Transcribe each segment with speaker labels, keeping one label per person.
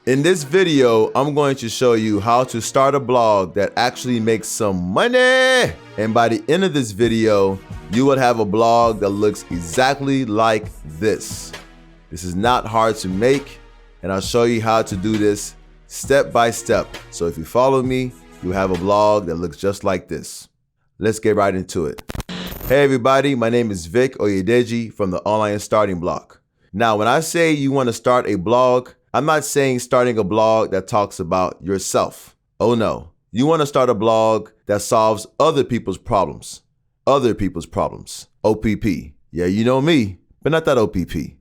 Speaker 1: In this video, I'm going to show you how to start a blog that actually makes some money. And by the end of this video, you will have a blog that looks exactly like this. This is not hard to make, and I'll show you how to do this step by step. So if you follow me, you'll have a blog that looks just like this. Let's get right into it. Hey everybody, my name is Vic Oyedeji from the Online Starting Block. Now, when I say you want to start a blog, I'm not saying starting a blog that talks about yourself. Oh no, you want to start a blog that solves other people's problems. Other people's problems. OPP. Yeah, you know me, but not that OPP.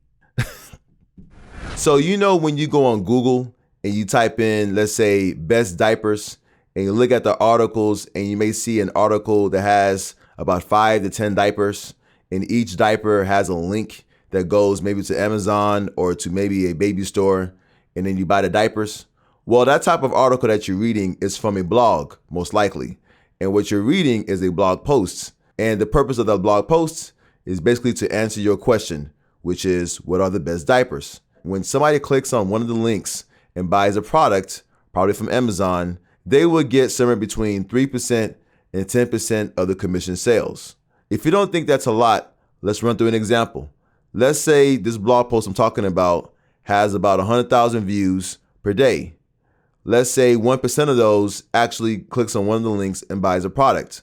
Speaker 1: So you know when you go on Google and you type in, let's say, best diapers, and you look at the articles and you may see an article that has about 5 to 10 diapers, and each diaper has a link that goes maybe to Amazon or to maybe a baby store, and then you buy the diapers. Well, that type of article that you're reading is from a blog, most likely. And what you're reading is a blog post. And the purpose of that blog post is basically to answer your question, which is, what are the best diapers? When somebody clicks on one of the links and buys a product, probably from Amazon, they will get somewhere between 3% and 10% of the commission sales. If you don't think that's a lot, let's run through an example. Let's say this blog post I'm talking about has about 100,000 views per day. Let's say 1% of those actually clicks on one of the links and buys a product.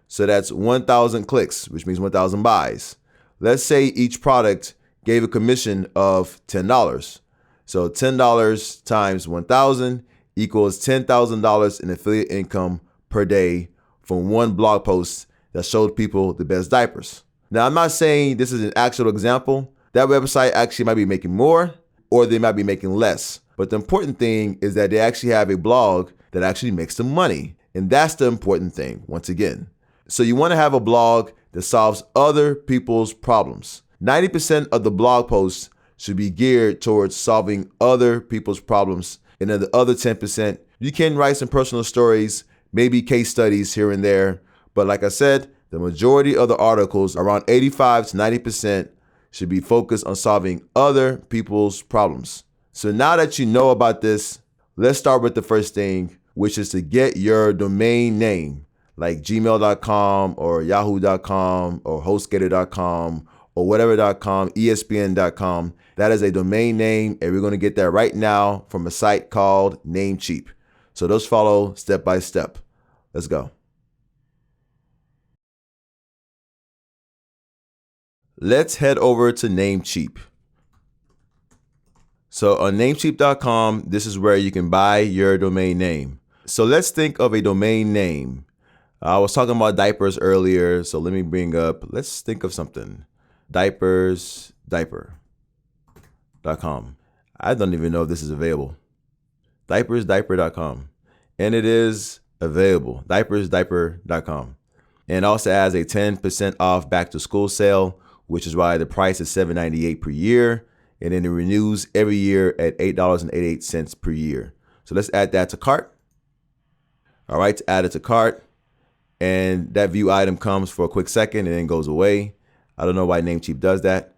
Speaker 1: So that's 1,000 clicks, which means 1,000 buys. Let's say each product gave a commission of $10. So $10 times 1,000 equals $10,000 in affiliate income per day from one blog post that showed people the best diapers. Now, I'm not saying this is an actual example. That website actually might be making more, or they might be making less. But the important thing is that they actually have a blog that actually makes them money. And that's the important thing, once again. So you want to have a blog that solves other people's problems. 90% of the blog posts should be geared towards solving other people's problems. And then the other 10%, you can write some personal stories, maybe case studies here and there. But like I said, the majority of the articles, around 85 to 90%, should be focused on solving other people's problems. So now that you know about this, let's start with the first thing, which is to get your domain name, like gmail.com or yahoo.com or hostgator.com or whatever.com, espn.com. That is a domain name, and we're going to get that right now from a site called Namecheap. So those follow step by step. Let's go. Let's head over to Namecheap. So on Namecheap.com, this is where you can buy your domain name. So let's think of a domain name. I was talking about diapers earlier, so let me bring up, let's think of something. Diapers, diaper.com. I don't even know if this is available. Diapersdiaper.com. And it is available. Diapersdiaper.com. And also has a 10% off back to school sale, which is why the price is $7.98 per year. And then it renews every year at $8.88 per year. So let's add that to cart. All right, to add it to cart. And that view item comes for a quick second and then goes away. I don't know why Namecheap does that.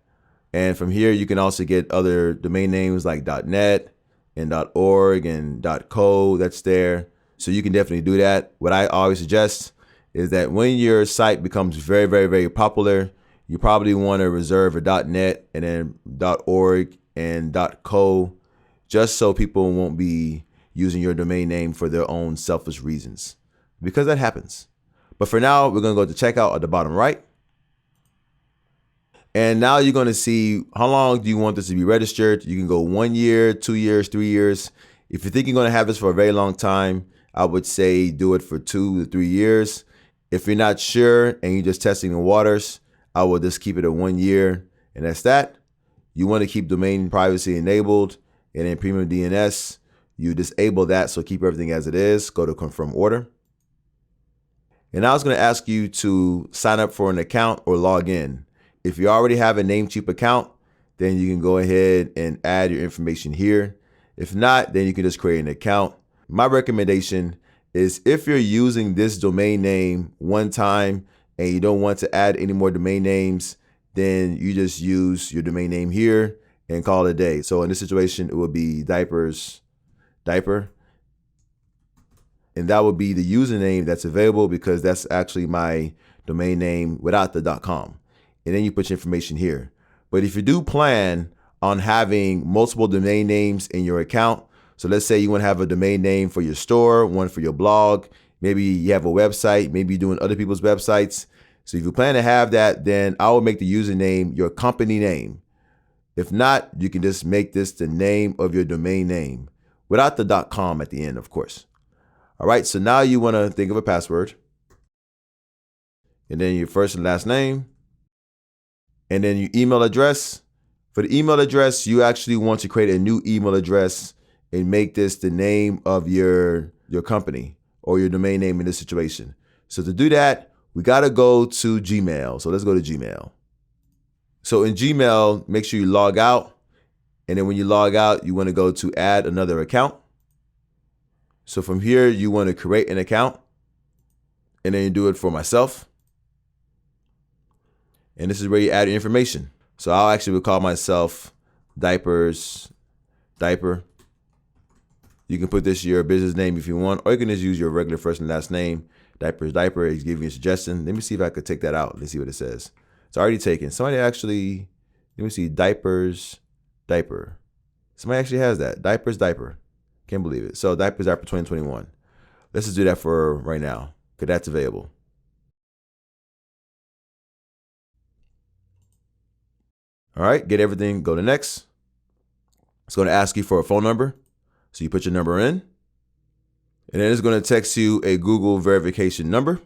Speaker 1: And from here, you can also get other domain names like .net and .org and .co that's there. So you can definitely do that. What I always suggest is that when your site becomes very, very, very popular, you probably want to reserve a .net and then .org and .co, just so people won't be using your domain name for their own selfish reasons, because that happens. But for now, we're going to go to checkout at the bottom right. And now you're going to see how long do you want this to be registered. You can go 1 year, 2 years, 3 years. If you think you're going to have this for a very long time, I would say do it for 2 to 3 years. If you're not sure and you're just testing the waters, I will just keep it at 1 year, and that's that. You want to keep domain privacy enabled, and then premium DNS, you disable that, so keep everything as it is. Go to confirm order. And now I was going to ask you to sign up for an account or log in. If you already have a Namecheap account, then you can go ahead and add your information here. If not, then you can just create an account. My recommendation is if you're using this domain name one time and you don't want to add any more domain names, then you just use your domain name here and call it a day. So in this situation, it would be diapers diaper. And that would be the username that's available because that's actually my domain name without the .com. And then you put your information here. But if you do plan on having multiple domain names in your account, so let's say you want to have a domain name for your store, one for your blog, maybe you have a website, maybe you're doing other people's websites. So if you plan to have that, then I will make the username your company name. If not, you can just make this the name of your domain name without the .com at the end, of course. All right, so now you want to think of a password, and then your first and last name, and then your email address. For the email address, you actually want to create a new email address and make this the name of your company or your domain name in this situation. So to do that, we got to go to Gmail. So let's go to Gmail. So in Gmail, make sure you log out. And then when you log out, you want to go to add another account. So from here, you want to create an account, and then you do it for myself. And this is where you add your information. So I'll actually call myself Diapers Diaper. You can put this your business name if you want, or you can just use your regular first and last name. Diapers Diaper is giving you a suggestion. Let me see if I could take that out. Let's see what it says. It's already taken. Somebody actually, let me see, Diapers Diaper. Somebody actually has that. Diapers Diaper. Can't believe it. So Diapers Diaper 2021. Let's just do that for right now, because that's available. All right, get everything, go to next. It's going to ask you for a phone number. So you put your number in, and then it's going to text you a Google verification number.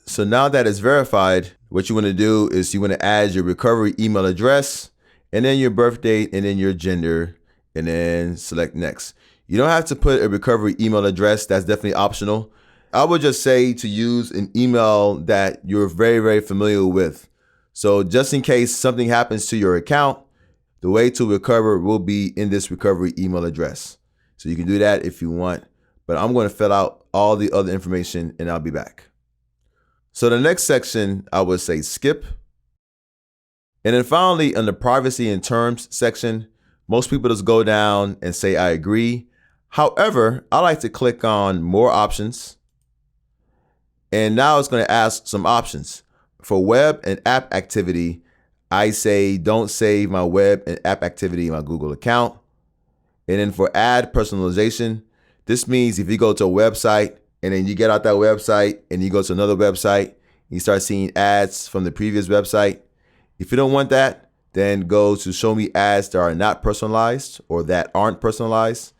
Speaker 1: So now that it's verified, what you want to do is you want to add your recovery email address, and then your birth date, and then your gender, and then select next. You don't have to put a recovery email address. That's definitely optional. I would just say to use an email that you're very, very familiar with. So just in case something happens to your account, the way to recover will be in this recovery email address. So you can do that if you want, but I'm going to fill out all the other information and I'll be back. So the next section, I would say skip. And then finally, in the privacy and terms section, most people just go down and say, I agree. However, I like to click on more options. And now it's going to ask some options. For web and app activity, I say don't save my web and app activity in my Google account. And then for ad personalization, this means if you go to a website and then you get out that website and you go to another website, you start seeing ads from the previous website. If you don't want that, then go to show me ads that are not personalized or that aren't personalized.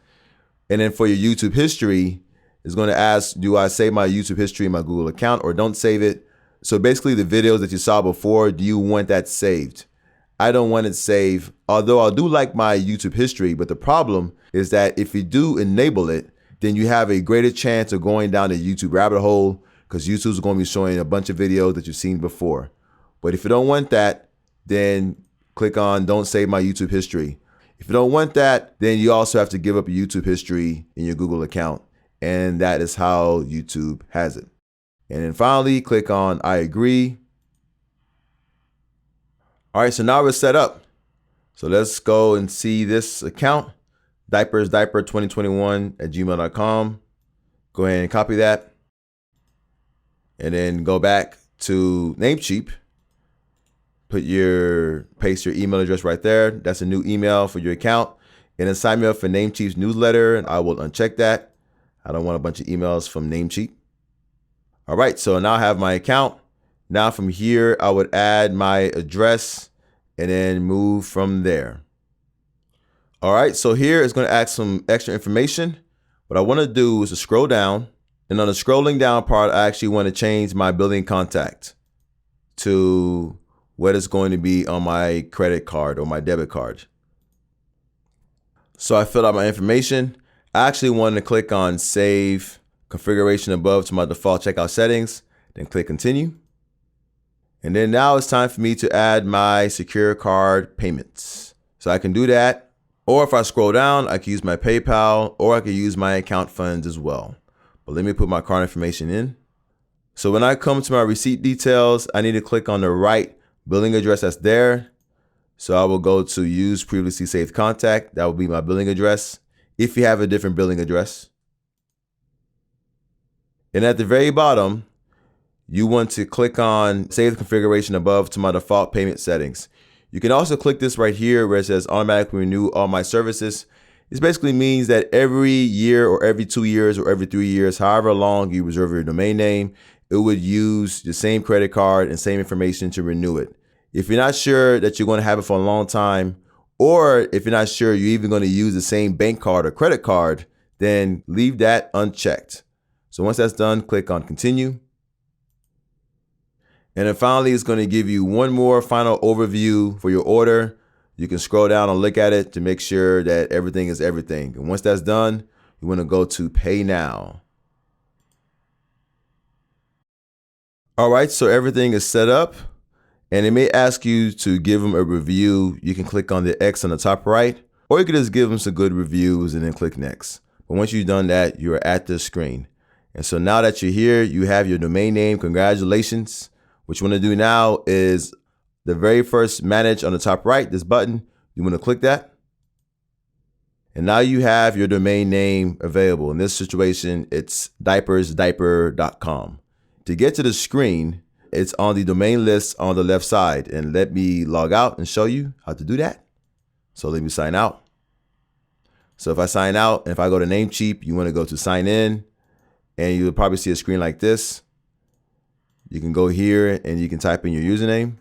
Speaker 1: And then for your YouTube history, it's going to ask, do I save my YouTube history in my Google account or don't save it? So basically the videos that you saw before, do you want that saved? I don't want it saved, although I do like my YouTube history, but the problem is that if you do enable it, then you have a greater chance of going down the YouTube rabbit hole because YouTube is going to be showing a bunch of videos that you've seen before. But if you don't want that, then click on don't save my YouTube history. If you don't want that, then you also have to give up your YouTube history in your Google account. And that is how YouTube has it. And then finally, click on I agree. All right, so now we're set up. So let's go and see this account, diapersdiaper2021@gmail.com. Go ahead and copy that. And then go back to Namecheap. Paste your email address right there. That's a new email for your account. And then sign me up for Namecheap's newsletter, and I will uncheck that. I don't want a bunch of emails from Namecheap. All right, so now I have my account. Now from here, I would add my address and then move from there. All right, so here it's going to ask some extra information. What I want to do is to scroll down. And on the scrolling down part, I actually want to change my billing contact to what is going to be on my credit card or my debit card. So I filled out my information. I actually want to click on Save Configuration above to my default checkout settings, then click Continue. And then now it's time for me to add my secure card payments. So I can do that. Or if I scroll down, I can use my PayPal or I can use my account funds as well. But let me put my card information in. So when I come to my receipt details, I need to click on the right billing address that's there. So I will go to use previously saved contact. That will be my billing address if you have a different billing address. And at the very bottom, you want to click on save the configuration above to my default payment settings. You can also click this right here where it says automatically renew all my services. This basically means that every year or every 2 years or every 3 years, however long you reserve your domain name, it would use the same credit card and same information to renew it. If you're not sure that you're going to have it for a long time, or if you're not sure you're even going to use the same bank card or credit card, then leave that unchecked. So once that's done, click on continue. And then finally, it's going to give you one more final overview for your order. You can scroll down and look at it to make sure that everything is everything. And once that's done, you want to go to pay now. All right, so everything is set up. And it may ask you to give them a review. You can click on the X on the top right, or you can just give them some good reviews and then click next. But once you've done that, you're at this screen. And so now that you're here, you have your domain name. Congratulations. What you want to do now is the very first manage on the top right, this button, you want to click that. And now you have your domain name available. In this situation, it's diapersdiaper.com. To get to the screen, it's on the domain list on the left side. And let me log out and show you how to do that. So let me sign out. So if I sign out and if I go to Namecheap, you want to go to sign in and you'll probably see a screen like this. You can go here and you can type in your username.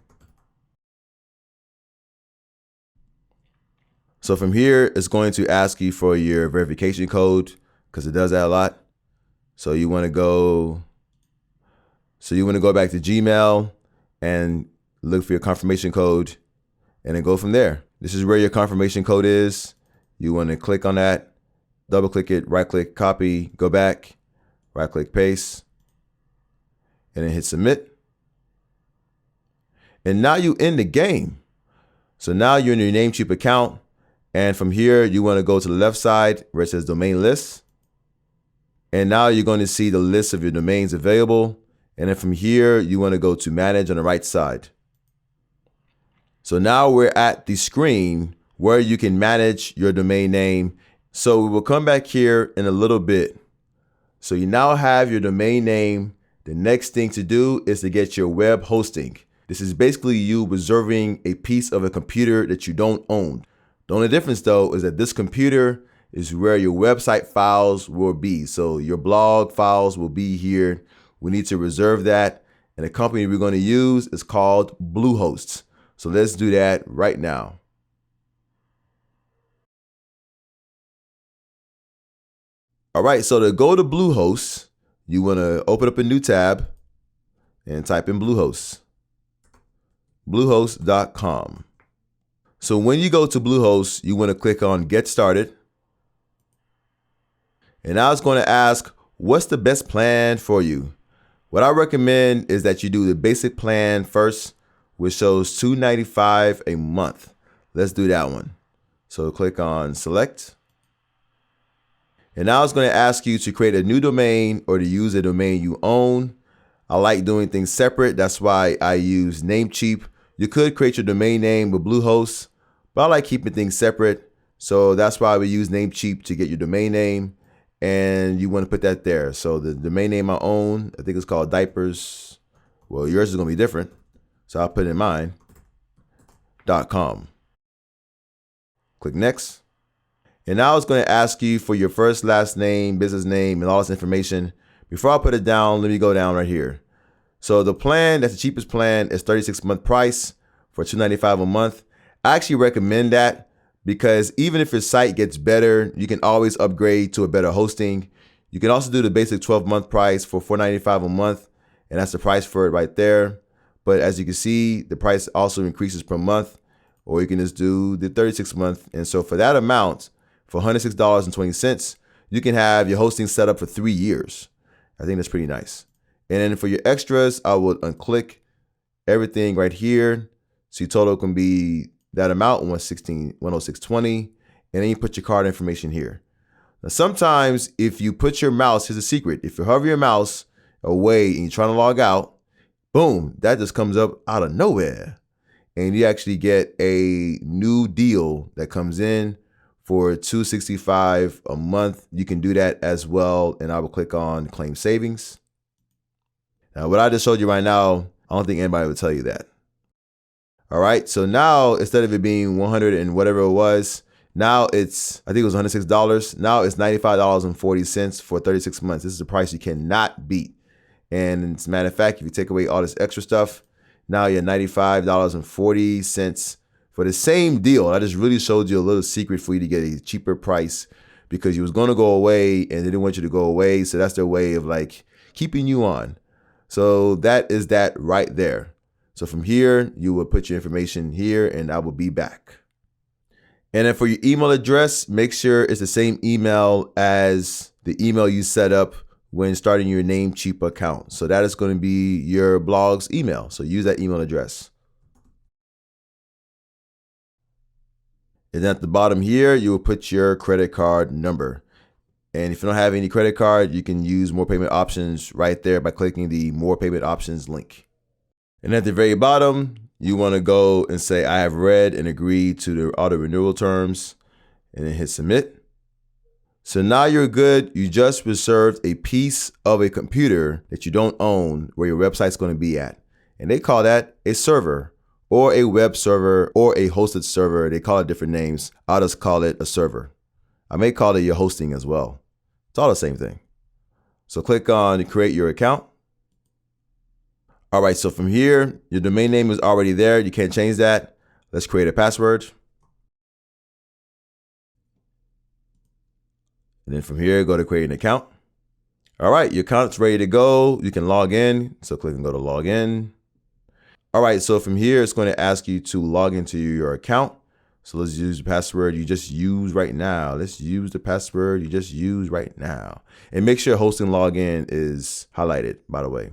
Speaker 1: So from here, it's going to ask you for your verification code because it does that a lot. So you want to go back to Gmail and look for your confirmation code and then go from there. This is where your confirmation code is. You want to click on that, double click it, right click, copy, go back, right click, paste, and then hit submit. And now you're in the game. So now you're in your Namecheap account. And from here, you want to go to the left side where it says domain list. And now you're going to see the list of your domains available. And then from here, you want to go to manage on the right side. So now we're at the screen where you can manage your domain name. So we will come back here in a little bit. So you now have your domain name. The next thing to do is to get your web hosting. This is basically you reserving a piece of a computer that you don't own. The only difference though is that this computer is where your website files will be. So your blog files will be here. We need to reserve that. And the company we're going to use is called Bluehost. So let's do that right now. All right, so to go to Bluehost, you want to open up a new tab and type in Bluehost. Bluehost.com. So when you go to Bluehost, you want to click on Get Started. And now it's going to ask, what's the best plan for you? What I recommend is that you do the basic plan first, which shows $2.95 a month. Let's do that one. So click on Select. And now it's going to ask you to create a new domain or to use a domain you own. I like doing things separate. That's why I use Namecheap. You could create your domain name with Bluehost, but I like keeping things separate. So that's why we use Namecheap to get your domain name. And you want to put that there. So the domain name I own, I think it's called Diapers. Well, yours is going to be different. So I'll put it in mine, .com. Click next. And now it's going to ask you for your first, last name, business name, and all this information. Before I put it down, let me go down right here. So the plan, that's the cheapest plan, is 36-month price for $2.95 a month. I actually recommend that because even if your site gets better, you can always upgrade to a better hosting. You can also do the basic 12-month price for $4.95 a month, and that's the price for it right there. But as you can see, the price also increases per month, or you can just do the 36-month. And so for that amount, for $106.20, you can have your hosting set up for 3 years. I think that's pretty nice. And then for your extras, I would unclick everything right here. So your total can be that amount, $106.20, and then you put your card information here. Now, sometimes if you put your mouse, here's a secret. If you hover your mouse away and you're trying to log out, boom, that just comes up out of nowhere. and you actually get a new deal that comes in for $265 a month. You can do that as well, and I will click on claim savings. Now, what I just showed you right now, I don't think anybody would tell you that. All right, so now instead of it being 100 and whatever it was, now it's, I think it was $106. Now it's $95.40 for 36 months. This is a price you cannot beat. And as a matter of fact, if you take away all this extra stuff, now you're $95.40 for the same deal. I just really showed you a little secret for you to get a cheaper price, because you was going to go away and they didn't want you to go away. So that's their way of like keeping you on. So that is that right there. So from here, you will put your information here and I will be back. And then for your email address, make sure it's the same email as the email you set up when starting your Namecheap account. So that is going to be your blog's email. So use that email address. And then at the bottom here, you will put your credit card number. And if you don't have any credit card, you can use more payment options right there by clicking the more payment options link. And at the very bottom, you want to go and say, I have read and agreed to the auto renewal terms, and then hit submit. So now you're good. You just reserved a piece of a computer that you don't own where your website's going to be at. And they call that a server or a web server or a hosted server. They call it different names. I'll just call it a server. I may call it your hosting as well. It's all the same thing. So click on create your account. All right, so from here, your domain name is already there. You can't change that. Let's create a password. And then from here, go to create an account. All right, your account's ready to go. You can log in. So click and go to log in. All right, so from here, it's going to ask you to log into your account. So let's use the password you just used right now. Let's use the password you just used right now. And make sure hosting login is highlighted, by the way.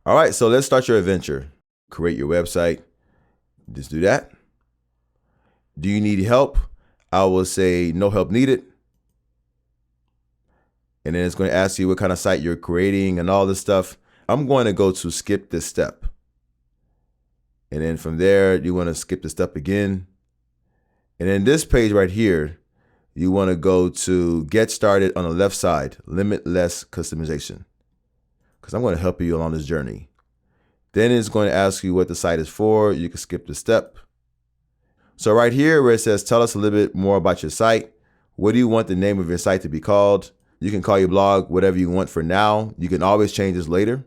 Speaker 1: All right, so let's start your adventure. Create your website. Just do that. Do you need help? I will say no help needed. And then it's going to ask you what kind of site you're creating and all this stuff. I'm going to go to skip this step. And then from there, you want to skip the step again. And then this page right here, you want to go to get started on the left side, limitless customization. Because I'm going to help you along this journey. Then it's going to ask you what the site is for. You can skip the step. So right here where it says, tell us a little bit more about your site. What do you want the name of your site to be called? You can call your blog whatever you want for now. You can always change this later.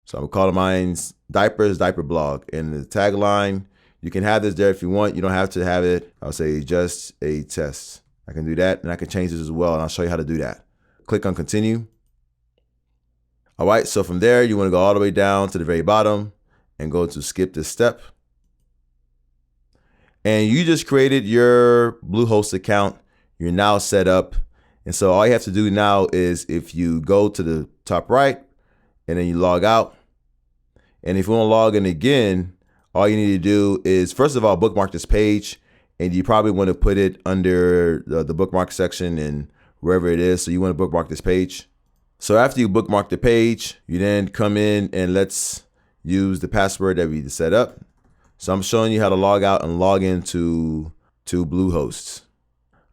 Speaker 1: So I'm calling mine Diapers Diaper Blog. And the tagline, you can have this there if you want. You don't have to have it. I'll say just a test. I can do that, and I can change this as well, and I'll show you how to do that. Click on continue. All right, so from there, you want to go all the way down to the very bottom and go to skip this step. And you just created your Bluehost account. You're now set up. And so all you have to do now is if you go to the top right and then you log out. And if you want to log in again, all you need to do is, first of all, bookmark this page. And you probably want to put it under the bookmark section and wherever it is. So you want to bookmark this page. So after you bookmark the page, you then come in and let's use the password that we set up. So I'm showing you how to log out and log into Bluehost.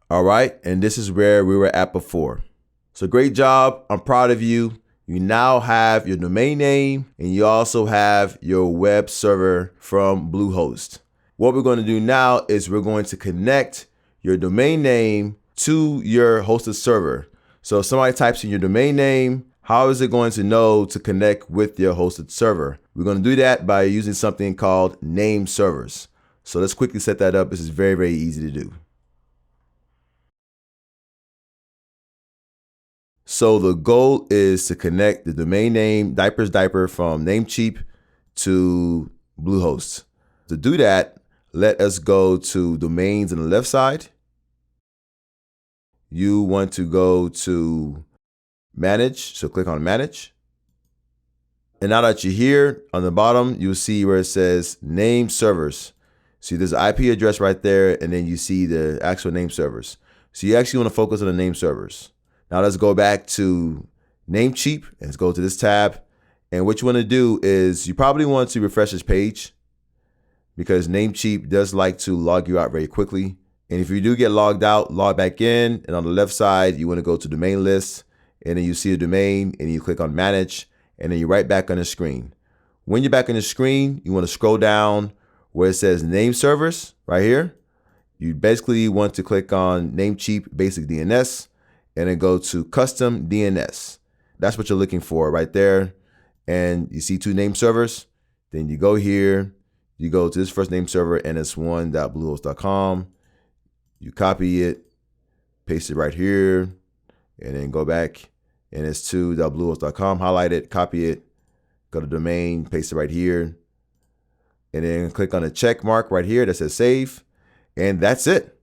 Speaker 1: All right, and this is where we were at before. So great job, I'm proud of you. You now have your domain name and you also have your web server from Bluehost. What we're going to do now is we're going to connect your domain name to your hosted server. So if somebody types in your domain name, how is it going to know to connect with your hosted server? We're going to do that by using something called Nameservers. So let's quickly set that up. This is very, very easy to do. So the goal is to connect the domain name Diapers Diaper from Namecheap to Bluehost. To do that, let us go to domains on the left side. You want to go to manage. So click on manage. And now that you're here on the bottom, you'll see where it says Nameservers. See, there's an IP address right there. And then you see the actual Nameservers. So you actually want to focus on the Nameservers. Now let's go back to Namecheap and let's go to this tab And what you want to do is you probably want to refresh this page because Namecheap does like to log you out very quickly. And if you do get logged out, log back in. And on the left side, you want to go to domain list, and then you see a domain and you click on manage, and then you're right back on the screen. When you're back on the screen, you want to scroll down where it says Nameservers right here. You basically want to click on Namecheap Basic DNS and then go to Custom DNS. That's what you're looking for right there. And you see 2 name servers. Then you go here, you go to this first name server, ns1.bluehost.com. You copy it, paste it right here, and then go back, ns2.bluehost.com, highlight it, copy it, go to domain, paste it right here, and then click on the check mark right here that says save, and that's it.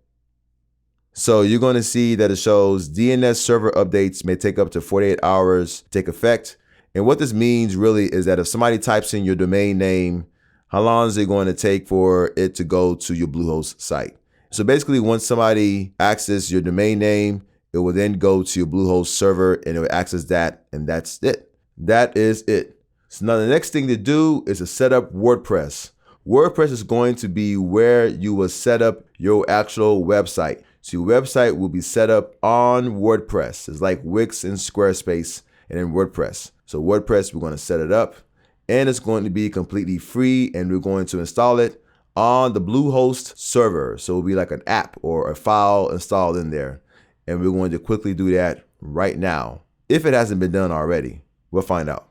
Speaker 1: So you're going to see that it shows DNS server updates may take up to 48 hours to take effect. And what this means really is that if somebody types in your domain name, how long is it going to take for it to go to your Bluehost site? So basically, once somebody accesses your domain name, it will then go to your Bluehost server and it will access that, and that's it. That is it. So now the next thing to do is to set up WordPress. WordPress is going to be where you will set up your actual website. So your website will be set up on WordPress. It's like Wix and Squarespace and then WordPress. So WordPress, we're going to set it up, and it's going to be completely free, and we're going to install it on the Bluehost server. So it'll be like an app or a file installed in there. And we're going to quickly do that right now. If it hasn't been done already, we'll find out.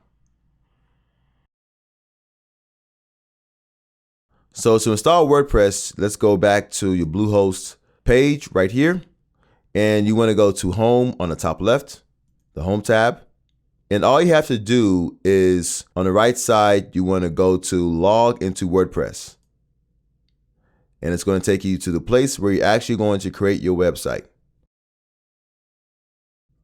Speaker 1: So to install WordPress, let's go back to your Bluehost page right here. And you want to go to Home on the top left, the Home tab. And all you have to do is on the right side, you want to go to Log into WordPress. And it's going to take you to the place where you're actually going to create your website.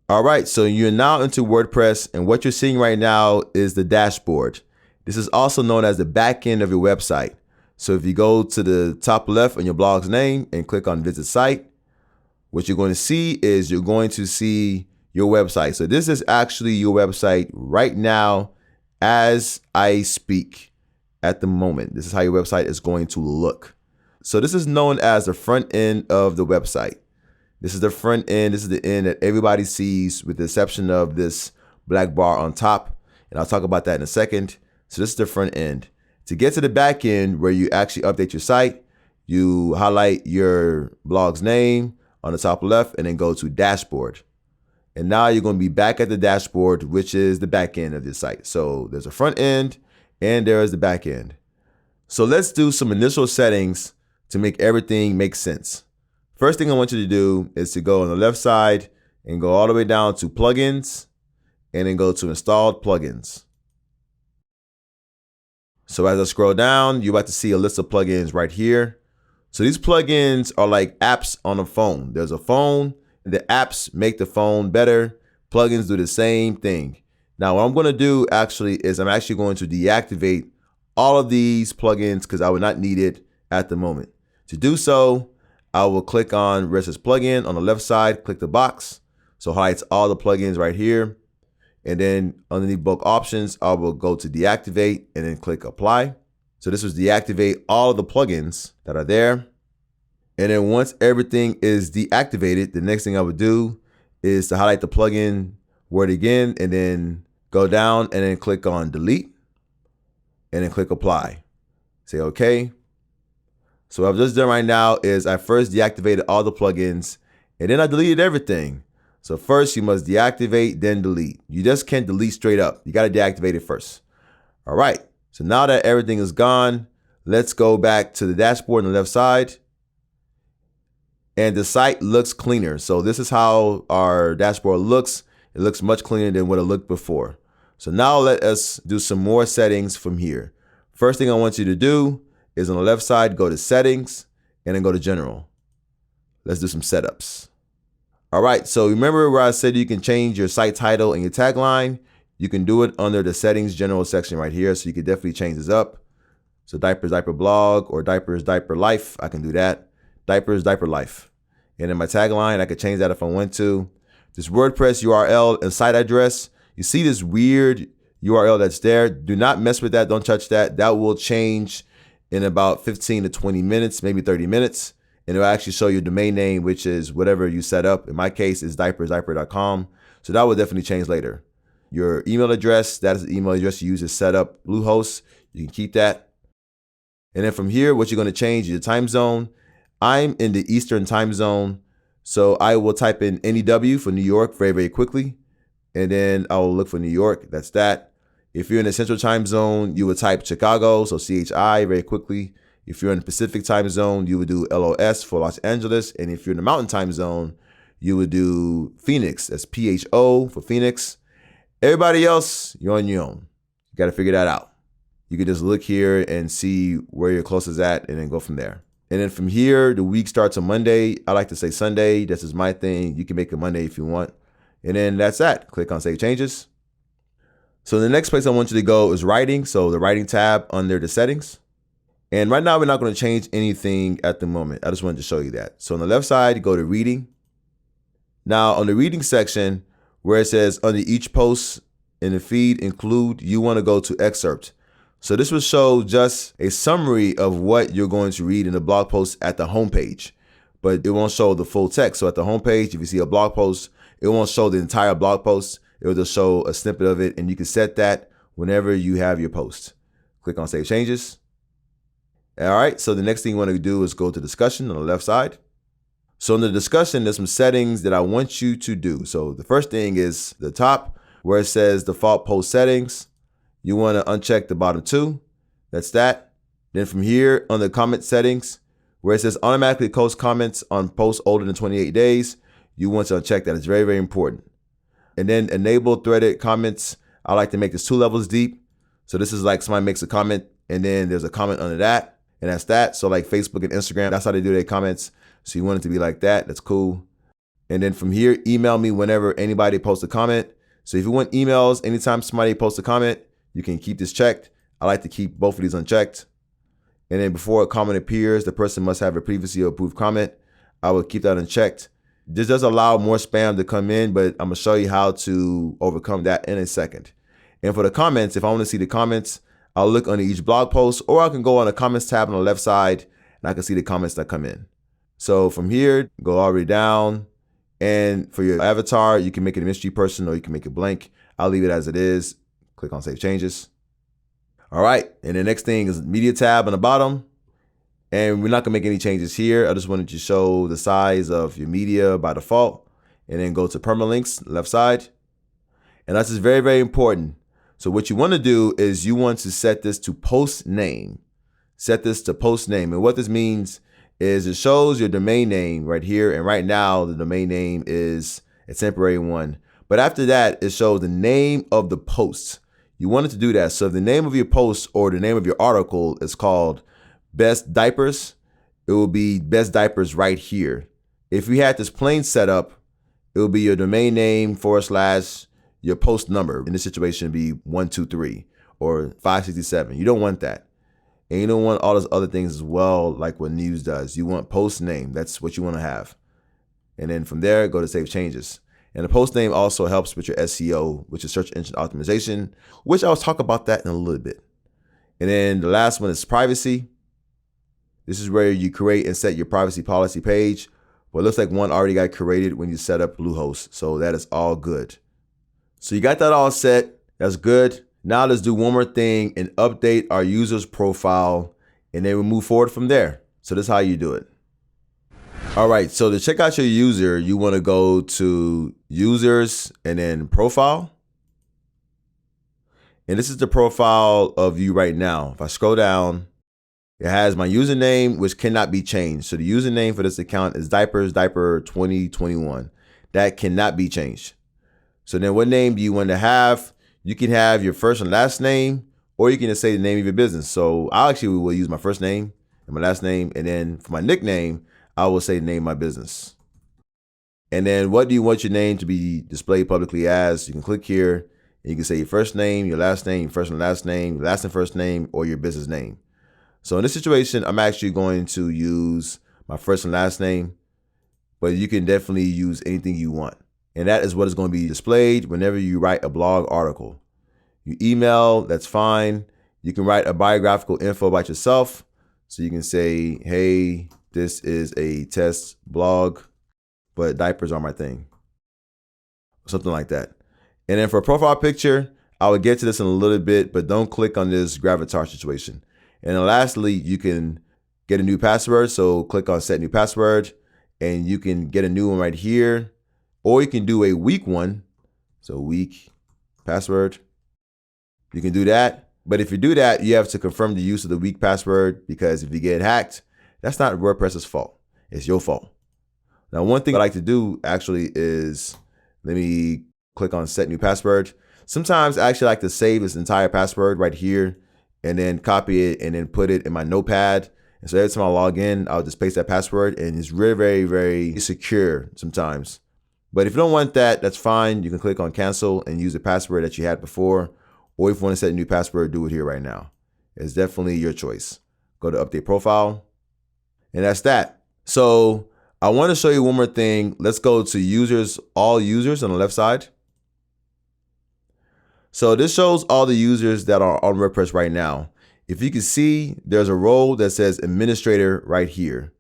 Speaker 1: All right, so you're now into WordPress, and what you're seeing right now is the dashboard. This is also known as the back end of your website. So if you go to the top left on your blog's name and click on Visit Site, what you're going to see is you're going to see your website. So this is actually your website right now as I speak at the moment. This is how your website is going to look. So this is known as the front end of the website. This is the front end. This is the end that everybody sees with the exception of this black bar on top. And I'll talk about that in a second. So this is the front end. To get to the back end where you actually update your site, you highlight your blog's name on the top left and then go to Dashboard. And now you're going to be back at the dashboard, which is the back end of the site. So there's a front end and there is the back end. So let's do some initial settings to make everything make sense. First thing I want you to do is to go on the left side and go all the way down to plugins and then go to installed plugins. So as I scroll down, you're about to see a list of plugins right here. So these plugins are like apps on a phone. There's a phone. The apps make the phone better. Plugins do the same thing. Now, what I'm going to do actually is I'm actually going to deactivate all of these plugins because I would not need it at the moment. To do so, I will click on where it says plugin on the left side, click the box. So it highlights all the plugins right here. And then underneath both options, I will go to deactivate and then click apply. So this was deactivate all of the plugins that are there. And then once everything is deactivated, the next thing I would do is to highlight the plugin word again and then go down and then click on delete and then click apply. Say okay. So what I've just done right now is I first deactivated all the plugins and then I deleted everything. So first you must deactivate, then delete. You just can't delete straight up. You got to deactivate it first. All right. So now that everything is gone, let's go back to the dashboard on the left side. And the site looks cleaner. So this is how our dashboard looks. It looks much cleaner than what it looked before. So now let us do some more settings from here. First thing I want you to do is on the left side, go to settings and then go to general. Let's do some setups. All right, so remember where I said you can change your site title and your tagline? You can do it under the settings general section right here. So you can definitely change this up. So diapers, diaper blog, or diapers, diaper life. I can do that. Diapers, diaper life. And then my tagline, I could change that if I want to. This WordPress URL and site address, you see this weird URL that's there. Do not mess with that. Don't touch that. That will change in about 15 to 20 minutes, maybe 30 minutes. And it'll actually show your domain name, which is whatever you set up. In my case, it's diaper.com. So that will definitely change later. Your email address, that is the email address you use to set up Bluehost. You can keep that. And then from here, what you're going to change is your time zone. I'm in the Eastern time zone, so I will type in NEW for New York very, very quickly. And then I will look for New York. That's that. If you're in the Central time zone, you would type Chicago, so CHI very quickly. If you're in the Pacific time zone, you would do LOS for Los Angeles. And if you're in the Mountain time zone, you would do Phoenix. That's PHO for Phoenix. Everybody else, you're on your own. You got to figure that out. You can just look here and see where your closest at and then go from there. And then from here, the week starts on Monday. I like to say Sunday. This is my thing. You can make it Monday if you want. And then that's that. Click on Save Changes. So the next place I want you to go is Writing. So the Writing tab under the settings. And right now, we're not going to change anything at the moment. I just wanted to show you that. So on the left side, you go to Reading. Now on the Reading section, where it says under each post in the feed include, you want to go to Excerpt. So this will show just a summary of what you're going to read in the blog post at the homepage, but it won't show the full text. So at the homepage, if you see a blog post, it won't show the entire blog post. It will just show a snippet of it, and you can set that whenever you have your post. Click on Save Changes. All right, so the next thing you want to do is go to Discussion on the left side. So in the discussion, there's some settings that I want you to do. So the first thing is the top where it says Default Post Settings. You want to uncheck the bottom two. That's that. Then from here on the comment settings, where it says automatically post comments on posts older than 28 days, you want to uncheck that. It's very, very important. And then enable threaded comments. I like to make this 2 levels deep. So this is like somebody makes a comment and then there's a comment under that, and that's that. So like Facebook and Instagram, that's how they do their comments. So you want it to be like that. That's cool. And then from here, email me whenever anybody posts a comment. So if you want emails, anytime somebody posts a comment, you can keep this checked. I like to keep both of these unchecked. And then before a comment appears, the person must have a previously approved comment. I will keep that unchecked. This does allow more spam to come in, but I'm gonna show you how to overcome that in a second. And for the comments, if I want to see the comments, I'll look under each blog post, or I can go on the comments tab on the left side and I can see the comments that come in. So from here, go all the way down. And for your avatar, you can make it a mystery person or you can make it blank. I'll leave it as it is. Click on Save Changes. All right, and the next thing is Media tab on the bottom. And we're not gonna make any changes here. I just wanted to show the size of your media by default. And then go to Permalinks, left side. And that's just very, very important. So what you wanna do is you want to set this to post name. Set this to post name. And what this means is it shows your domain name right here. And right now, the domain name is a temporary one. But after that, it shows the name of the post. You want it to do that. So if the name of your post or the name of your article is called Best Diapers, it will be Best Diapers right here. If we had this plain setup, it will be your domain name / your post number. In this situation, it'd be 123 or 567. You don't want that. And you don't want all those other things as well, like what news does. You want post name. That's what you want to have. And then from there, go to Save Changes. And the post name also helps with your SEO, which is search engine optimization, which I'll talk about that in a little bit. And then the last one is privacy. This is where you create and set your privacy policy page. But it looks like one already got created when you set up Bluehost. So that is all good. So you got that all set. That's good. Now let's do one more thing and update our user's profile, and then we'll move forward from there. So this is how you do it. All right, so to check out your user, you want to go to Users and then Profile. And this is the profile of you right now. If I scroll down, it has my username, which cannot be changed. So the username for this account is Diaper 2021. That cannot be changed. So then what name do you want to have? You can have your first and last name, or you can just say the name of your business. So I actually will use my first name and my last name. And then for my nickname, I will say the name of my business. And then what do you want your name to be displayed publicly as? You can click here and you can say your first name, your last name, your first and last name, your last and first name, or your business name. So in this situation, I'm actually going to use my first and last name, but you can definitely use anything you want. And that is what is going to be displayed whenever you write a blog article. Your email, that's fine. You can write a biographical info about yourself. So you can say, hey, this is a test blog, but diapers are my thing. Something like that. And then for a profile picture, I will get to this in a little bit, but don't click on this gravatar situation. And then lastly, you can get a new password. So click on set new password and you can get a new one right here, or you can do a weak one. So weak password. You can do that. But if you do that, you have to confirm the use of the weak password, because if you get hacked, that's not WordPress's fault. It's your fault. Now, one thing I like to do actually is, let me click on set new password. Sometimes I actually like to save this entire password right here and then copy it and then put it in my notepad. And so every time I log in, I'll just paste that password, and it's very, very, very secure sometimes. But if you don't want that, that's fine. You can click on cancel and use the password that you had before. Or if you want to set a new password, do it here right now. It's definitely your choice. Go to update profile. And that's that. So I want to show you one more thing. Let's go to users, all users on the left side. So this shows all the users that are on WordPress right now. If you can see, there's a role that says administrator right here.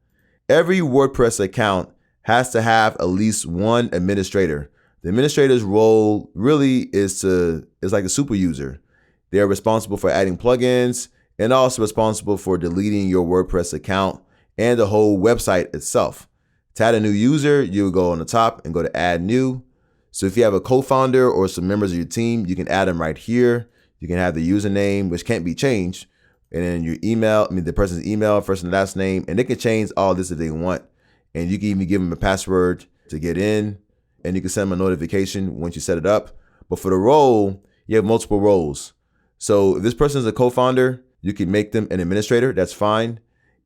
Speaker 1: Every WordPress account has to have at least one administrator. The administrator's role really is like a super user. They're responsible for adding plugins and also responsible for deleting your WordPress account and the whole website itself. To add a new user, you go on the top and go to add new. So if you have a co-founder or some members of your team, you can add them right here. You can have the username, which can't be changed, and then your email, the person's email, first and last name, and they can change all this if they want. And you can even give them a password to get in, and you can send them a notification once you set it up. But for the role, you have multiple roles. So if this person is a co-founder, you can make them an administrator. That's fine.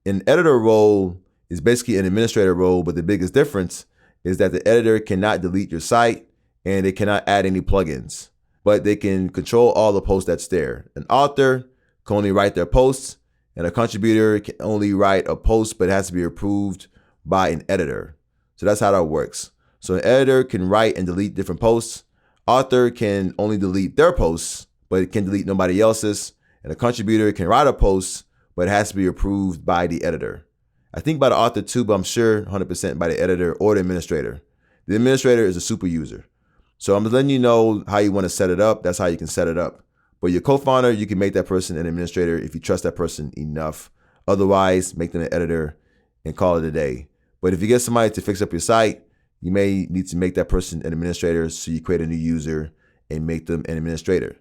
Speaker 1: An editor role is basically an administrator role, but the biggest difference is that the editor cannot delete your site and they cannot add any plugins, but they can control all the posts that's there. An author can only write their posts, and a contributor can only write a post, but it has to be approved by an editor. So that's how that works. So an editor can write and delete different posts. Author can only delete their posts, but it can delete nobody else's. And a contributor can write a post, but it has to be approved by the editor. I think by the author too, but I'm sure 100% by the editor or the administrator. The administrator is a super user. So I'm letting you know how you want to set it up. That's how you can set it up. But your co-founder, you can make that person an administrator if you trust that person enough. Otherwise, make them an editor and call it a day. But if you get somebody to fix up your site, you may need to make that person an administrator. So you create a new user and make them an administrator.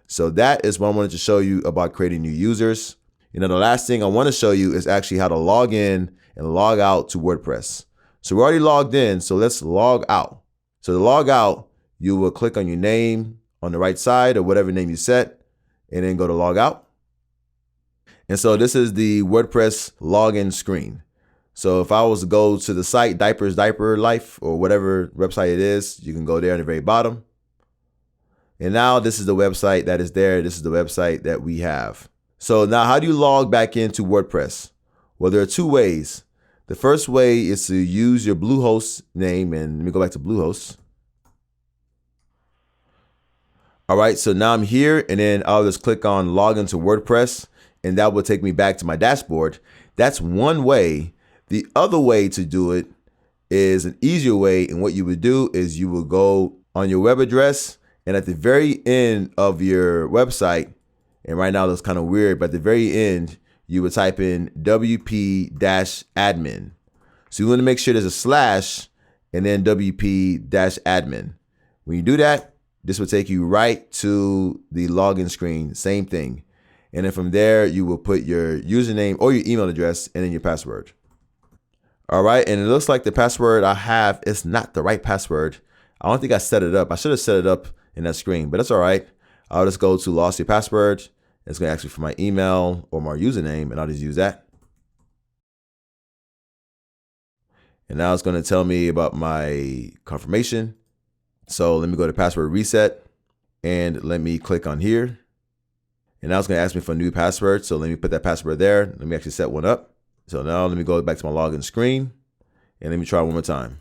Speaker 1: So that is what I wanted to show you about creating new users. The last thing I want to show you is actually how to log in and log out to WordPress. So we're already logged in, so let's log out. So to log out, you will click on your name on the right side or whatever name you set, and then go to log out. And so this is the WordPress login screen. So if I was to go to the site, Diapers Diaper Life, or whatever website it is, you can go there on the very bottom. And now this is the website that is there. This is the website that we have. So now how do you log back into WordPress? Well, there are two ways. The first way is to use your Bluehost name, and let me go back to Bluehost. All right, so now I'm here, and then I'll just click on login to WordPress, and that will take me back to my dashboard. That's one way. The other way to do it is an easier way, and what you would do is you will go on your web address, and at the very end of your website, and right now that's kind of weird, but at the very end, you would type in WP-admin. So you want to make sure there's a slash and then WP-admin. When you do that, this will take you right to the login screen, same thing. And then from there, you will put your username or your email address and then your password. All right, and it looks like the password I have is not the right password. I don't think I set it up. I should have set it up in that screen, but that's all right. I'll just go to lost your password. It's going to ask me for my email or my username, and I'll just use that. And now it's going to tell me about my confirmation. So let me go to password reset, and let me click on here. And now it's going to ask me for a new password. So let me put that password there. Let me actually set one up. So now let me go back to my login screen, and let me try one more time.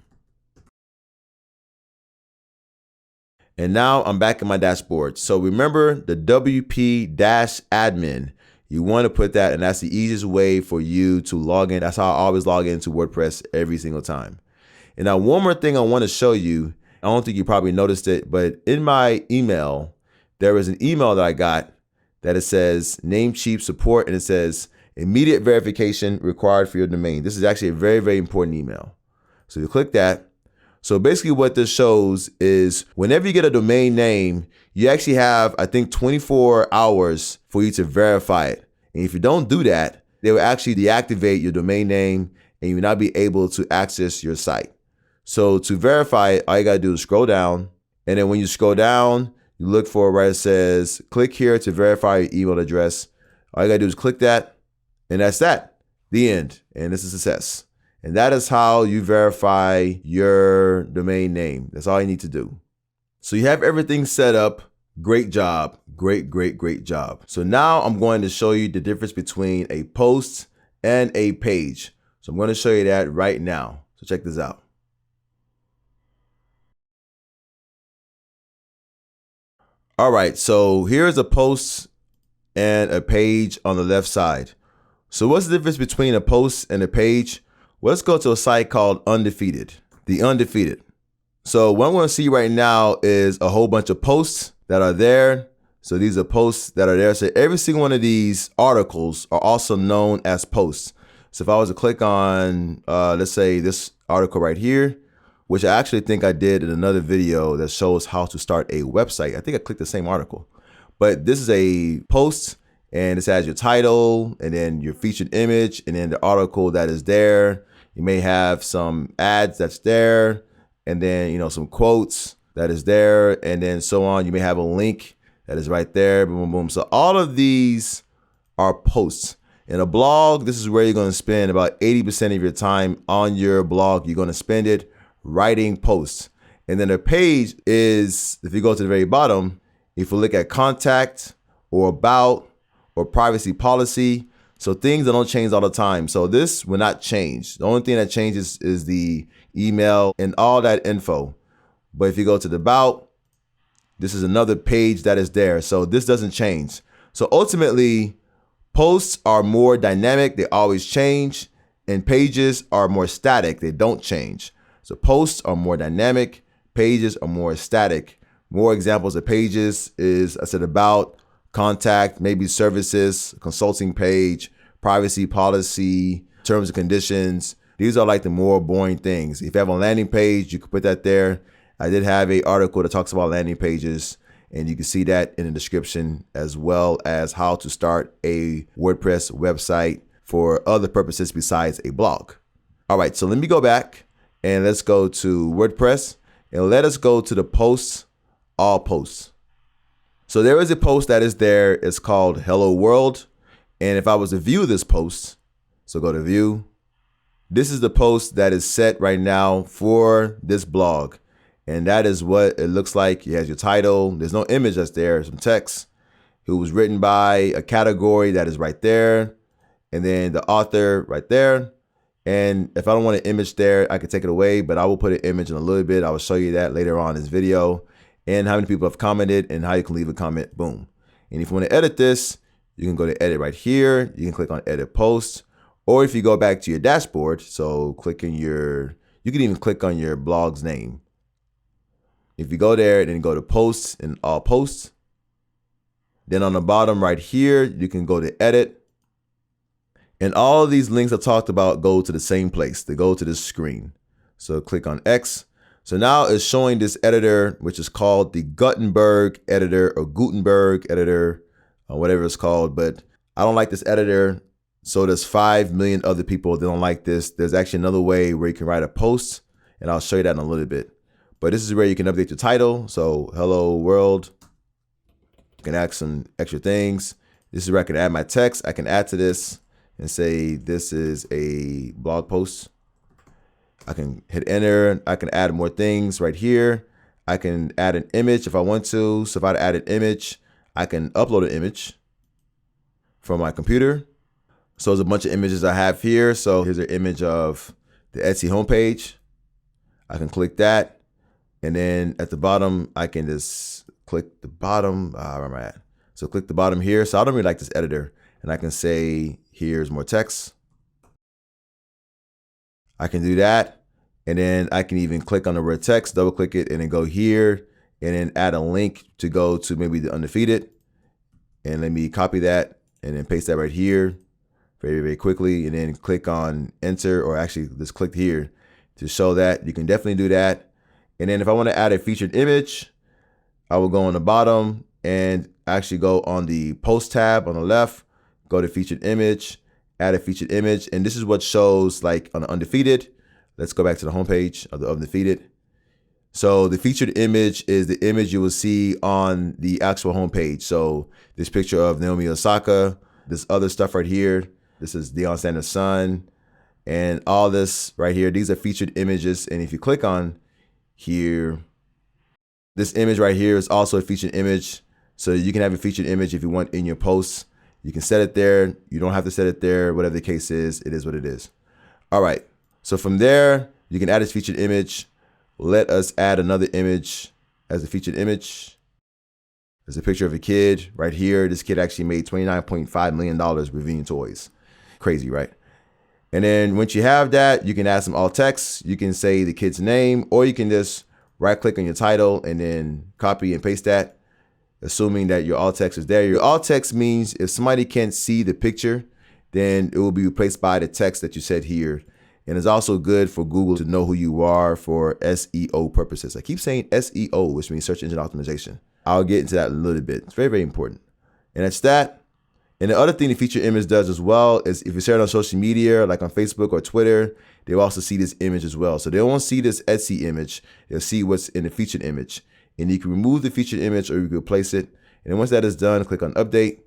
Speaker 1: And now I'm back in my dashboard. So remember the WP-admin. You want to put that, and that's the easiest way for you to log in. That's how I always log into WordPress every single time. And now one more thing I want to show you. I don't think you probably noticed it, but in my email, there is an email that I got that it says Namecheap support, and it says immediate verification required for your domain. This is actually a very, very important email. So you click that. So basically what this shows is whenever you get a domain name, you actually have, I think, 24 hours for you to verify it. And if you don't do that, they will actually deactivate your domain name and you will not be able to access your site. So to verify it, all you gotta do is scroll down. And then when you scroll down, you look for where it says, click here to verify your email address. All you gotta do is click that, and that's that, the end. And it's a success. And that is how you verify your domain name. That's all you need to do. So you have everything set up. Great job. Great, great, great job. So now I'm going to show you the difference between a post and a page. So I'm going to show you that right now. So check this out. All right, so here's a post and a page on the left side. So what's the difference between a post and a page? Well, let's go to a site called Undefeated, the Undefeated. So what I'm going to see right now is a whole bunch of posts that are there. So these are posts that are there. So every single one of these articles are also known as posts. So if I was to click on, let's say this article right here, which I actually think I did in another video that shows how to start a website. I think I clicked the same article, but this is a post and this has your title and then your featured image and then the article that is there. You may have some ads that's there and then, you know, some quotes that is there and then so on. You may have a link that is right there, boom, boom, boom. So all of these are posts. In a blog, this is where you're going to spend about 80% of your time on your blog. You're going to spend it writing posts. And then a page is, if you go to the very bottom, if you look at contact or about or privacy policy, so things that don't change all the time. So this will not change. The only thing that changes is the email and all that info. But if you go to the about, this is another page that is there. So this doesn't change. So ultimately, posts are more dynamic. They always change. And pages are more static. They don't change. So posts are more dynamic. Pages are more static. More examples of pages is, I said, about, contact, maybe services, consulting page, privacy policy, terms and conditions. These are like the more boring things. If you have a landing page, you can put that there. I did have an article that talks about landing pages, and you can see that in the description, as well as how to start a WordPress website for other purposes besides a blog. All right, so let me go back and let's go to WordPress and let us go to the posts, all posts. So there is a post that is there. It's called Hello World. And if I was to view this post, so go to view, this is the post that is set right now for this blog. And that is what it looks like. It has your title. There's no image that's there, some text. It was written by a category that is right there. And then the author right there. And if I don't want an image there, I can take it away, but I will put an image in a little bit. I will show you that later on in this video, and how many people have commented and how you can leave a comment, boom. And if you want to edit this, you can go to edit right here. You can click on edit post, or if you go back to your dashboard, so click in your, you can even click on your blog's name. If you go there, then go to posts and all posts. Then on the bottom right here, you can go to edit. And all of these links I talked about go to the same place. They go to this screen. So click on X. So now it's showing this editor, which is called the Gutenberg editor or Gutenberg editor, or whatever it's called. But I don't like this editor. So there's 5 million other people that don't like this. There's actually another way where you can write a post, and I'll show you that in a little bit. But this is where you can update your title. So hello world. You can add some extra things. This is where I can add my text. I can add to this and say this is a blog post. I can hit enter. I can add more things right here. I can add an image if I want to. So if I add an image, I can upload an image from my computer. So there's a bunch of images I have here. So here's an image of the Etsy homepage. I can click that. And then at the bottom, I can just click the bottom. Where am I at? So click the bottom here. So I don't really like this editor. And I can say, here's more text. I can do that. And then I can even click on the word text, double click it, and then go here, and then add a link to go to maybe the undefeated. And let me copy that and then paste that right here very, very quickly. And then click on enter, or actually just click here to show that. You can definitely do that. And then if I want to add a featured image, I will go on the bottom and actually go on the post tab on the left, go to featured image, add a featured image. And this is what shows like on the undefeated. Let's go back to the homepage of the undefeated. So the featured image is the image you will see on the actual homepage. So this picture of Naomi Osaka, this other stuff right here. This is Deion Sanders' son, and all this right here. These are featured images. And if you click on here, this image right here is also a featured image. So you can have a featured image if you want in your posts. You can set it there. You don't have to set it there. Whatever the case is, it is what it is. All right. So from there, you can add this featured image. Let us add another image as a featured image. There's a picture of a kid right here. This kid actually made $29.5 million reviewing toys. Crazy, right? And then once you have that, you can add some alt text. You can say the kid's name, or you can just right click on your title and then copy and paste that, assuming that your alt text is there. Your alt text means if somebody can't see the picture, then it will be replaced by the text that you said here. And it's also good for Google to know who you are for SEO purposes. I keep saying SEO, which means search engine optimization. I'll get into that in a little bit. It's very, very important. And that's that. And the other thing the featured image does as well is if you share it on social media, like on Facebook or Twitter, they'll also see this image as well. So they won't see this Etsy image. They'll see what's in the featured image. And you can remove the featured image or you can replace it. And then once that is done, click on update.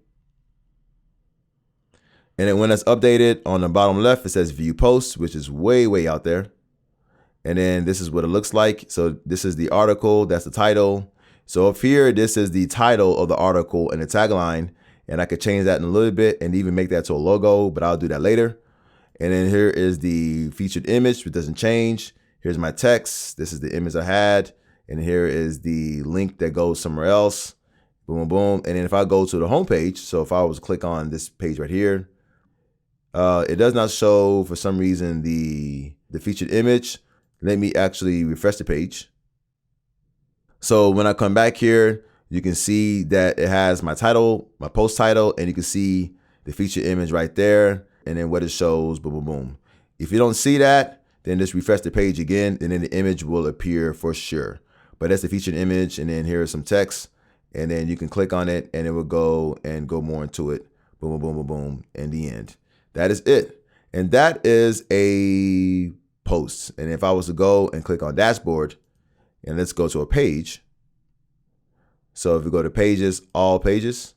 Speaker 1: And then when it's updated, on the bottom left, it says view posts, which is way, way out there. And then this is what it looks like. So this is the article. That's the title. So up here, this is the title of the article and the tagline. And I could change that in a little bit and even make that to a logo, but I'll do that later. And then here is the featured image, which doesn't change. Here's my text. This is the image I had. And here is the link that goes somewhere else. Boom, boom. And then if I go to the home page, so if I was to click on this page right here, it does not show, for some reason, the featured image. Let me actually refresh the page. So when I come back here, you can see that it has my title, my post title, and you can see the featured image right there, and then what it shows, boom, boom, boom. If you don't see that, then just refresh the page again, and then the image will appear for sure. But that's the featured image, and then here's some text, and then you can click on it, and it will go more into it. Boom, boom, boom, boom, boom, and the end. That is it. And that is a post. And if I was to go and click on dashboard, and let's go to a page. So if we go to pages, all pages,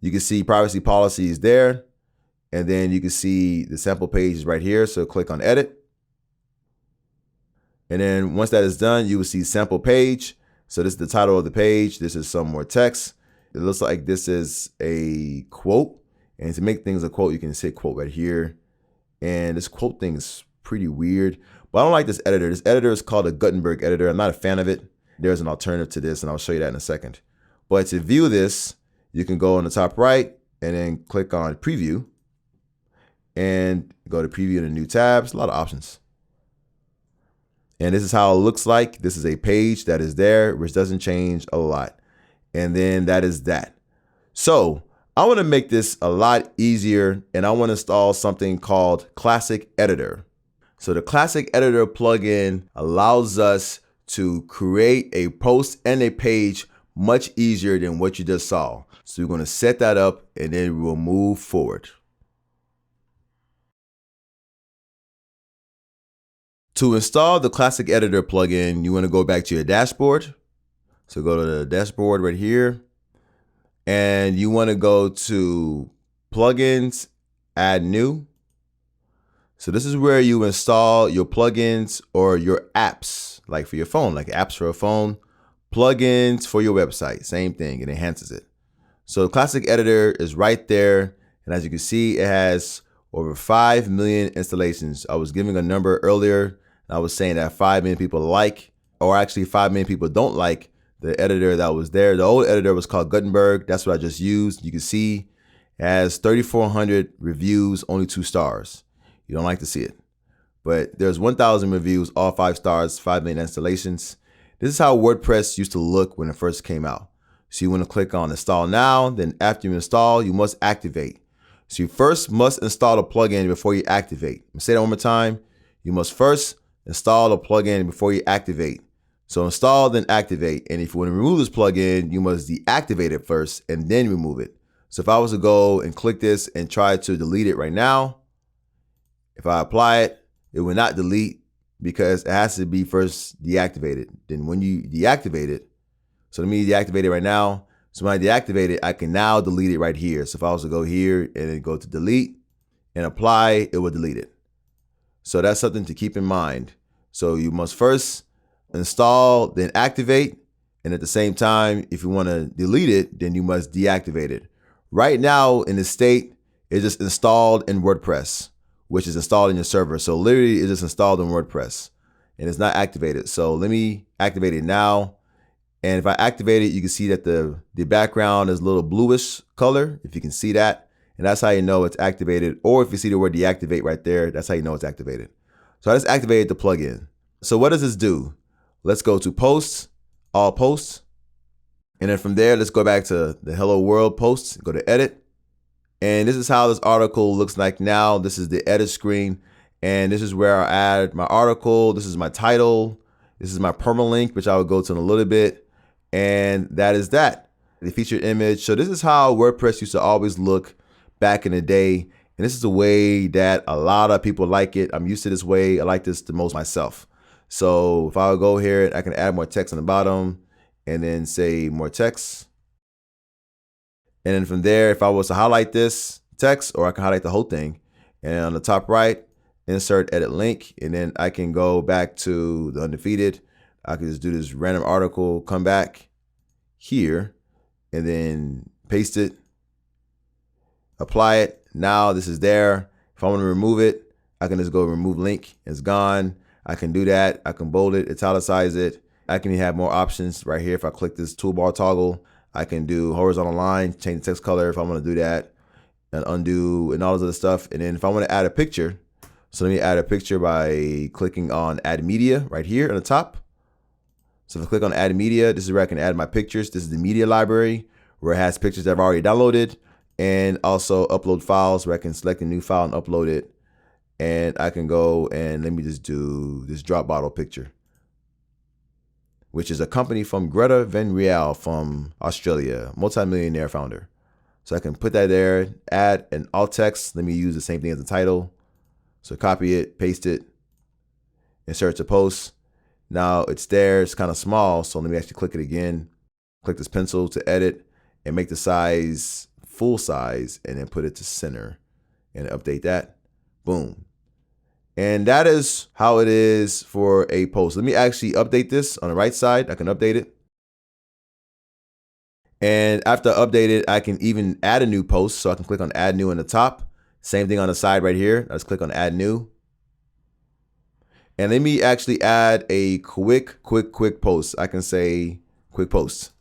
Speaker 1: you can see privacy policies there. And then you can see the sample pages right here. So click on edit. And then once that is done, you will see sample page. So this is the title of the page. This is some more text. It looks like this is a quote. And to make things a quote, you can say quote right here. And this quote thing is pretty weird. But I don't like this editor. This editor is called a Gutenberg editor. I'm not a fan of it. There's an alternative to this, and I'll show you that in a second. But to view this, you can go on the top right and then click on preview and go to preview in the new tabs. A lot of options. And this is how it looks like. This is a page that is there, which doesn't change a lot. And then that is that. So I want to make this a lot easier, and I want to install something called Classic Editor. So the Classic Editor plugin allows us to create a post and a page much easier than what you just saw. So we're going to set that up, and then we'll move forward. To install the Classic Editor plugin, you want to go back to your dashboard. So go to the dashboard right here. And you want to go to plugins, add new. So this is where you install your plugins or your apps, like for your phone, like apps for a phone, plugins for your website, same thing, it enhances it. So Classic Editor is right there. And as you can see, it has over 5 million installations. I was giving a number earlier, and I was saying that 5 million people like or actually 5 million people don't like the editor that was there. The old editor was called Gutenberg. That's what I just used. You can see it has 3,400 reviews, only 2 stars. You don't like to see it. But there's 1,000 reviews, all 5 stars, 5 million installations. This is how WordPress used to look when it first came out. So you want to click on install now. Then after you install, you must activate. So you first must install the plugin before you activate. Let me say that one more time. You must first install the plugin before you activate. So install, then activate. And if you want to remove this plugin, you must deactivate it first and then remove it. So if I was to go and click this and try to delete it right now, if I apply it, it will not delete because it has to be first deactivated. Then when you deactivate it, so let me deactivate it right now. So when I deactivate it, I can now delete it right here. So if I was to go here and then go to delete and apply, it will delete it. So that's something to keep in mind. So you must first install, then activate. And at the same time, if you want to delete it, then you must deactivate it. Right now in the state, it's just installed in WordPress, which is installed in your server. So literally it's just installed in WordPress and it's not activated. So let me activate it now. And if I activate it, you can see that the background is a little bluish color, if you can see that. And that's how you know it's activated. Or if you see the word deactivate right there, that's how you know it's activated. So I just activated the plugin. So what does this do? Let's go to posts, all posts. And then from there, let's go back to the hello world posts, go to edit. And this is how this article looks like now. This is the edit screen. And this is where I add my article. This is my title. This is my permalink, which I will go to in a little bit. And that is that, the featured image. So this is how WordPress used to always look back in the day. And this is the way that a lot of people like it. I'm used to this way. I like this the most myself. So if I go here, I can add more text on the bottom and then say more text. And then from there, if I was to highlight this text, or I can highlight the whole thing, and on the top right, insert edit link, and then I can go back to the undefeated. I can just do this random article, come back here, and then paste it, apply it. Now this is there. If I want to remove it, I can just go remove link. It's gone. I can do that. I can bold it, italicize it. I can have more options right here. If I click this toolbar toggle, I can do horizontal line, change the text color if I want to do that, and undo and all this other stuff. And then if I want to add a picture, so let me add a picture by clicking on add media right here on the top. So if I click on add media, this is where I can add my pictures. This is the media library where it has pictures that I've already downloaded, and also upload files where I can select a new file and upload it. And I can go and let me just do this drop bottle picture, which is a company from Greta Van Riel from Australia, multi-millionaire founder. So I can put that there, add an alt text. Let me use the same thing as the title. So copy it, paste it, insert to post. Now it's there, it's kind of small. So let me actually click it again. Click this pencil to edit and make the size full size, and then put it to center and update that. Boom. And that is how it is for a post. Let me actually update this on the right side. I can update it. And after I update it, I can even add a new post. So I can click on add new in the top. Same thing on the side right here. I just click on add new. And let me actually add a quick post. I can say quick post.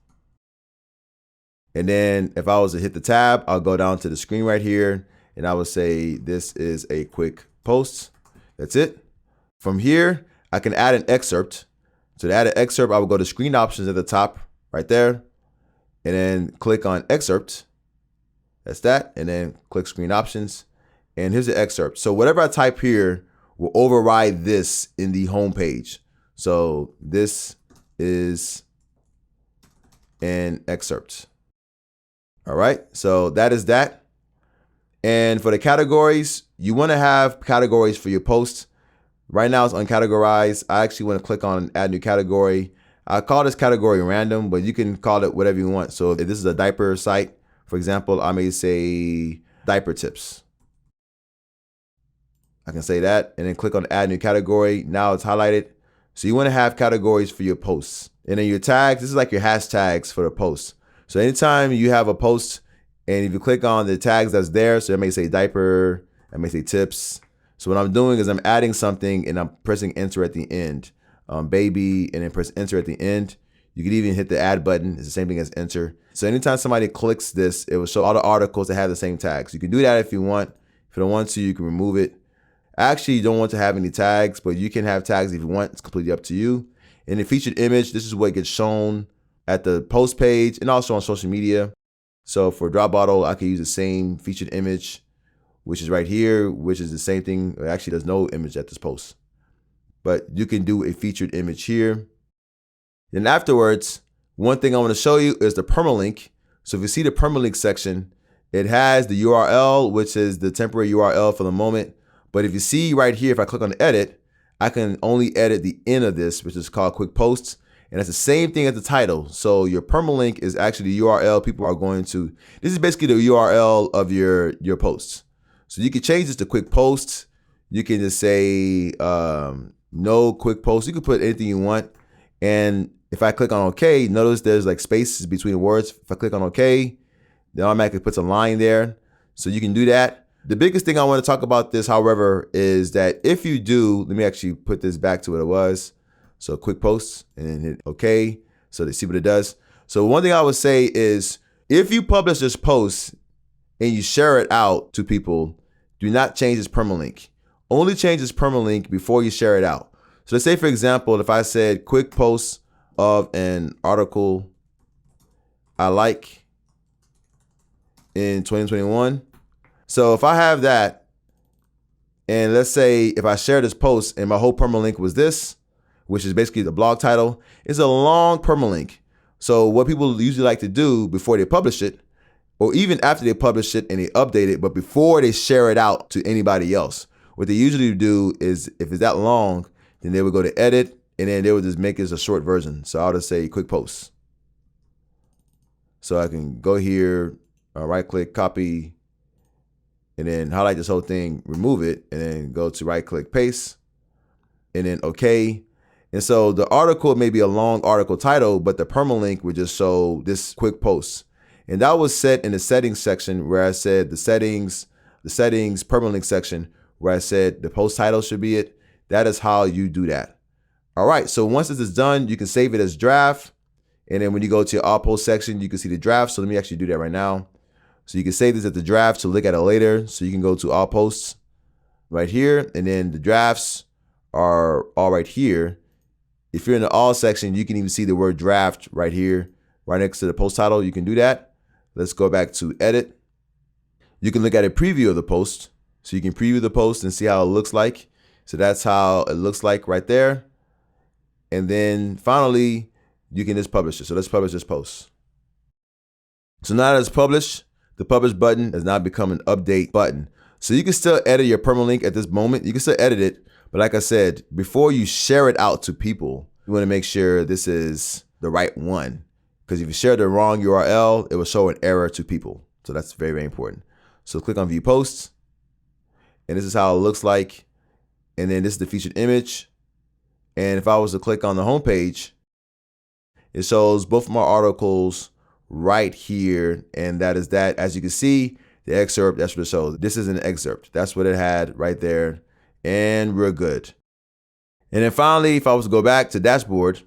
Speaker 1: And then if I was to hit the tab, I'll go down to the screen right here and I would say this is a quick post. That's it. From here, I can add an excerpt. So to add an excerpt, I will go to screen options at the top right there and then click on excerpt. That's that. And then click screen options. And here's the excerpt. So whatever I type here will override this in the home page. So this is an excerpt. All right, so that is that. And for the categories, you want to have categories for your posts. Right now it's uncategorized. I actually want to click on add new category. I call this category random, but you can call it whatever you want. So if this is a diaper site, for example, I may say diaper tips. I can say that and then click on add new category. Now it's highlighted. So you want to have categories for your posts. And then your tags, this is like your hashtags for the posts. So anytime you have a post and if you click on the tags that's there, so it may say diaper, it may say tips. So what I'm doing is I'm adding something and I'm pressing enter at the end baby, and then press enter at the end. You could even hit the add button. It's the same thing as enter. So anytime somebody clicks this, it will show all the articles that have the same tags. You can do that if you want. If you don't want to, you can remove it. Actually, you don't want to have any tags, but you can have tags if you want. It's completely up to you. In the featured image, this is what gets shown at the post page and also on social media. So for drop bottle, I can use the same featured image, which is right here, which is the same thing. Actually, there's no image at this post, but you can do a featured image here. Then afterwards, one thing I want to show you is the permalink. So if you see the permalink section, it has the URL, which is the temporary URL for the moment. But if you see right here, if I click on edit, I can only edit the end of this, which is called quick posts. And it's the same thing as the title. So your permalink is actually the URL people are going to. This is basically the URL of your posts. So you can change this to quick posts. You can just say no quick posts. You can put anything you want. And if I click on OK, notice there's like spaces between the words. If I click on OK, then automatically puts a line there. So you can do that. The biggest thing I want to talk about this, however, is that if you do, let me actually put this back to what it was. So quick posts and then hit OK. So they see what it does. So one thing I would say is if you publish this post and you share it out to people, do not change this permalink. Only change this permalink before you share it out. So let's say, for example, if I said quick post of an article I like in 2021. So if I have that, and let's say if I share this post and my whole permalink was this, which is basically the blog title, it's a long permalink. So what people usually like to do before they publish it, or even after they publish it and they update it, but before they share it out to anybody else, what they usually do is if it's that long, then they would go to edit and then they would just make it a short version. So I'll just say quick posts. So I can go here, right click, copy, and then highlight this whole thing, remove it, and then go to right click, paste, and then OK. And so the article may be a long article title, but the permalink would just show this quick post. And that was set in the settings section where I said the settings permalink section where I said the post title should be it. That is how you do that. All right, so once this is done, you can save it as draft. And then when you go to your all post section, you can see the draft. So let me actually do that right now. So you can save this at the draft to look at it later. So you can go to all posts right here. And then the drafts are all right here. If you're in the all section, you can even see the word draft right here, right next to the post title. You can do that. Let's go back to edit. You can look at a preview of the post. So you can preview the post and see how it looks like. So that's how it looks like right there. And then finally, you can just publish it. So let's publish this post. So now that it's published, the publish button has now become an update button. So you can still edit your permalink at this moment. You can still edit it. But like I said, before you share it out to people, you want to make sure this is the right one. Because if you share the wrong URL, it will show an error to people. So that's very, very important. So click on view posts. And this is how it looks like. And then this is the featured image. And if I was to click on the home page, it shows both of my articles right here. And that is that. As you can see, the excerpt, that's what it shows. This is an excerpt. That's what it had right there. And we're good. And then finally, if I was to go back to dashboard,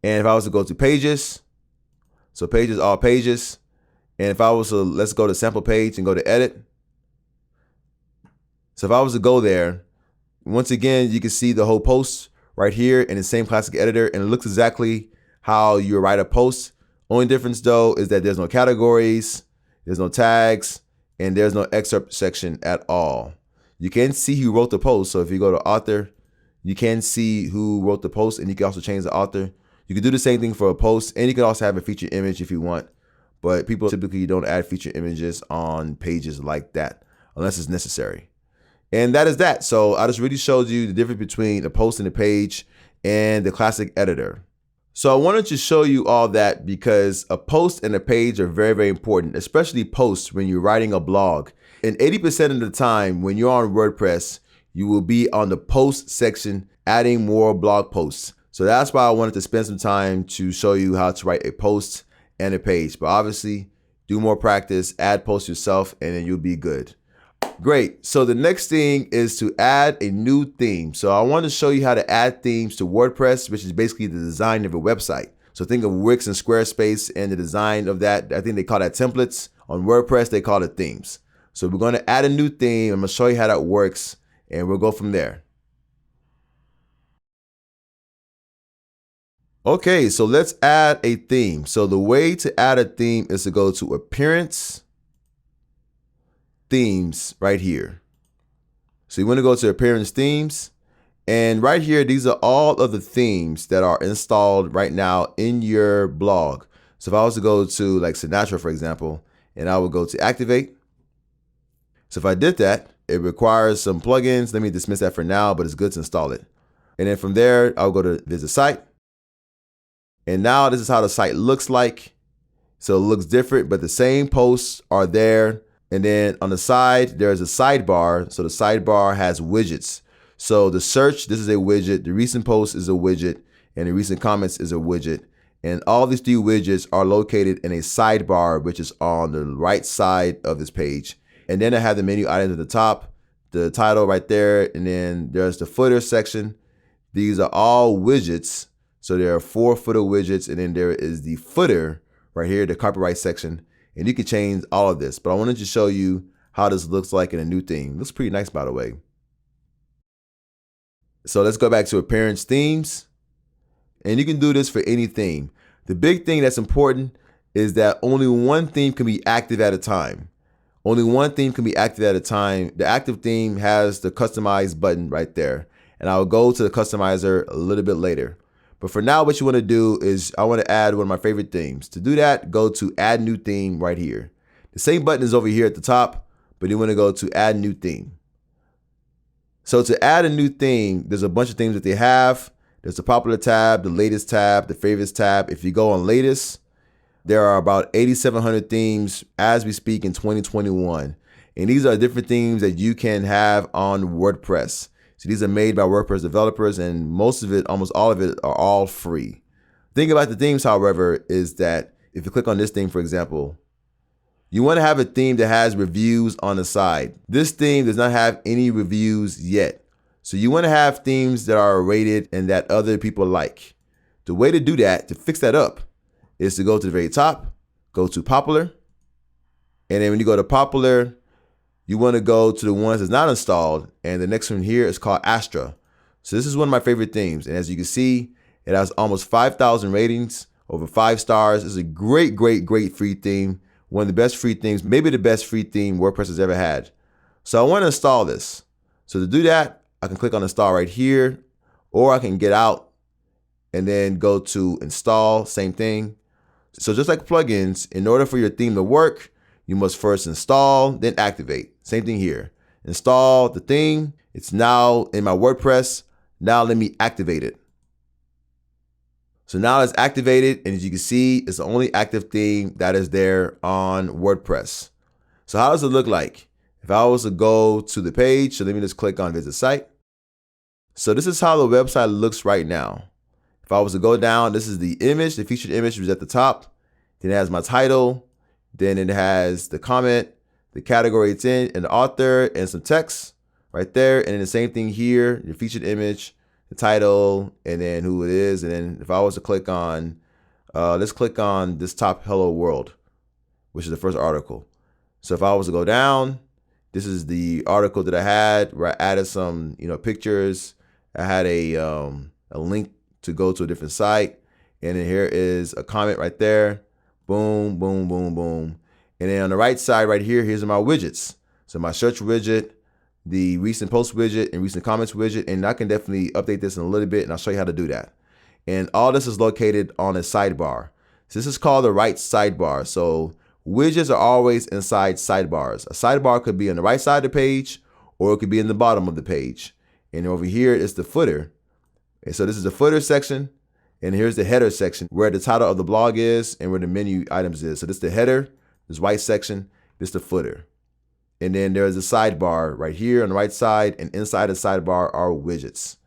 Speaker 1: and if I was to go to pages, so pages, all pages, and if I was to, let's go to sample page and go to edit. So if I was to go there, once again, you can see the whole post right here in the same classic editor, and it looks exactly how you write a post. Only difference though is that there's no categories, there's no tags, and there's no excerpt section at all. You can see who wrote the post. So if you go to author, you can see who wrote the post, and you can also change the author. You can do the same thing for a post, and you can also have a featured image if you want. But people typically don't add featured images on pages like that unless it's necessary. And that is that. So I just really showed you the difference between a post and a page and the classic editor. So I wanted to show you all that because a post and a page are very, very important, especially posts when you're writing a blog. And 80% of the time when you're on WordPress, you will be on the post section adding more blog posts. So that's why I wanted to spend some time to show you how to write a post and a page. But obviously, do more practice, add posts yourself, and then you'll be good. Great. So the next thing is to add a new theme. So I want to show you how to add themes to WordPress, which is basically the design of a website. So think of Wix and Squarespace and the design of that. I think they call that templates. On WordPress, they call it themes. So we're going to add a new theme. I'm going to show you how that works, and we'll go from there. Okay, so let's add a theme. So the way to add a theme is to go to Appearance, Themes right here. So you want to go to Appearance Themes, and right here, these are all of the themes that are installed right now in your blog. So if I was to go to like Sinatra, for example, and I would go to Activate. So if I did that, it requires some plugins. Let me dismiss that for now, but it's good to install it. And then from there, I'll go to Visit Site. And now this is how the site looks like. So it looks different, but the same posts are there. And then on the side, there's a sidebar. So the sidebar has widgets. So the search, this is a widget. The recent post is a widget. And the recent comments is a widget. And all these three widgets are located in a sidebar, which is on the right side of this page. And then I have the menu items at the top, the title right there. And then there's the footer section. These are all widgets. So there are 4 footer widgets, and then there is the footer right here, the copyright section. And you can change all of this, but I wanted to show you how this looks like in a new theme. It looks pretty nice, by the way. So let's go back to Appearance Themes, and you can do this for any theme. The big thing that's important is that only one theme can be active at a time. Only one theme can be active at a time. The active theme has the customize button right there, and I'll go to the customizer a little bit later. But for now, what you want to do is I want to add one of my favorite themes. To do that, go to Add New Theme right here. The same button is over here at the top, but you want to go to Add New Theme. So to add a new theme, there's a bunch of themes that they have. There's the popular tab, the latest tab, the favorites tab. If you go on latest, there are about 8,700 themes as we speak in 2021. And these are different themes that you can have on WordPress. So these are made by WordPress developers, and most of it, almost all of it, are all free. The thing about the themes, however, is that if you click on this theme, for example, you want to have a theme that has reviews on the side. This theme does not have any reviews yet. So you want to have themes that are rated and that other people like. The way to do that, to fix that up, is to go to the very top, go to Popular, and then when you go to Popular, you want to go to the ones that's not installed, and the next one here is called Astra. So this is one of my favorite themes, and as you can see, it has almost 5,000 ratings, over 5 stars. It's a great, great, great free theme. One of the best free themes, maybe the best free theme WordPress has ever had. So I want to install this. So to do that, I can click on Install right here, or I can get out and then go to Install, same thing. So just like plugins, in order for your theme to work, you must first install, then activate. Same thing here. Install the theme. It's now in my WordPress. Now let me activate it. So now it's activated, and as you can see, it's the only active theme that is there on WordPress. So how does it look like? If I was to go to the page, so let me just click on Visit Site. So this is how the website looks right now. If I was to go down, this is the image, the featured image was at the top. Then it has my title. Then it has the comment, the category it's in, and the author, and some text right there. And then the same thing here, the featured image, the title, and then who it is. And then if I was to click on, let's click on this top Hello World, which is the first article. So if I was to go down, this is the article that I had where I added some, pictures. I had a link to go to a different site. And then here is a comment right there. Boom, boom, boom, boom. And then on the right side right here, here's my widgets. So my search widget, the recent post widget, and recent comments widget. And I can definitely update this in a little bit, and I'll show you how to do that. And all this is located on a sidebar. So this is called the right sidebar. So widgets are always inside sidebars. A sidebar could be on the right side of the page, or it could be in the bottom of the page. And over here is the footer. And so this is the footer section. And here's the header section where the title of the blog is and where the menu items is. So this is the header, this white section, this is the footer. And then there's a sidebar right here on the right side, and inside the sidebar are widgets.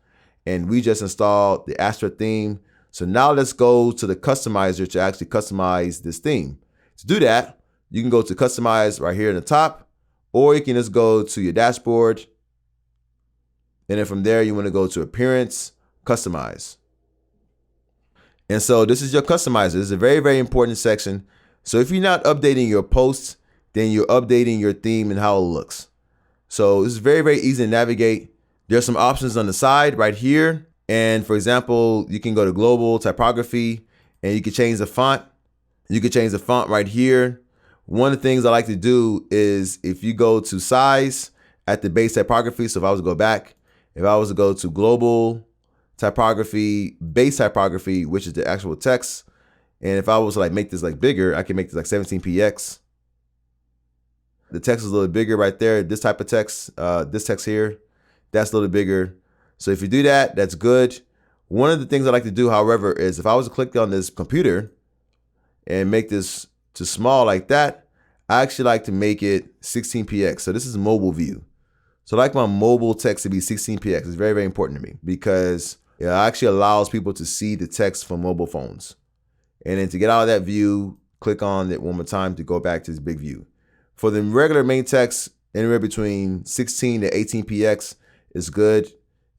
Speaker 1: And we just installed the Astra theme. So now let's go to the customizer to actually customize this theme. To do that, you can go to customize right here in the top, Or you can just go to your dashboard. And then from there, you want to go to Appearance, Customize. And so this is your customizer. This is a very, very important section. So if you're not updating your posts, then you're updating your theme and how it looks. So this is very, very easy to navigate. There's some options on the side right here. And for example, you can go to Global Typography and you can change the font. You can change the font right here. One of the things I like to do is if you go to size at the base typography. So if I was to go back, if I was to go to Global Typography, base typography, which is the actual text. And if I was to like make this like bigger, I can make this like 17px. The text is a little bigger right there. This type of text, this text here, that's a little bigger. So if you do that, that's good. One of the things I like to do, however, is if I was to click on this computer and make this to small like that, I actually like to make it 16px. So this is mobile view. So I like my mobile text to be 16px. It's very, very important to me because it actually allows people to see the text from mobile phones. And then to get out of that view, click on it one more time to go back to this big view. For the regular main text, anywhere between 16 to 18px is good,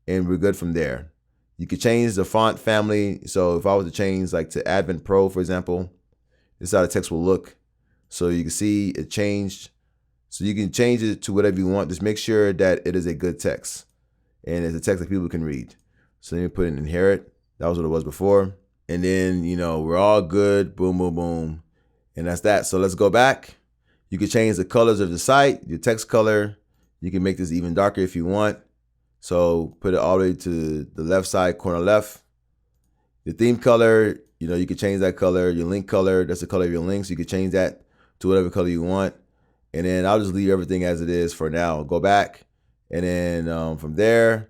Speaker 1: and we're good from there. You could change the font family. So if I was to change like to Advent Pro, for example, this is how the text will look. So you can see it changed. So you can change it to whatever you want. Just make sure that it is a good text and it's a text that people can read. So let me put in inherit. That was what it was before. And then, you know, we're all good. Boom, boom, boom. And that's that. So let's go back. You can change the colors of the site, your text color. You can make this even darker if you want. So put it all the way to the left side, corner left. The theme color, you know, you can change that color. Your link color, that's the color of your links. You can change that to whatever color you want. And then I'll just leave everything as it is for now. Go back. And then from there,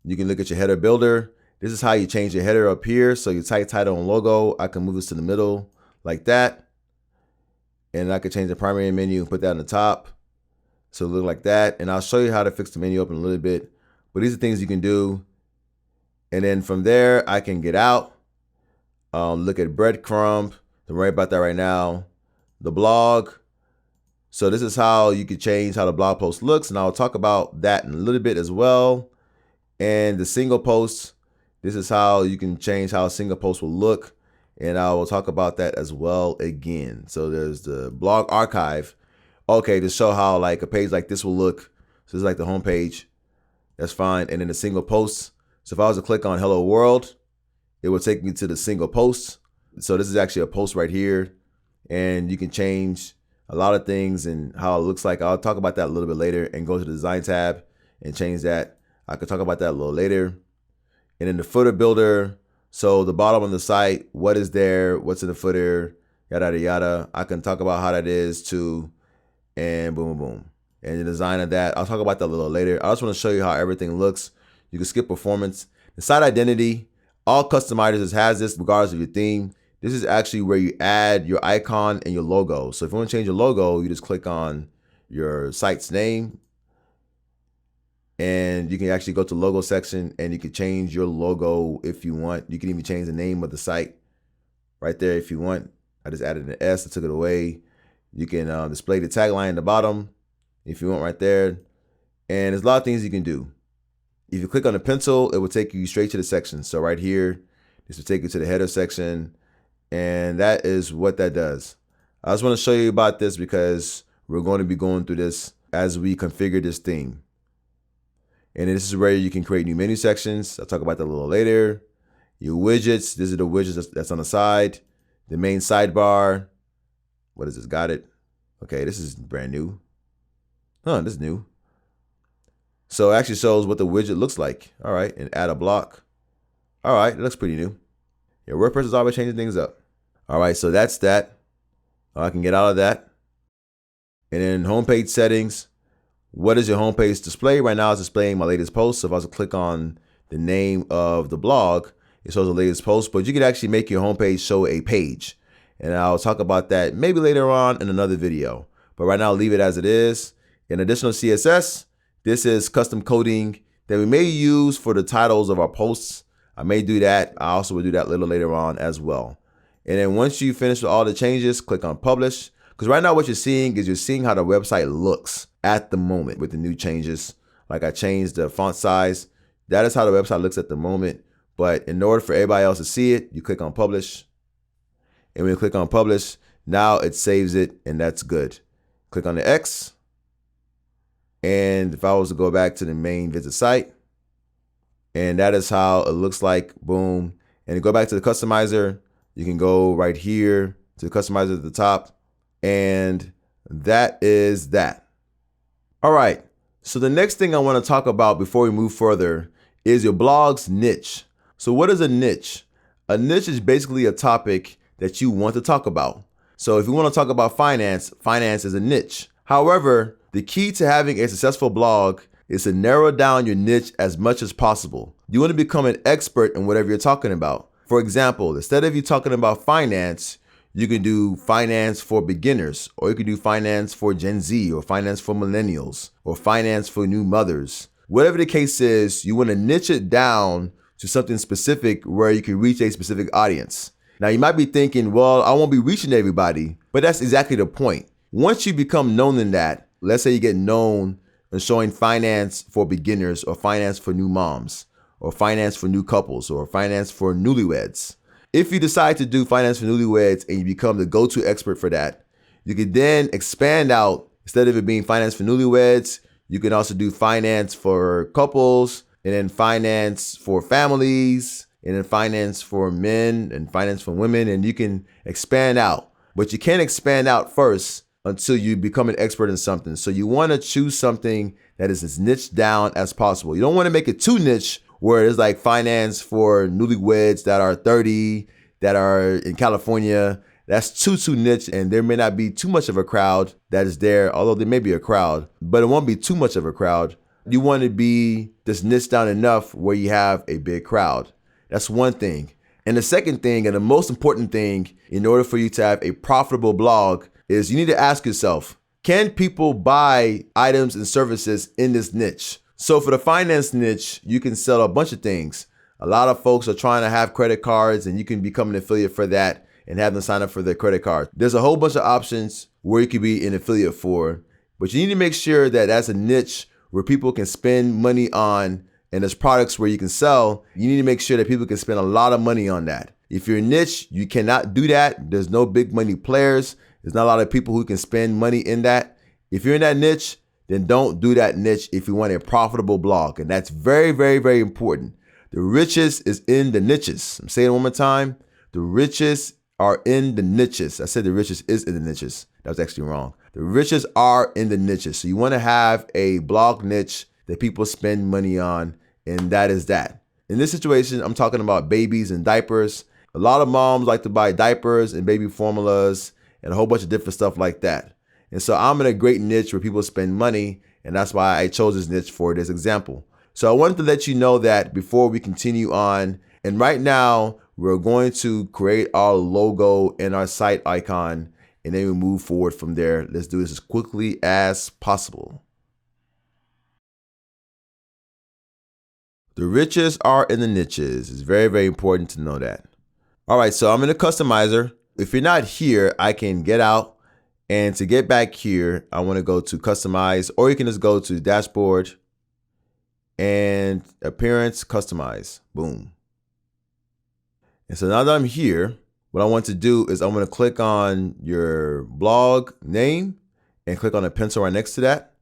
Speaker 1: you can look at your header builder. This is how you change your header up here. So your site title and logo, I can move this to the middle like that. And I could change the primary menu and put that on the top. So it look like that. And I'll show you how to fix the menu up in a little bit. But these are things you can do. And then from there, I can get out. Look at breadcrumb. Don't worry about that right now. The blog. So this is how you can change how the blog post looks. And I'll talk about that in a little bit as well. And the single post. This is how you can change how a single post will look. And I will talk about that as well again. So there's the blog archive. Okay, to show how like a page like this will look. So this is like the home page. That's fine. And then the single posts. So if I was to click on Hello World, it will take me to the single post. So this is actually a post right here. And you can change a lot of things and how it looks like. I'll talk about that a little bit later and go to the design tab and change that. I could talk about that a little later. And then the footer builder. So the bottom of the site, what is there? What's in the footer? Yada, yada, yada. I can talk about how that is too. And boom, boom, boom. And the design of that, I'll talk about that a little later. I just want to show you how everything looks. You can skip performance. The site identity, all customizers has this regardless of your theme. This is actually where you add your icon and your logo. So if you want to change your logo, you just click on your site's name. And you can actually go to logo section and you can change your logo if you want. You can even change the name of the site right there if you want. I just added an S, I took it away. You can display the tagline at the bottom if you want right there. And there's a lot of things you can do. If you click on the pencil, it will take you straight to the section. So right here, this will take you to the header section. And that is what that does. I just want to show you about this because we're going to be going through this as we configure this theme. And this is where you can create new menu sections. I'll talk about that a little later. Your widgets, these are the widgets that's on the side. The main sidebar. What is this? Got it. Okay, this is brand new. This is new. So it actually shows what the widget looks like. All right, and add a block. All right, it looks pretty new. Yeah, WordPress is always changing things up. All right, so that's that. I can get out of that. And then homepage settings. What is your homepage display? Right now it's displaying my latest post. So if I was to click on the name of the blog, it shows the latest post, but you can actually make your homepage show a page. And I'll talk about that maybe later on in another video. But right now, leave it as it is. In additional CSS, this is custom coding that we may use for the titles of our posts. I may do that. I also will do that a little later on as well. And then once you finish with all the changes, click on publish. Because right now what you're seeing is you're seeing how the website looks at the moment with the new changes. Like I changed the font size. That is how the website looks at the moment. But in order for everybody else to see it, you click on publish. And when you click on publish, now it saves it, and that's good. Click on the X. And if I was to go back to the main visit site, and that is how it looks like, boom. And you go back to the customizer, you can go right here to the customizer at the top, and that is that. All right, so the next thing I want to talk about before we move further is your blog's niche. So what is a niche? A niche is basically a topic that you want to talk about. So if you want to talk about finance, finance is a niche. However, the key to having a successful blog is to narrow down your niche as much as possible. You want to become an expert in whatever you're talking about. For example, instead of you talking about finance, you can do finance for beginners, or you can do finance for Gen Z, or finance for millennials, or finance for new mothers. Whatever the case is, you want to niche it down to something specific where you can reach a specific audience. Now you might be thinking, well, I won't be reaching everybody, but that's exactly the point. Once you become known in that, let's say you get known in showing finance for beginners, or finance for new moms, or finance for new couples, or finance for newlyweds. If you decide to do finance for newlyweds and you become the go-to expert for that, you can then expand out. Instead of it being finance for newlyweds, you can also do finance for couples, and then finance for families, and then finance for men, and finance for women, and you can expand out. But you can't expand out first until you become an expert in something. So you want to choose something that is as niche down as possible. You don't want to make it too niche where it's like finance for newlyweds that are 30, that are in California. That's too niche, and there may not be too much of a crowd that is there, although there may be a crowd, but it won't be too much of a crowd. You want to be just niche down enough where you have a big crowd. That's one thing. And the second thing, and the most important thing in order for you to have a profitable blog, is you need to ask yourself, can people buy items and services in this niche? So for the finance niche, you can sell a bunch of things. A lot of folks are trying to have credit cards, and you can become an affiliate for that and have them sign up for their credit card. There's a whole bunch of options where you could be an affiliate for, but you need to make sure that that's a niche where people can spend money on, and there's products where you can sell. You need to make sure that people can spend a lot of money on that. If you're a niche, you cannot do that. There's no big money players. There's not a lot of people who can spend money in that. If you're in that niche, then don't do that niche if you want a profitable blog. And that's very, very, very important. The richest is in the niches. I'm saying it one more time. The richest are in the niches. I said the richest is in the niches. That was actually wrong. The richest are in the niches. So you want to have a blog niche that people spend money on, and that is that. In this situation, I'm talking about babies and diapers. A lot of moms like to buy diapers and baby formulas and a whole bunch of different stuff like that. And so I'm in a great niche where people spend money, and that's why I chose this niche for this example. So I wanted to let you know that before we continue on. And right now, we're going to create our logo and our site icon, and then we move forward from there. Let's do this as quickly as possible. The richest are in the niches. It's very, very important to know that. All right, so I'm in the customizer. If you're not here, I can get out. And to get back here, I want to go to customize, or you can just go to dashboard and appearance, customize, boom. And so now that I'm here, what I want to do is I'm going to click on your blog name and click on a pencil right next to that.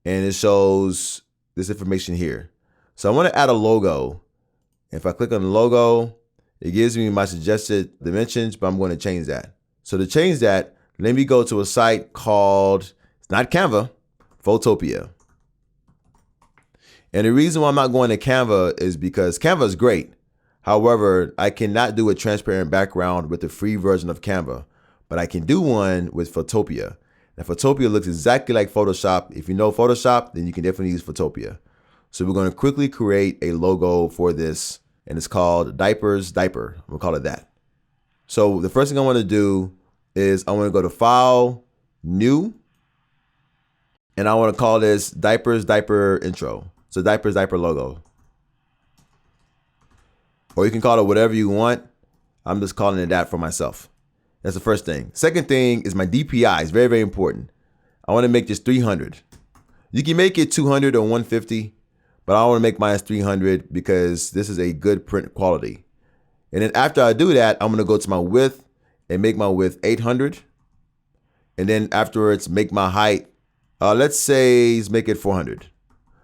Speaker 1: And it shows this information here. So I want to add a logo. If I click on the logo, it gives me my suggested dimensions, but I'm going to change that. So to change that, let me go to a site called, it's not Canva, Photopea. And the reason why I'm not going to Canva is because Canva is great. However, I cannot do a transparent background with the free version of Canva, but I can do one with Photopea. Now, Photopea looks exactly like Photoshop. If you know Photoshop, then you can definitely use Photopea. So we're going to quickly create a logo for this, and it's called Diapers Diaper. We'll call it that. So the first thing I want to do is I want to go to File, New, and I want to call this Diapers Diaper Intro. So Diapers Diaper logo. Or you can call it whatever you want. I'm just calling it that for myself. That's the first thing. Second thing is my DPI. It's very, very important. I want to make this 300. You can make it 200 or 150, but I want to make mine 300 because this is a good print quality. And then after I do that, I'm going to go to my width and make my width 800. And then afterwards, make my height, let's say make it 400.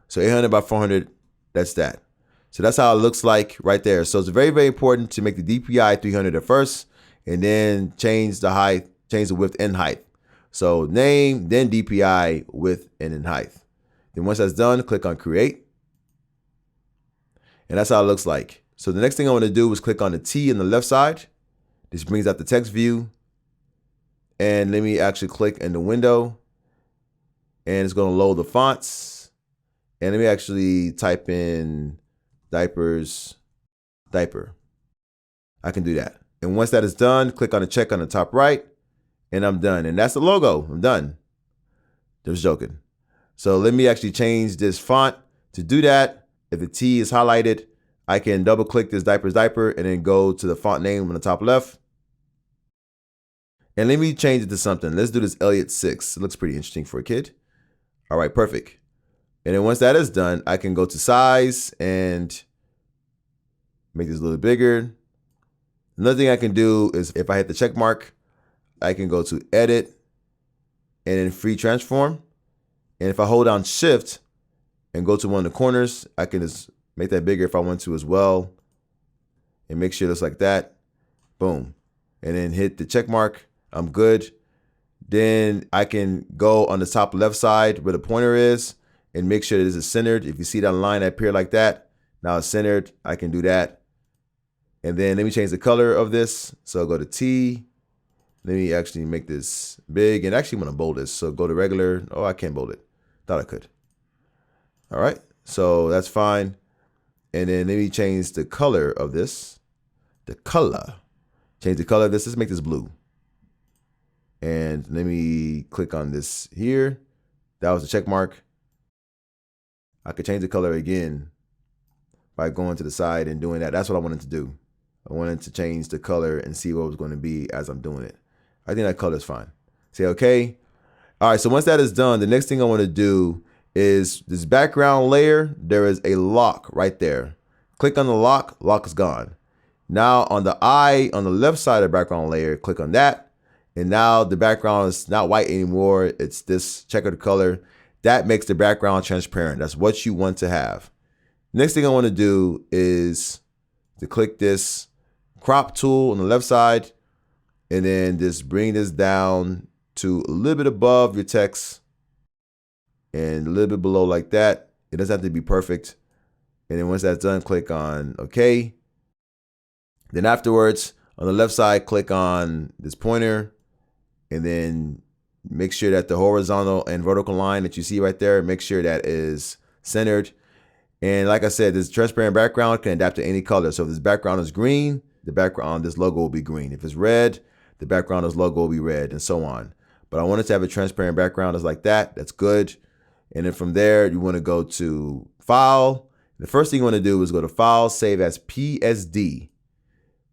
Speaker 1: So 800 by 400, that's that. So that's how it looks like right there. So it's very, very important to make the DPI 300 at first, and then change the height, change the width and height. So name, then DPI, width, and then height. Then once that's done, click on create. And that's how it looks like. So the next thing I want to do is click on the T on the left side. This brings out the text view. And let me actually click in the window. And it's going to load the fonts. And let me actually type in diapers, diaper. I can do that. And once that is done, click on the check on the top right. And I'm done. And that's the logo. I'm done. Just joking. So let me actually change this font. To do that, if the T is highlighted, I can double click this diapers diaper and then go to the font name on the top left. And let me change it to something. Let's do this Elliot 6. It looks pretty interesting for a kid. All right, perfect. And then once that is done, I can go to size and make this a little bigger. Another thing I can do is if I hit the check mark, I can go to edit and then free transform. And if I hold down shift and go to one of the corners, I can just make that bigger if I want to as well. And make sure it looks like that. Boom. And then hit the check mark. I'm good. Then I can go on the top left side where the pointer is and make sure that this is centered. If you see that line appear like that, now it's centered. I can do that. And then let me change the color of this. So I'll go to T. Let me actually make this big, and actually I'm gonna bold this. So go to regular. Oh, I can't bold it. Thought I could. All right, so that's fine. And then let me change the color of this. The color. Change the color of this. Let's make this blue. And let me click on this here. That was the check mark. I could change the color again by going to the side and doing that. That's what I wanted to do. I wanted to change the color and see what it was going to be as I'm doing it. I think that color is fine. Say okay. All right, so once that is done, the next thing I want to do is this background layer. There is a lock right there. Click on the lock. Lock is gone. Now on the eye on the left side of the background layer, click on that. And now the background is not white anymore. It's this checkered color. That makes the background transparent. That's what you want to have. Next thing I want to do is to click this crop tool on the left side and then just bring this down to a little bit above your text and a little bit below like that. It doesn't have to be perfect. And then once that's done, click on OK. Then afterwards, on the left side, click on this pointer and then make sure that the horizontal and vertical line that you see right there, make sure that is centered. And like I said, this transparent background can adapt to any color. So if this background is green, the background on this logo will be green. If it's red, the background of this logo will be red, and so on. But I wanted to have a transparent background that's like that. That's good. And then from there, you want to go to File. The first thing you want to do is go to File, Save as PSD,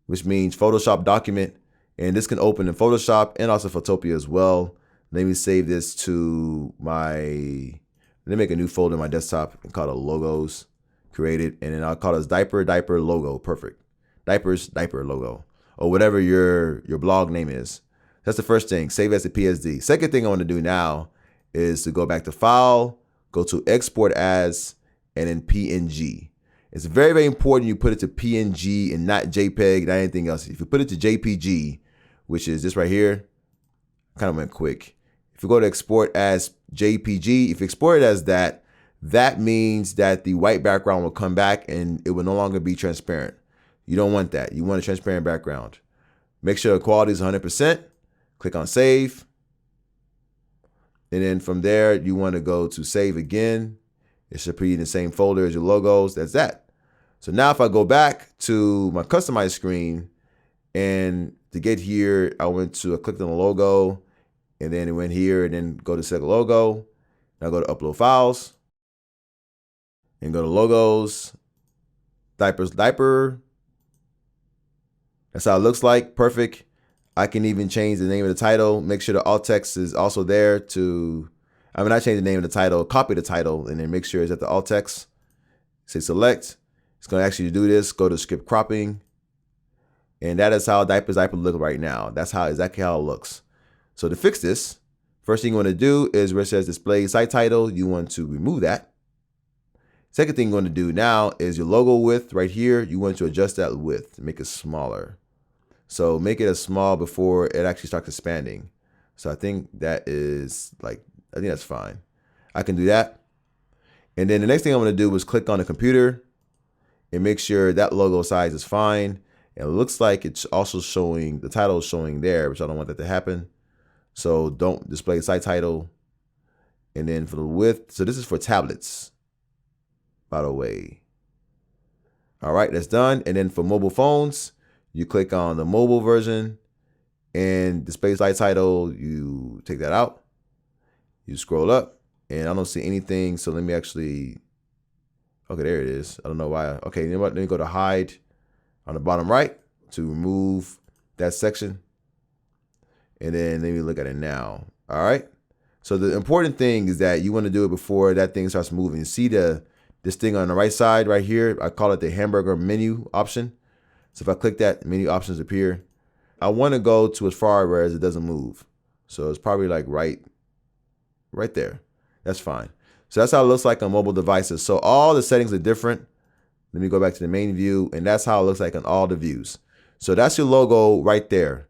Speaker 1: which means Photoshop document. And this can open in Photoshop and also Photopea as well. Let me save this to my, let me make a new folder in my desktop and call it Logos, create it. And then I'll call this diaper logo. Perfect. Diapers, diaper logo, or whatever your blog name is. That's the first thing, save as a PSD. Second thing I want to do now is to go back to File, go to Export As, and then PNG. It's very, very important you put it to PNG and not JPEG, not anything else. If you put it to JPG, which is this right here, kind of went quick. If you go to Export as JPG, if you export it as that, that means that the white background will come back and it will no longer be transparent. You don't want that. You want a transparent background. Make sure the quality is 100%. Click on Save. And then from there, you want to go to Save again. It should be in the same folder as your logos. That's that. So now if I go back to my customized screen, and to get here, I clicked on the logo, and then it went here, and then go to Select Logo. Now go to Upload Files, and go to Logos, Diapers, Diaper. That's how it looks like. Perfect. I can even change the name of the title, make sure the alt text is also there to, I change the name of the title, copy the title, and then make sure it's at the alt text. Say select. It's going to actually do this. Go to script cropping. And that is how diaper look right now. That's exactly how it looks. So to fix this, first thing you want to do is where it says display site title, you want to remove that. Second thing you want to do now is your logo width right here. You want to adjust that width, make it smaller. So make it as small before it actually starts expanding. So I think that is I think that's fine. I can do that. And then the next thing I'm going to do is click on the computer and make sure that logo size is fine. And it looks like it's also showing, the title is showing there, which I don't want that to happen. So don't display site title. And then for the width, so this is for tablets, by the way. All right, that's done. And then for mobile phones, you click on the mobile version and display site title, you take that out. You scroll up and I don't see anything. So let me actually, okay, there it is. I don't know why. Okay, you know what? Let me go to hide on the bottom right to remove that section. And then let me look at it now. All right. So the important thing is that you want to do it before that thing starts moving. See this thing on the right side right here? I call it the hamburger menu option. So if I click that, menu options appear. I want to go to as far as it doesn't move. So it's probably like right there. That's fine. So that's how it looks like on mobile devices. So all the settings are different. Let me go back to the main view, and that's how it looks like on all the views. So that's your logo right there.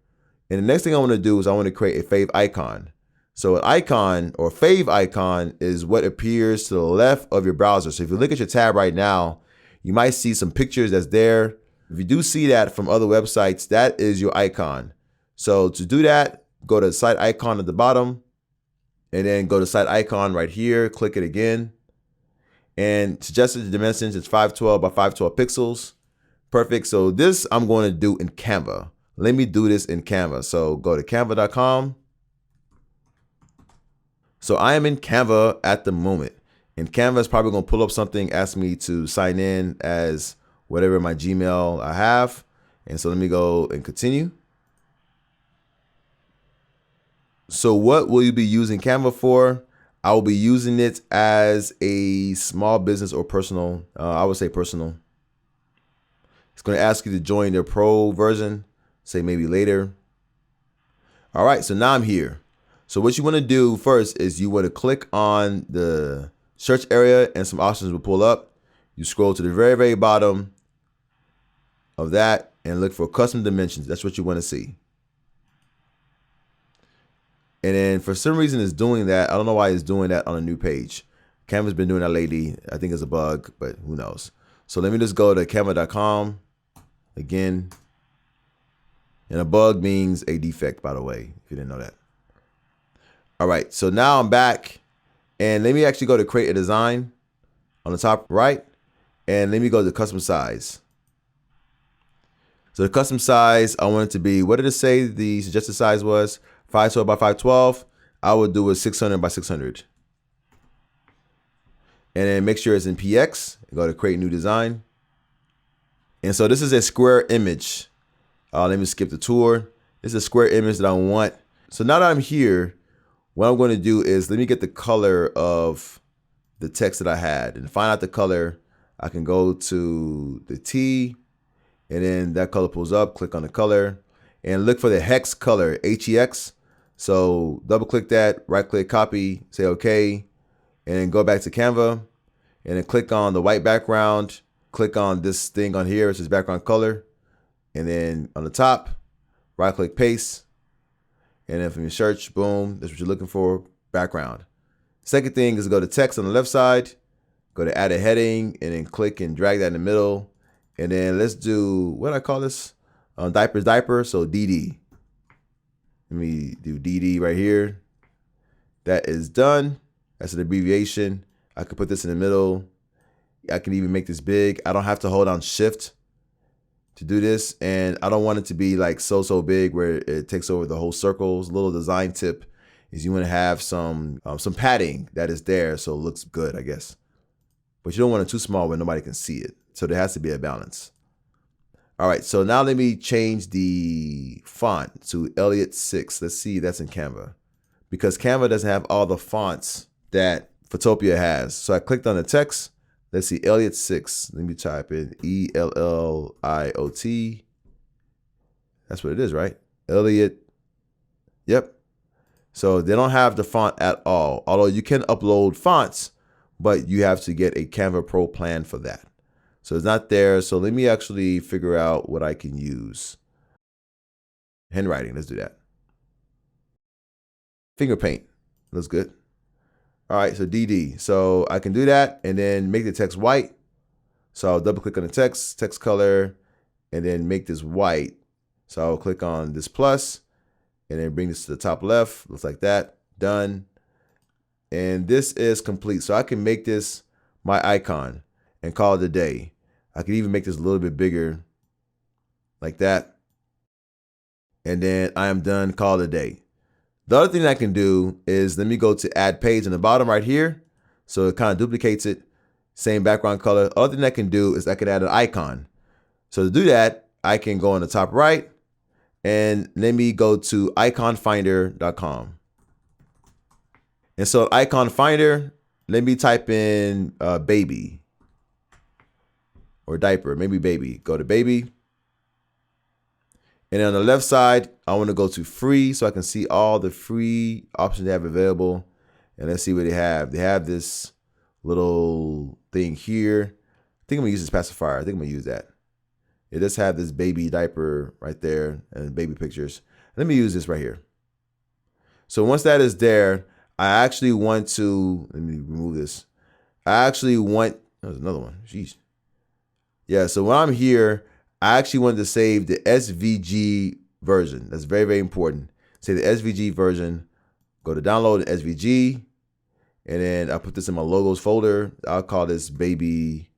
Speaker 1: And the next thing I want to do is I want to create a fave icon. So an icon or fave icon is what appears to the left of your browser. So if you look at your tab right now, you might see some pictures that's there. If you do see that from other websites, that is your icon. So to do that, go to site icon at the bottom, and then go to site icon right here, click it again. And suggested dimensions is 512 by 512 pixels. Perfect. So this I'm going to do in Canva. Let me do this in Canva. So go to canva.com. So I am in Canva at the moment. And Canva is probably going to pull up something, ask me to sign in as whatever my Gmail I have. And so let me go and continue. So what will you be using Canva for? I will be using it as a small business or personal. I would say personal. It's going to ask you to join their pro version, say maybe later. All right, so now I'm here. So what you want to do first is you want to click on the search area and some options will pull up. You scroll to the very, very bottom of that and look for custom dimensions. That's what you want to see. And then for some reason it's doing that. I don't know why it's doing that on a new page. Canva's been doing that lately. I think it's a bug, but who knows. So let me just go to canva.com again. And a bug means a defect, by the way, if you didn't know that. All right, so now I'm back. And let me actually go to create a design on the top right. And let me go to custom size. So the custom size, I want it to be, what did it say the suggested size was? 512 by 512. I would do it 600 by 600. And then make sure it's in PX. Go to create new design. And so this is a square image. Let me skip the tour. This is a square image that I want. So now that I'm here, what I'm going to do is let me get the color of the text that I had. And to find out the color, I can go to the T, and then that color pulls up, click on the color, and look for the hex color, HEX. So double click that, right click, copy, say okay, and then go back to Canva, and then click on the white background, click on this thing on here, which is background color, and then on the top, right click, paste, and then from your search, boom, that's what you're looking for, background. Second thing is to go to text on the left side, go to add a heading, and then click and drag that in the middle, and then let's do, what do I call this? Diaper, so DD. Let me do DD right here. That is done. That's an abbreviation. I could put this in the middle. I can even make this big. I don't have to hold down shift to do this. And I don't want it to be like so big where it takes over the whole circles. Little design tip is you want to have some padding that is there so it looks good, I guess. But you don't want it too small where nobody can see it. So there has to be a balance. All right, so now let me change the font to Elliott 6. Let's see if that's in Canva. Because Canva doesn't have all the fonts that Photopea has. So I clicked on the text. Let's see, Elliott 6. Let me type in Elliot. That's what it is, right? Elliott. Yep. So they don't have the font at all. Although you can upload fonts, but you have to get a Canva Pro plan for that. So it's not there. So let me actually figure out what I can use. Handwriting, let's do that. Finger paint, looks good. All right, so DD. So I can do that and then make the text white. So I'll double click on the text color, and then make this white. So I'll click on this plus and then bring this to the top left. Looks like that, done. And this is complete. So I can make this my icon and call it a day. I could even make this a little bit bigger like that. And then I am done, call it a day. The other thing that I can do is, let me go to add page in the bottom right here. So it kind of duplicates it, same background color. Other thing I can do is I can add an icon. So to do that, I can go on the top right and let me go to iconfinder.com. And so icon finder, let me type in baby or diaper, maybe baby. Go to baby. And on the left side, I want to go to free so I can see all the free options they have available. And let's see what they have. They have this little thing here. I think I'm gonna use this pacifier. I think I'm gonna use that. It does have this baby diaper right there and baby pictures. Let me use this right here. So once that is there, I actually want to, let me remove this. I actually want, there's another one, jeez. Yeah, so when I'm here, I actually wanted to save the SVG version. That's very, very important. Say the SVG version, go to download the SVG, and then I put this in my logos folder. I'll call this baby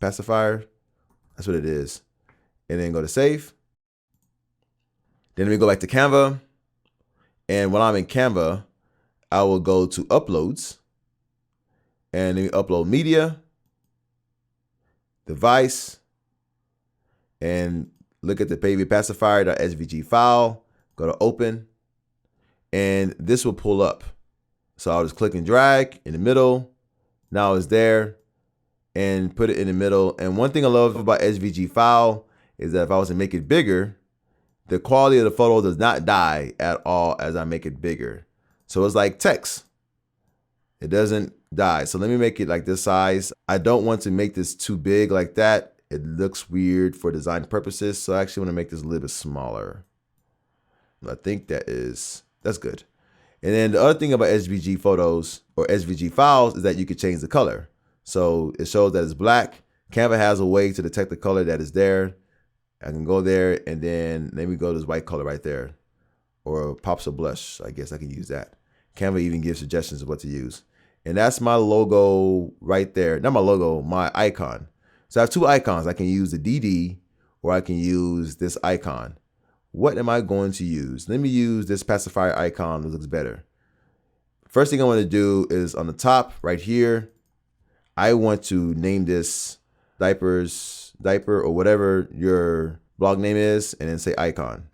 Speaker 1: pacifier. That's what it is. And then go to save. Then let me go back to Canva. And when I'm in Canva, I will go to uploads and then upload media, device, and look at the baby pacifier.svg file, go to open, and this will pull up. So I'll just click and drag in the middle. Now it's there, and put it in the middle. And one thing I love about SVG file is that if I was to make it bigger, the quality of the photo does not die at all as I make it bigger. So it's like text. It doesn't die. So let me make it like this size. I don't want to make this too big like that. It looks weird for design purposes. So I actually want to make this a little bit smaller. I think that's good. And then the other thing about SVG photos or SVG files is that you can change the color. So it shows that it's black. Canva has a way to detect the color that is there. I can go there and then let me go to this white color right there, or pops of blush. I guess I can use that. Canva even gives suggestions of what to use. And that's my logo right there. Not my logo, my icon. So I have two icons. I can use the DD or I can use this icon. What am I going to use? Let me use this pacifier icon that looks better. First thing I want to do is on the top right here, I want to name this diaper or whatever your blog name is, and then say icon.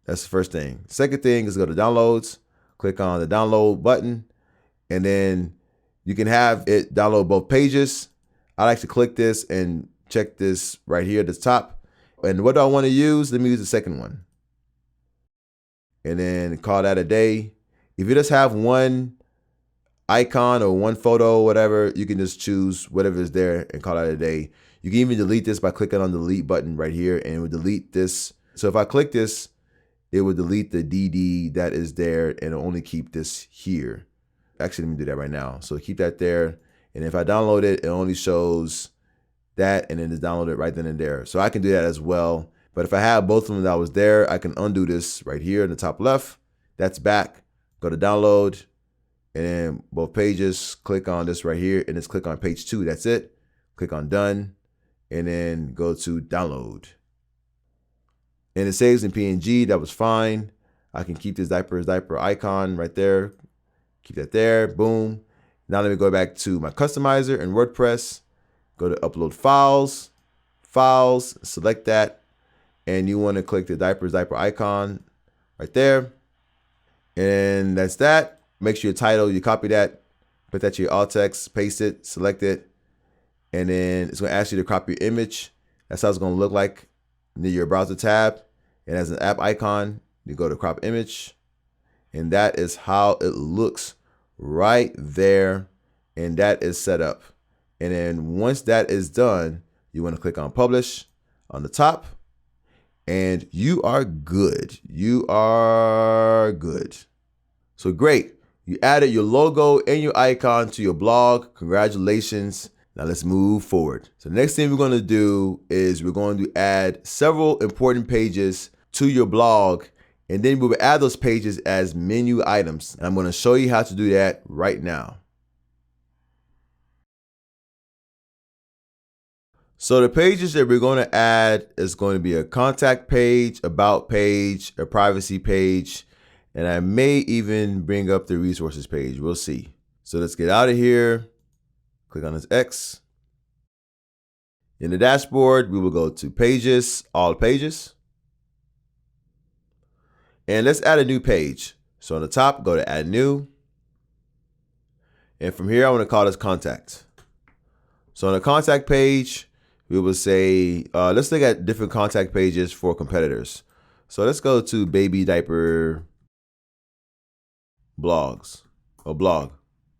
Speaker 1: That's the first thing. Second thing is go to downloads, click on the download button, and then you can have it download both pages. I like to click this and check this right here at the top. And what do I want to use? Let me use the second one. And then call that a day. If you just have one icon or one photo or whatever, you can just choose whatever is there and call that a day. You can even delete this by clicking on the delete button right here, and it will delete this. So if I click this, it will delete the DD that is there and it'll only keep this here. Actually, let me do that right now. So keep that there. And if I download it, it only shows that and then just download it right then and there. So I can do that as well. But if I have both of them that was there, I can undo this right here in the top left. That's back. Go to download and then both pages, click on this right here and just click on page 2. That's it. Click on done and then go to download. And it saves in PNG. That was fine. I can keep this diaper icon right there. Keep that there. Boom. Now let me go back to my customizer in WordPress. Go to upload files, files, select that, and you want to click the diaper icon right there. And that's that. Make sure your title, you copy that, put that to your alt text, paste it, select it, and then it's going to ask you to crop your image. That's how it's going to look like near your browser tab. And as an app icon, you go to crop image, and that is how it looks right there. And that is set up. And then once that is done, you want to click on publish on the top, and you are good. You are good. So great. You added your logo and your icon to your blog. Congratulations. Now let's move forward. So the next thing we're going to do is we're going to add several important pages to your blog, and then we will add those pages as menu items. And I'm going to show you how to do that right now. So the pages that we're going to add is going to be a contact page, about page, a privacy page, and I may even bring up the resources page. We'll see. So let's get out of here. Click on this X. In the dashboard, we will go to pages, all pages. And let's add a new page. So on the top, go to add new. And from here, I want to call this contact. So on the contact page, we will say, let's look at different contact pages for competitors. So let's go to baby diaper blogs or blog.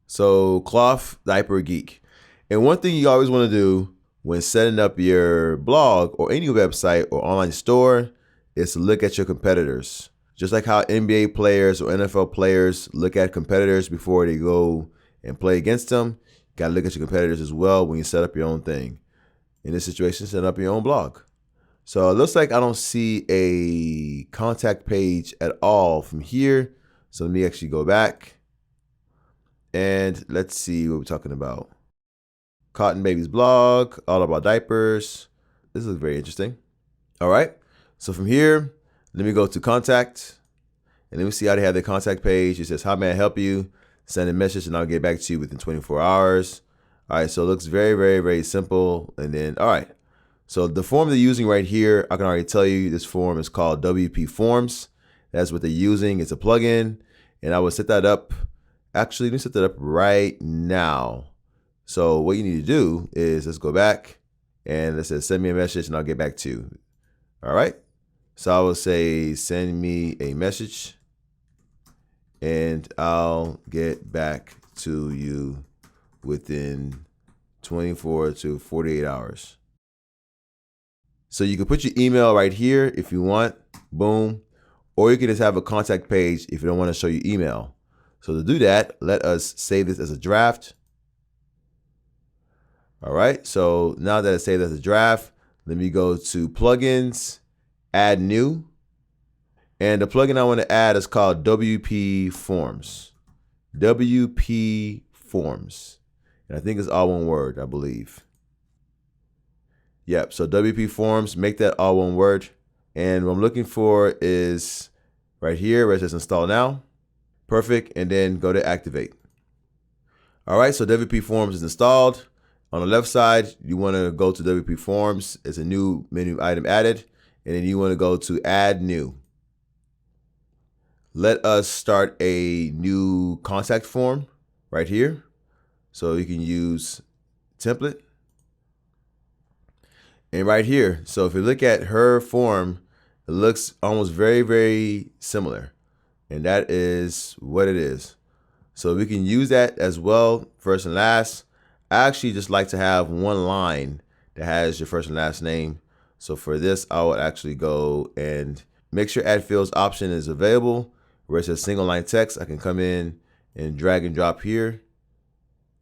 Speaker 1: So cloth diaper geek. And one thing you always want to do when setting up your blog or any website or online store is to look at your competitors. Just like how NBA players or NFL players look at competitors before they go and play against them, you got to look at your competitors as well when you set up your own thing. In this situation, set up your own blog. So it looks like I don't see a contact page at all from here. So let me actually go back and let's see what we're talking about. Cotton Baby's blog, all about diapers. This looks very interesting. All right. So from here, let me go to contact and let me see how they have the contact page. It says, how may I help you? Send a message and I'll get back to you within 24 hours. All right, so it looks very, very, very simple. And then, all right, so the form they're using right here, I can already tell you this form is called WP Forms. That's what they're using. It's a plugin, and I will set that up. Actually, let me set that up right now. So what you need to do is let's go back and it says send me a message and I'll get back to you. All right, so I will say send me a message and I'll get back to you within 24 to 48 hours. So you can put your email right here if you want, boom, or you can just have a contact page if you don't want to show your email. So to do that, let us save this as a draft. All right, so now that it's saved as a draft, let me go to plugins, add new. And the plugin I want to add is called WP Forms. WP Forms. And I think it's all one word, I believe. Yep, so WP Forms, make that all one word. And what I'm looking for is right here where it says install now. Perfect, and then go to activate. All right, so WP Forms is installed. On the left side, you want to go to WP Forms. It's a new menu item added. And then you want to go to add new. Let us start a new contact form right here. So you can use template. And right here, so if you look at her form, it looks almost very, very similar. And that is what it is. So we can use that as well, first and last. I actually just like to have one line that has your first and last name. So for this, I would actually go and make sure add fields option is available. Where it says single line text, I can come in and drag and drop here.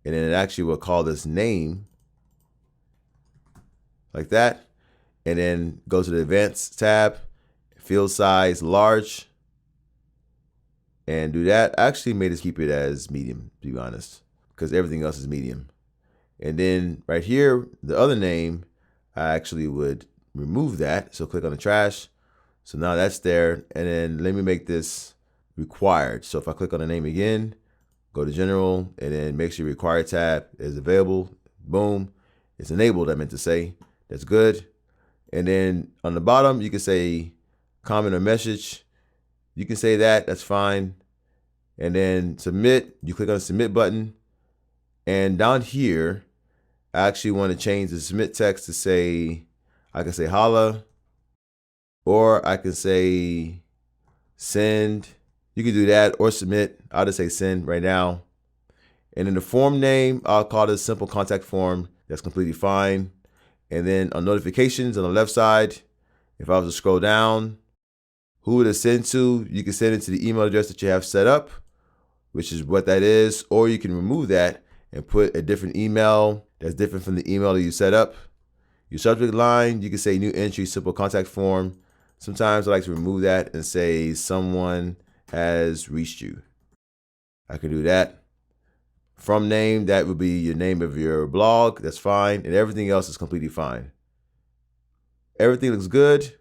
Speaker 1: And then it actually will call this name like that. And then go to the advanced tab, field size large, and do that. I actually made us keep it as medium, to be honest, because everything else is medium. And then right here, the other name, I actually would remove that. So click on the trash. So now that's there. And then let me make this required. So if I click on the name again, go to general, and then make sure required tab is available. Boom. It's enabled, I meant to say. That's good. And then on the bottom, you can say comment or message. You can say that, that's fine. And then submit, you click on the submit button. And down here, I actually want to change the submit text to say, I can say holla, or I can say send. You can do that or submit. I'll just say send right now. And in the form name, I'll call this simple contact form. That's completely fine. And then on notifications on the left side, if I was to scroll down, who would it send to? You can send it to the email address that you have set up, which is what that is, or you can remove that and put a different email that's different from the email that you set up. Your subject line, you can say new entry, simple contact form. Sometimes I like to remove that and say someone has reached you. I can do that. From name, that would be your name of your blog. That's fine. And everything else is completely fine. Everything looks good.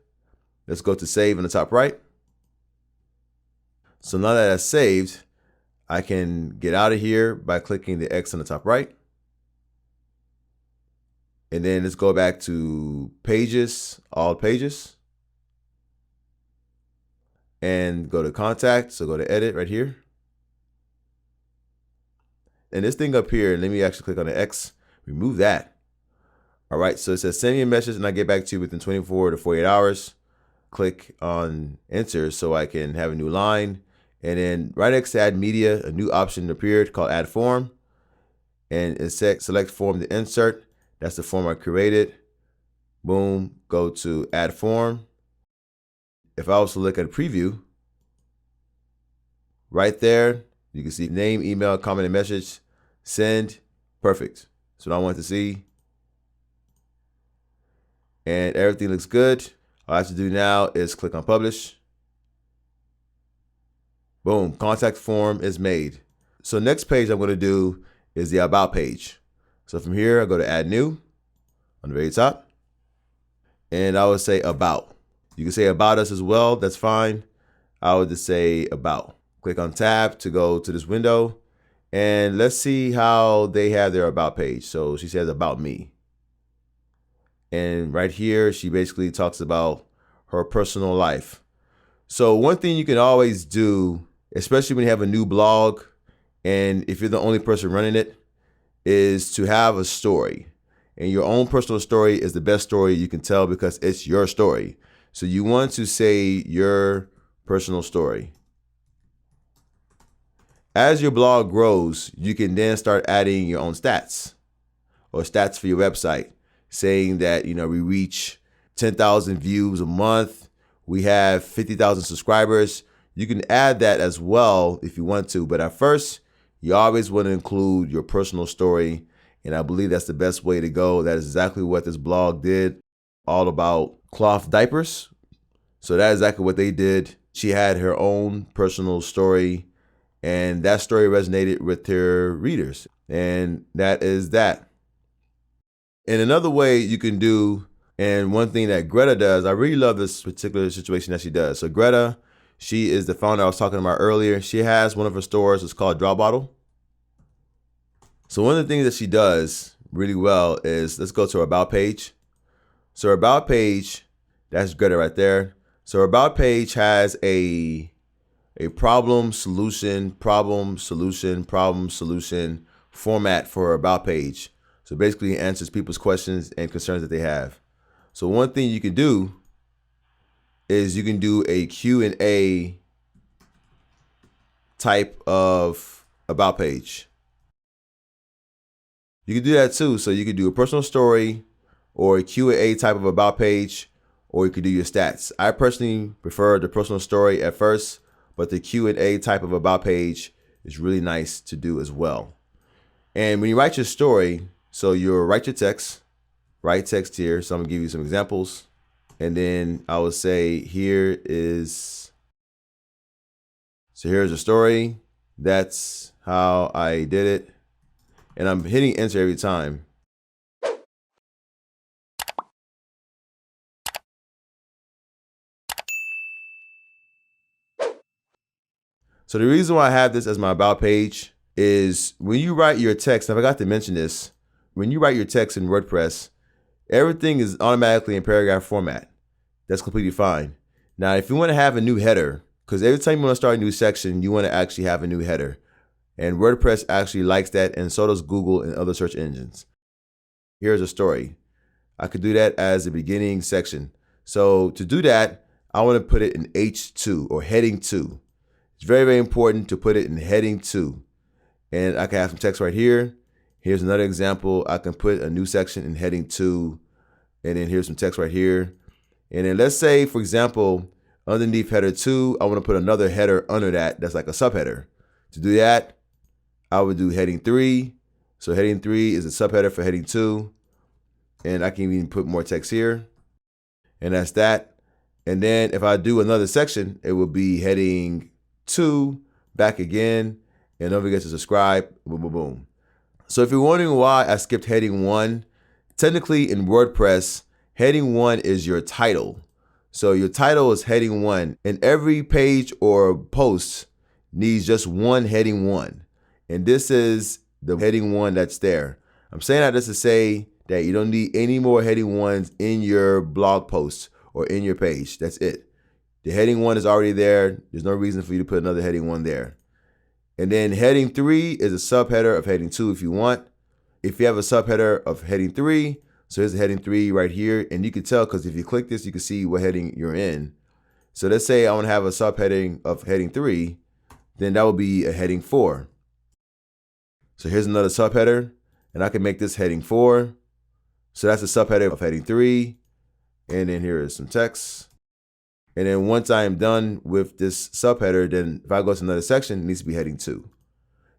Speaker 1: Let's go to save in the top right. So now that that's saved, I can get out of here by clicking the X on the top right. And then let's go back to pages, all pages. And go to contact. So go to edit right here. And this thing up here, let me actually click on the X, remove that. All right, so it says send me a message and I get back to you within 24 to 48 hours. Click on enter so I can have a new line. And then right next to add media, a new option appeared called add form. And it says select form to insert. That's the form I created. Boom, go to add form. If I was to look at a preview, right there, you can see name, email, comment, and message, send, perfect. That's what I want to see. And everything looks good. All I have to do now is click on publish. Boom, contact form is made. So next page I'm going to do is the about page. So from here, I go to add new on the very top. And I would say about. You can say about us as well, that's fine. I would just say about. Click on tab to go to this window. And let's see how they have their about page. So she says about me. And right here, she basically talks about her personal life. So one thing you can always do, especially when you have a new blog, and if you're the only person running it, is to have a story. And your own personal story is the best story you can tell because it's your story. So you want to say your personal story. As your blog grows, you can then start adding your own stats or stats for your website, saying that, we reach 10,000 views a month. We have 50,000 subscribers. You can add that as well if you want to. But at first, you always want to include your personal story. And I believe that's the best way to go. That is exactly what this blog did, all about cloth diapers. So that is exactly what they did. She had her own personal story, and that story resonated with her readers. And that is that. And another way you can do, and one thing that Greta does, I really love this particular situation that she does. So Greta, she is the founder I was talking about earlier. She has one of her stores, it's called Drop Bottle. So one of the things that she does really well is, let's go to her about page. So her about page, that's Greta right there. So her about page has a problem, solution, problem, solution, problem, solution format for her about page. So basically it answers people's questions and concerns that they have. So one thing you can do is you can do a Q&A type of about page. You can do that too. So you could do a personal story or a Q&A type of about page, or you could do your stats. I personally prefer the personal story at first, but the Q&A type of about page is really nice to do as well. And when you write your story, so you'll write your text, write text here. So I'm gonna give you some examples. And then I would say here's a story. That's how I did it. And I'm hitting enter every time. So the reason why I have this as my about page is when you write your text, and I forgot to mention this, when you write your text in WordPress, everything is automatically in paragraph format. That's completely fine. Now, if you want to have a new header, because every time you want to start a new section, you want to actually have a new header. And WordPress actually likes that, and so does Google and other search engines. Here's a story. I could do that as a beginning section. So to do that, I want to put it in H2 or heading 2. It's very, very important to put it in heading 2. And I can have some text right here. Here's another example. I can put a new section in heading 2. And then here's some text right here. And then let's say, for example, underneath header 2, I want to put another header under that that's like a subheader. To do that, I would do heading 3. So heading 3 is a subheader for heading 2. And I can even put more text here. And that's that. And then if I do another section, it will be heading 2, back again, and don't forget to subscribe, boom, boom, boom. So if you're wondering why I skipped heading 1, technically in WordPress, heading 1 is your title. So your title is heading 1, and every page or post needs just one heading 1. And this is the heading 1 that's there. I'm saying that just to say that you don't need any more heading 1s in your blog post or in your page. That's it. The heading 1 is already there. There's no reason for you to put another heading 1 there. And then heading 3 is a subheader of heading 2 if you want. If you have a subheader of heading 3, so here's the heading 3 right here. And you can tell because if you click this, you can see what heading you're in. So let's say I want to have a subheading of heading 3, then that would be a heading 4. So here's another subheader, and I can make this heading 4. So that's a subheader of heading 3. And then here is some text. And then once I am done with this subheader, then if I go to another section, it needs to be heading 2.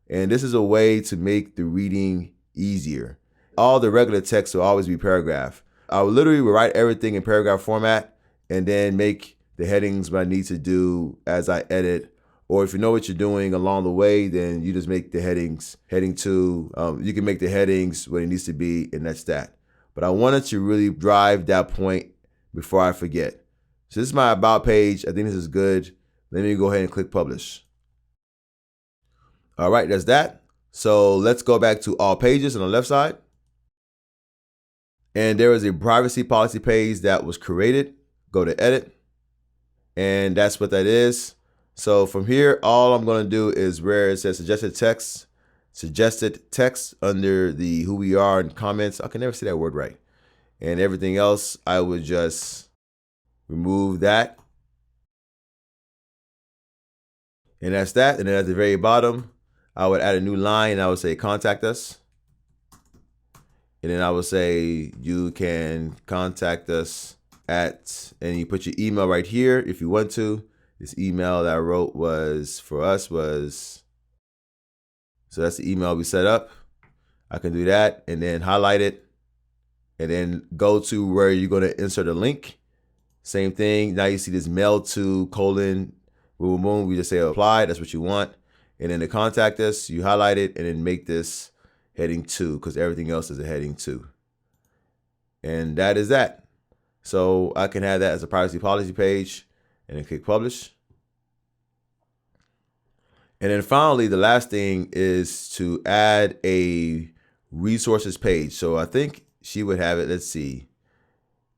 Speaker 1: And this is a way to make the reading easier. All the regular text will always be paragraph. I will literally write everything in paragraph format and then make the headings what I need to do as I edit. Or if you know what you're doing along the way, then you just make the headings heading 2. You can make the headings what it needs to be, and that's that. But I wanted to really drive that point before I forget. So this is my about page. I think this is good. Let me go ahead and click publish. All right, that's that. So let's go back to all pages on the left side. And there is a privacy policy page that was created. Go to edit. And that's what that is. So from here, all I'm going to do is where it says suggested text under the who we are and comments. I can never say that word right. And everything else, I would just remove that. And that's that. And then at the very bottom, I would add a new line and I would say contact us. And then I would say you can contact us at, and you put your email right here if you want to. This email that I wrote was for us was, so that's the email we set up. I can do that and then highlight it and then go to where you're going to insert a link. Same thing. Now you see this mail to : boom, boom, boom. We just say apply. That's what you want. And then to contact us, you highlight it and then make this heading 2 because everything else is a heading 2. And that is that. So I can have that as a privacy policy page and then click publish. And then finally, the last thing is to add a resources page. So I think she would have it. Let's see.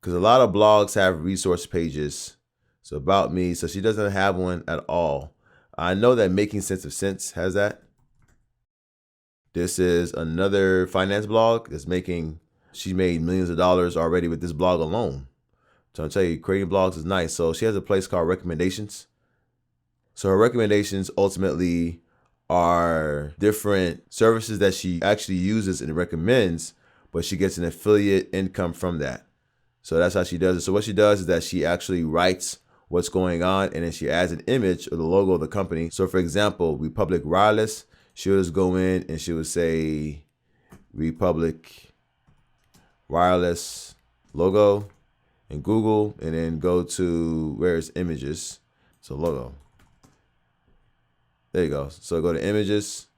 Speaker 1: Because a lot of blogs have resource pages. So about me. So she doesn't have one at all. I know that Making Sense of Sense has that. This is another finance blog that's she made millions of dollars already with this blog alone. So I'll tell you, creating blogs is nice. So she has a place called recommendations. So her recommendations ultimately are different services that she actually uses and recommends, but she gets an affiliate income from that. So that's how she does it. So what she does is that she actually writes what's going on and then she adds an image or the logo of the company. So for example, Republic Wireless, she'll just go in and she would say Republic Wireless logo in Google and then go to where it's images. So logo. There you go. So go to images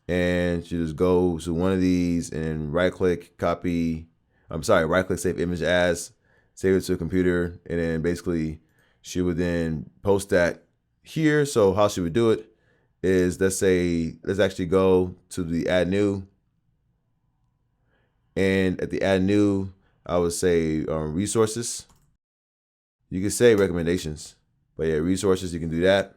Speaker 1: and you just go to one of these and right click, copy. Right click, save image as, save it to a computer. And then basically she would then post that here. So how she would do it is, let's actually go to the add new. And at the add new, I would say resources. You can say recommendations, but yeah, resources, you can do that.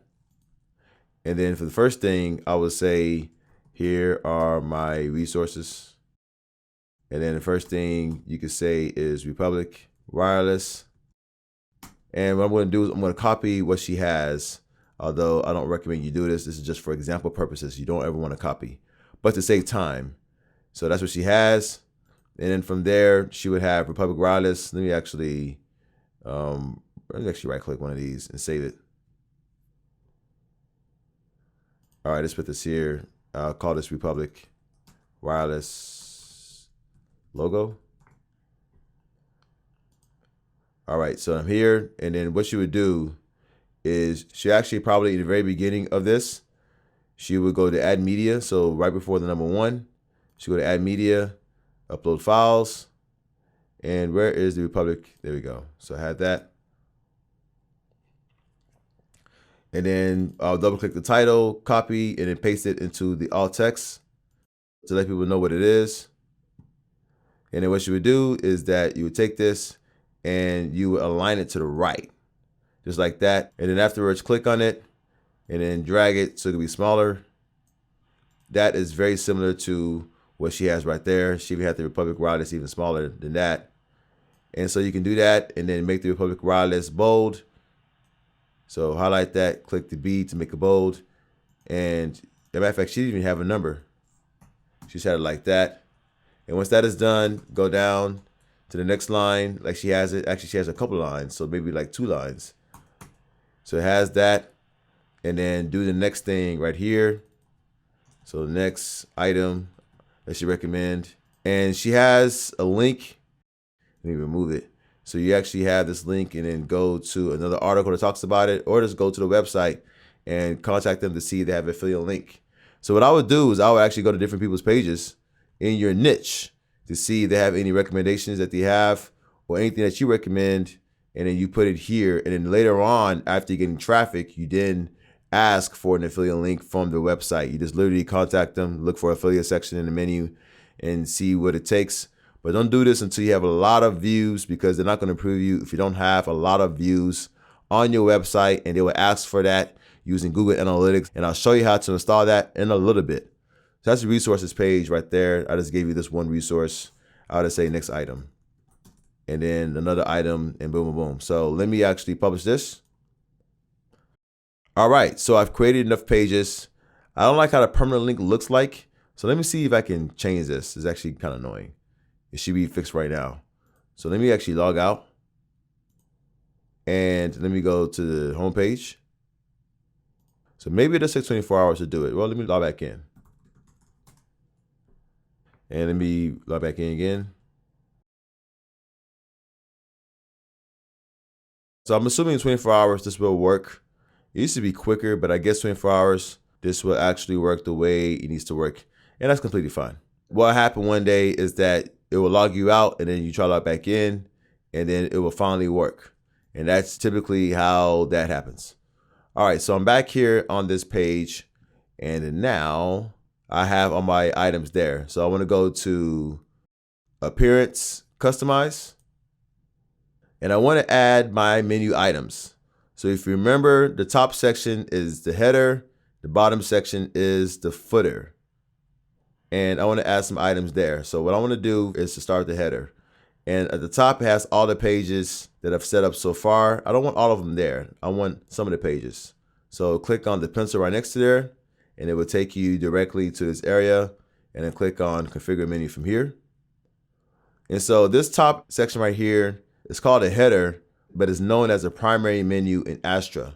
Speaker 1: And then for the first thing, I would say, here are my resources. And then the first thing you could say is Republic Wireless. And what I'm going to do is I'm going to copy what she has, although I don't recommend you do this. This is just for example purposes. You don't ever want to copy, but to save time. So that's what she has. And then from there, she would have Republic Wireless. Let me actually right click one of these and save it. All right, let's put this here. I'll call this Republic Wireless logo. All right, so I'm here, and then what she would do is she actually probably in the very beginning of this, she would go to add media. So right before the number 1, she would go to add media, upload files, and where is the Republic? There we go. So I had that. And then I'll double click the title, copy, and then paste it into the alt text to let people know what it is. And then what you would do is that you would take this and you would align it to the right, just like that. And then afterwards, click on it and then drag it so it can be smaller. That is very similar to what she has right there. She even had the Republic Wireless even smaller than that. And so you can do that and then make the Republic Wireless bold. So highlight that, click the B to make it bold. And as a matter of fact, she didn't even have a number. She just had it like that. And once that is done, go down to the next line like she has it. Actually, she has a couple of lines, so maybe like 2 lines. So it has that. And then do the next thing right here. So the next item that she recommend. And she has a link. Let me remove it. So you actually have this link and then go to another article that talks about it, or just go to the website and contact them to see if they have an affiliate link. So what I would do is I would actually go to different people's pages in your niche to see if they have any recommendations that they have or anything that you recommend. And then you put it here. And then later on, after you're getting traffic, you then ask for an affiliate link from the website. You just literally contact them, look for affiliate section in the menu and see what it takes. But don't do this until you have a lot of views, because they're not going to approve you if you don't have a lot of views on your website, and they will ask for that using Google Analytics. And I'll show you how to install that in a little bit. So that's the resources page right there. I just gave you this one resource. I would just say next item, and then another item, and boom, boom, boom. So let me actually publish this. All right, so I've created enough pages. I don't like how the permanent link looks like. So let me see if I can change this. It's actually kind of annoying. It should be fixed right now. So let me actually log out. And let me go to the home page. So maybe it'll take 24 hours to do it. Well, let me log back in. And let me log back in again. So I'm assuming in 24 hours this will work. It used to be quicker, but I guess 24 hours, this will actually work the way it needs to work. And that's completely fine. What happened one day is that it will log you out, and then you try to log back in, and then it will finally work. And that's typically how that happens. All right, so I'm back here on this page, and now I have all my items there. So I want to go to Appearance, Customize, and I want to add my menu items. So if you remember, the top section is the header, the bottom section is the footer. And I want to add some items there. So what I want to do is to start the header. And at the top, it has all the pages that I've set up so far. I don't want all of them there. I want some of the pages. So click on the pencil right next to there, and it will take you directly to this area. And then click on Configure Menu from here. And so this top section right here is called a header, but it's known as a primary menu in Astra.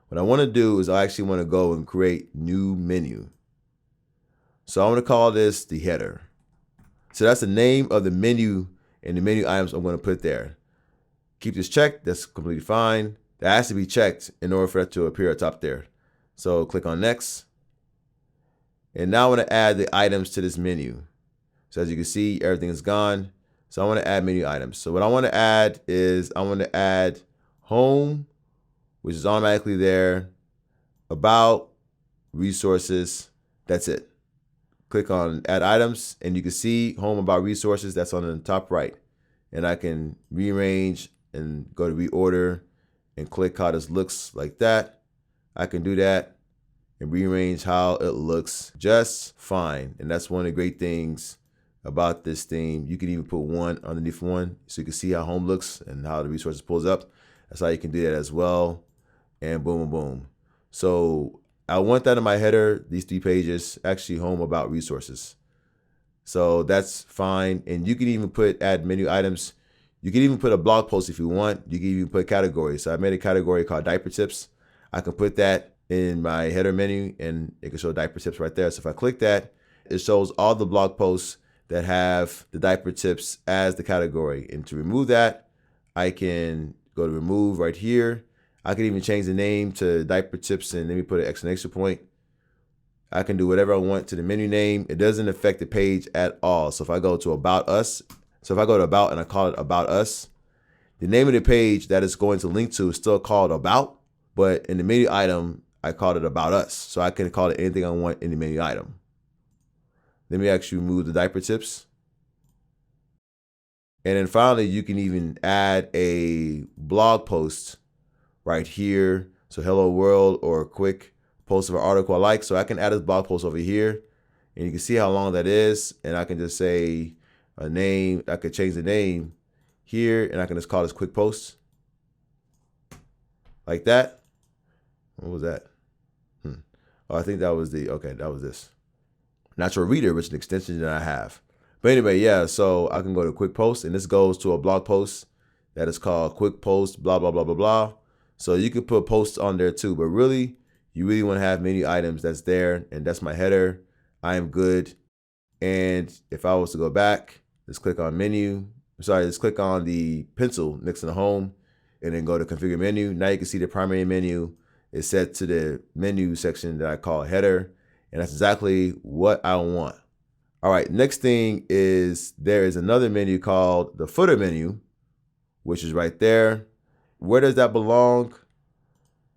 Speaker 1: What I want to do is I actually want to go and create new menu. So I want to call this the header. So that's the name of the menu and the menu items I'm going to put there. Keep this checked. That's completely fine. That has to be checked in order for that to appear at top there. So click on next. And now I want to add the items to this menu. So as you can see, everything is gone. So I want to add menu items. So what I want to add is I want to add home, which is automatically there, about, resources. That's it. Click on add items, and you can see home, about, resources. That's on the top right. and I can rearrange and go to reorder and click how this looks like that. I can do that and rearrange how it looks just fine. And that's one of the great things about this theme. You can even put one underneath one so you can see how home looks and how the resources pulls up. That's how you can do that as well. And boom, boom, boom. So I want that in my header, these 3 pages, actually home, about, resources. So that's fine. And you can even add menu items. You can even put a blog post if you want. You can even put categories. So I made a category called diaper tips. I can put that in my header menu and it can show diaper tips right there. So if I click that, it shows all the blog posts that have the diaper tips as the category. And to remove that, I can go to remove right here. I can even change the name to diaper tips and let me put an exclamation point. I can do whatever I want to the menu name. It doesn't affect the page at all. So if I go to About Us, so if I go to About and I call it About Us, the name of the page that it's going to link to is still called About, but in the menu item, I called it About Us. So I can call it anything I want in the menu item. Let me actually remove the diaper tips. And then finally, you can even add a blog post right here. So hello world, or a quick post of an article I like. So I can add this blog post over here and you can see how long that is. And I can just say a name. I could change the name here and I can just call this quick post like that. What was that? Oh, I think that was that was this. Natural Reader, which is an extension that I have. But anyway, yeah, so I can go to quick post and this goes to a blog post that is called quick post, blah, blah, blah, blah, blah. So you can put posts on there too, but really, you really want to have menu items that's there, and that's my header. I am good. And if I was to go back, let's click on menu. Let's click on the pencil next to the home and then go to configure menu. Now you can see the primary menu is set to the menu section that I call header. And that's exactly what I want. All right, next thing is there is another menu called the footer menu, which is right there. Where does that belong?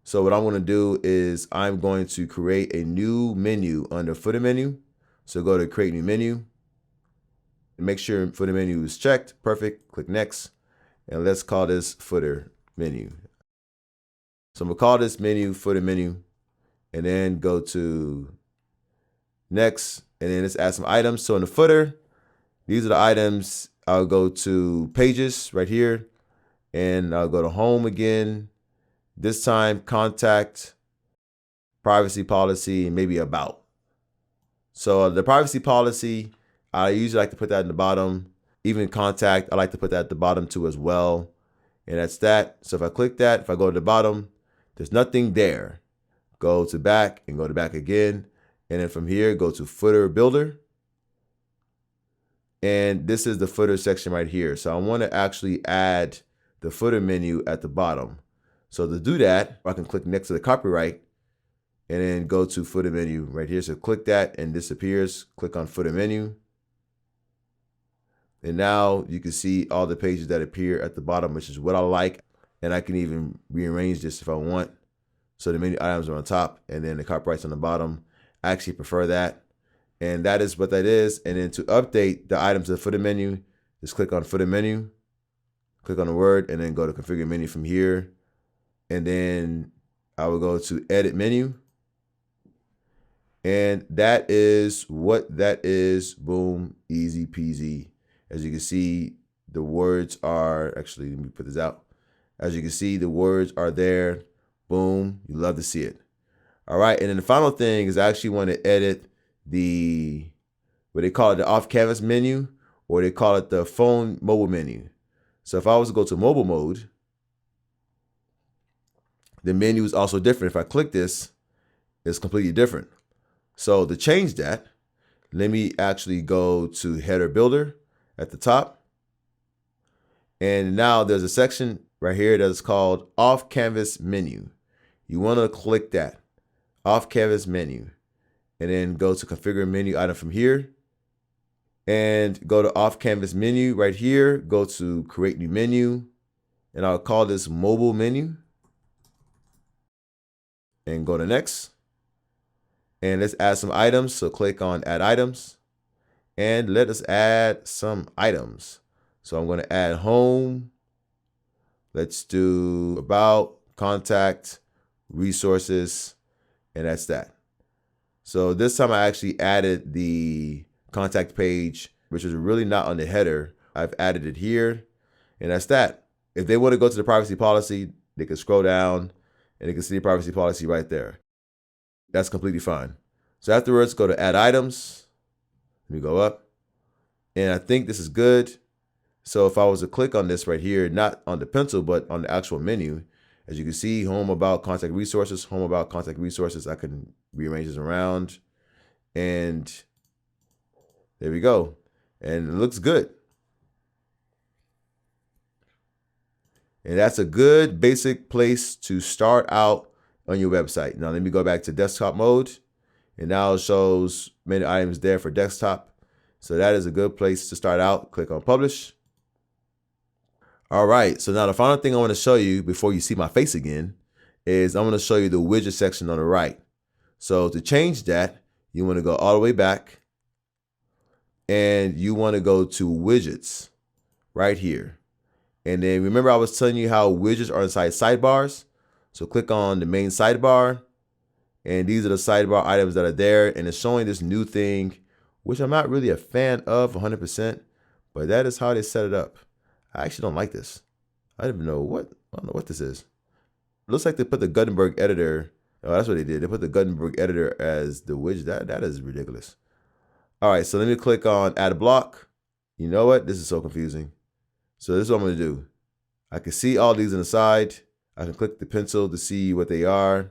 Speaker 1: So what I'm going to do is I'm going to create a new menu under footer menu. So go to create new menu and make sure footer menu is checked. Perfect. Click next. And let's call this footer menu. So I'm going to call this menu footer menu and then go to next. And then let's add some items. So in the footer, these are the items. I'll go to pages right here and I'll go to home again. This time, contact, privacy policy, and maybe about. So the privacy policy, I usually like to put that in the bottom. Even contact, I like to put that at the bottom too as well. And that's that. So if I click that, if I go to the bottom, there's nothing there. Go to back and go to back again. And then from here, go to footer builder. And this is the footer section right here. So I want to actually add the footer menu at the bottom. So to do that, I can click next to the copyright and then go to footer menu right here. So click that and this appears. Click on footer menu. And now you can see all the pages that appear at the bottom, which is what I like. And I can even rearrange this if I want. So the menu items are on top and then the copyright's on the bottom. I actually prefer that. And that is what that is. And then to update the items to the footer menu, just click on footer menu, click on the word, and then go to configure menu from here. And then I will go to edit menu. And that is what that is. Boom, easy peasy. As you can see, the words are, actually, let me put this out. As you can see, the words are there. Boom, you love to see it. All right, and then the final thing is I actually want to edit the, what they call it, the off canvas menu, or they call it the phone mobile menu. So if I was to go to mobile mode, the menu is also different. If I click this, it's completely different. So to change that, let me actually go to header builder at the top. And now there's a section right here that is called off canvas menu. You want to click that off canvas menu and then go to configure menu item from here and go to off canvas menu right here. Go to create new menu and I'll call this mobile menu. And go to next. And let's add some items. So click on add items and let us add some items. So I'm going to add home. Let's do about, contact, resources, and that's that. So this time I actually added the contact page, which is really not on the header. I've added it here, and that's that. If they want to go to the privacy policy, they can scroll down and they can see the privacy policy right there. That's completely fine. So afterwards, go to add items. Let me go up. And I think this is good. So if I was to click on this right here, not on the pencil, but on the actual menu, as you can see, home, about, contact resources, home, about, contact resources. I can rearrange this around, and there we go. And it looks good. And that's a good basic place to start out on your website. Now let me go back to desktop mode, and now it shows many items there for desktop. So that is a good place to start out. Click on publish. All right, so now the final thing I want to show you before you see my face again is I'm going to show you the widget section on the right. So to change that, you want to go all the way back, and you want to go to widgets right here. And then remember I was telling you how widgets are inside sidebars. So click on the main sidebar, and these are the sidebar items that are there, and it's showing this new thing, which I'm not really a fan of 100%, but that is how they set it up. I actually don't like this. I don't know what this is. It looks like they put the Gutenberg editor. Oh, that's what they did. They put the Gutenberg editor as the widget. That is ridiculous. All right, so let me click on add a block. You know what? This is so confusing. So this is what I'm going to do. I can see all these on the side. I can click the pencil to see what they are.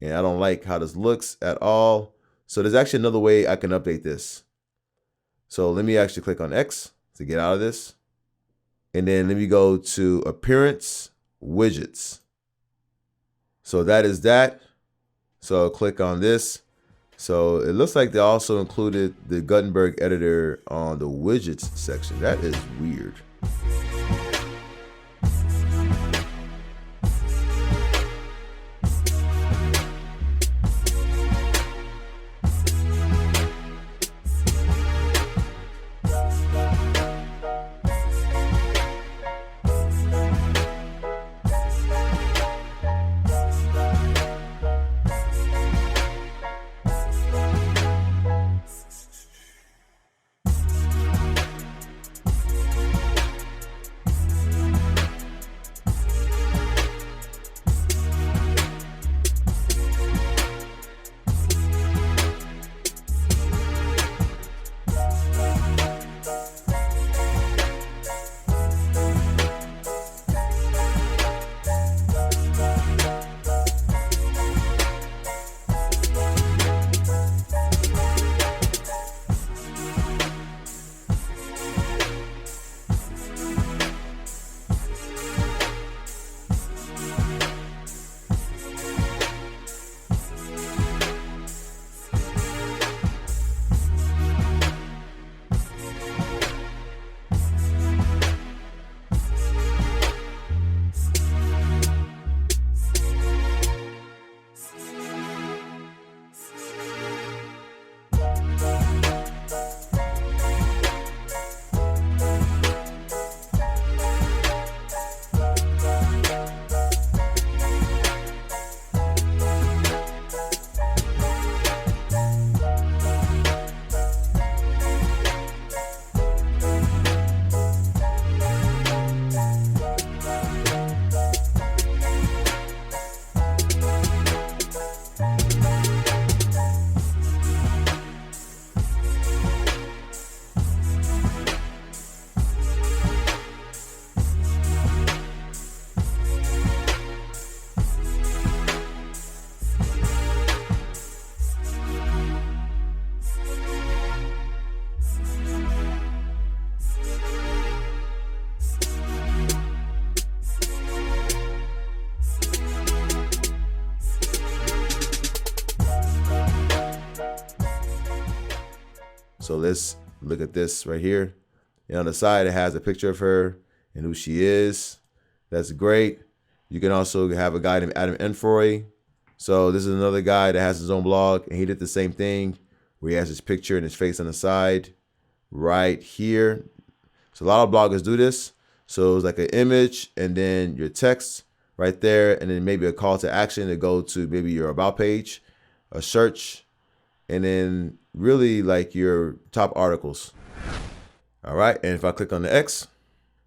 Speaker 1: And I don't like how this looks at all. So there's actually another way I can update this. So let me actually click on X to get out of this. And then let me go to appearance, widgets. So that is that. So I'll click on this. So it looks like they also included the Gutenberg editor on the widgets section. That is weird. So let's look at this right here. And on the side, it has a picture of her and who she is. That's great. You can also have a guy named Adam Enfoy. So this is another guy that has his own blog, and he did the same thing where he has his picture and his face on the side right here. So a lot of bloggers do this. So it's like an image and then your text right there, and then maybe a call to action to go to maybe your about page, a search, and then really like your top articles. All right, and if I click on the X,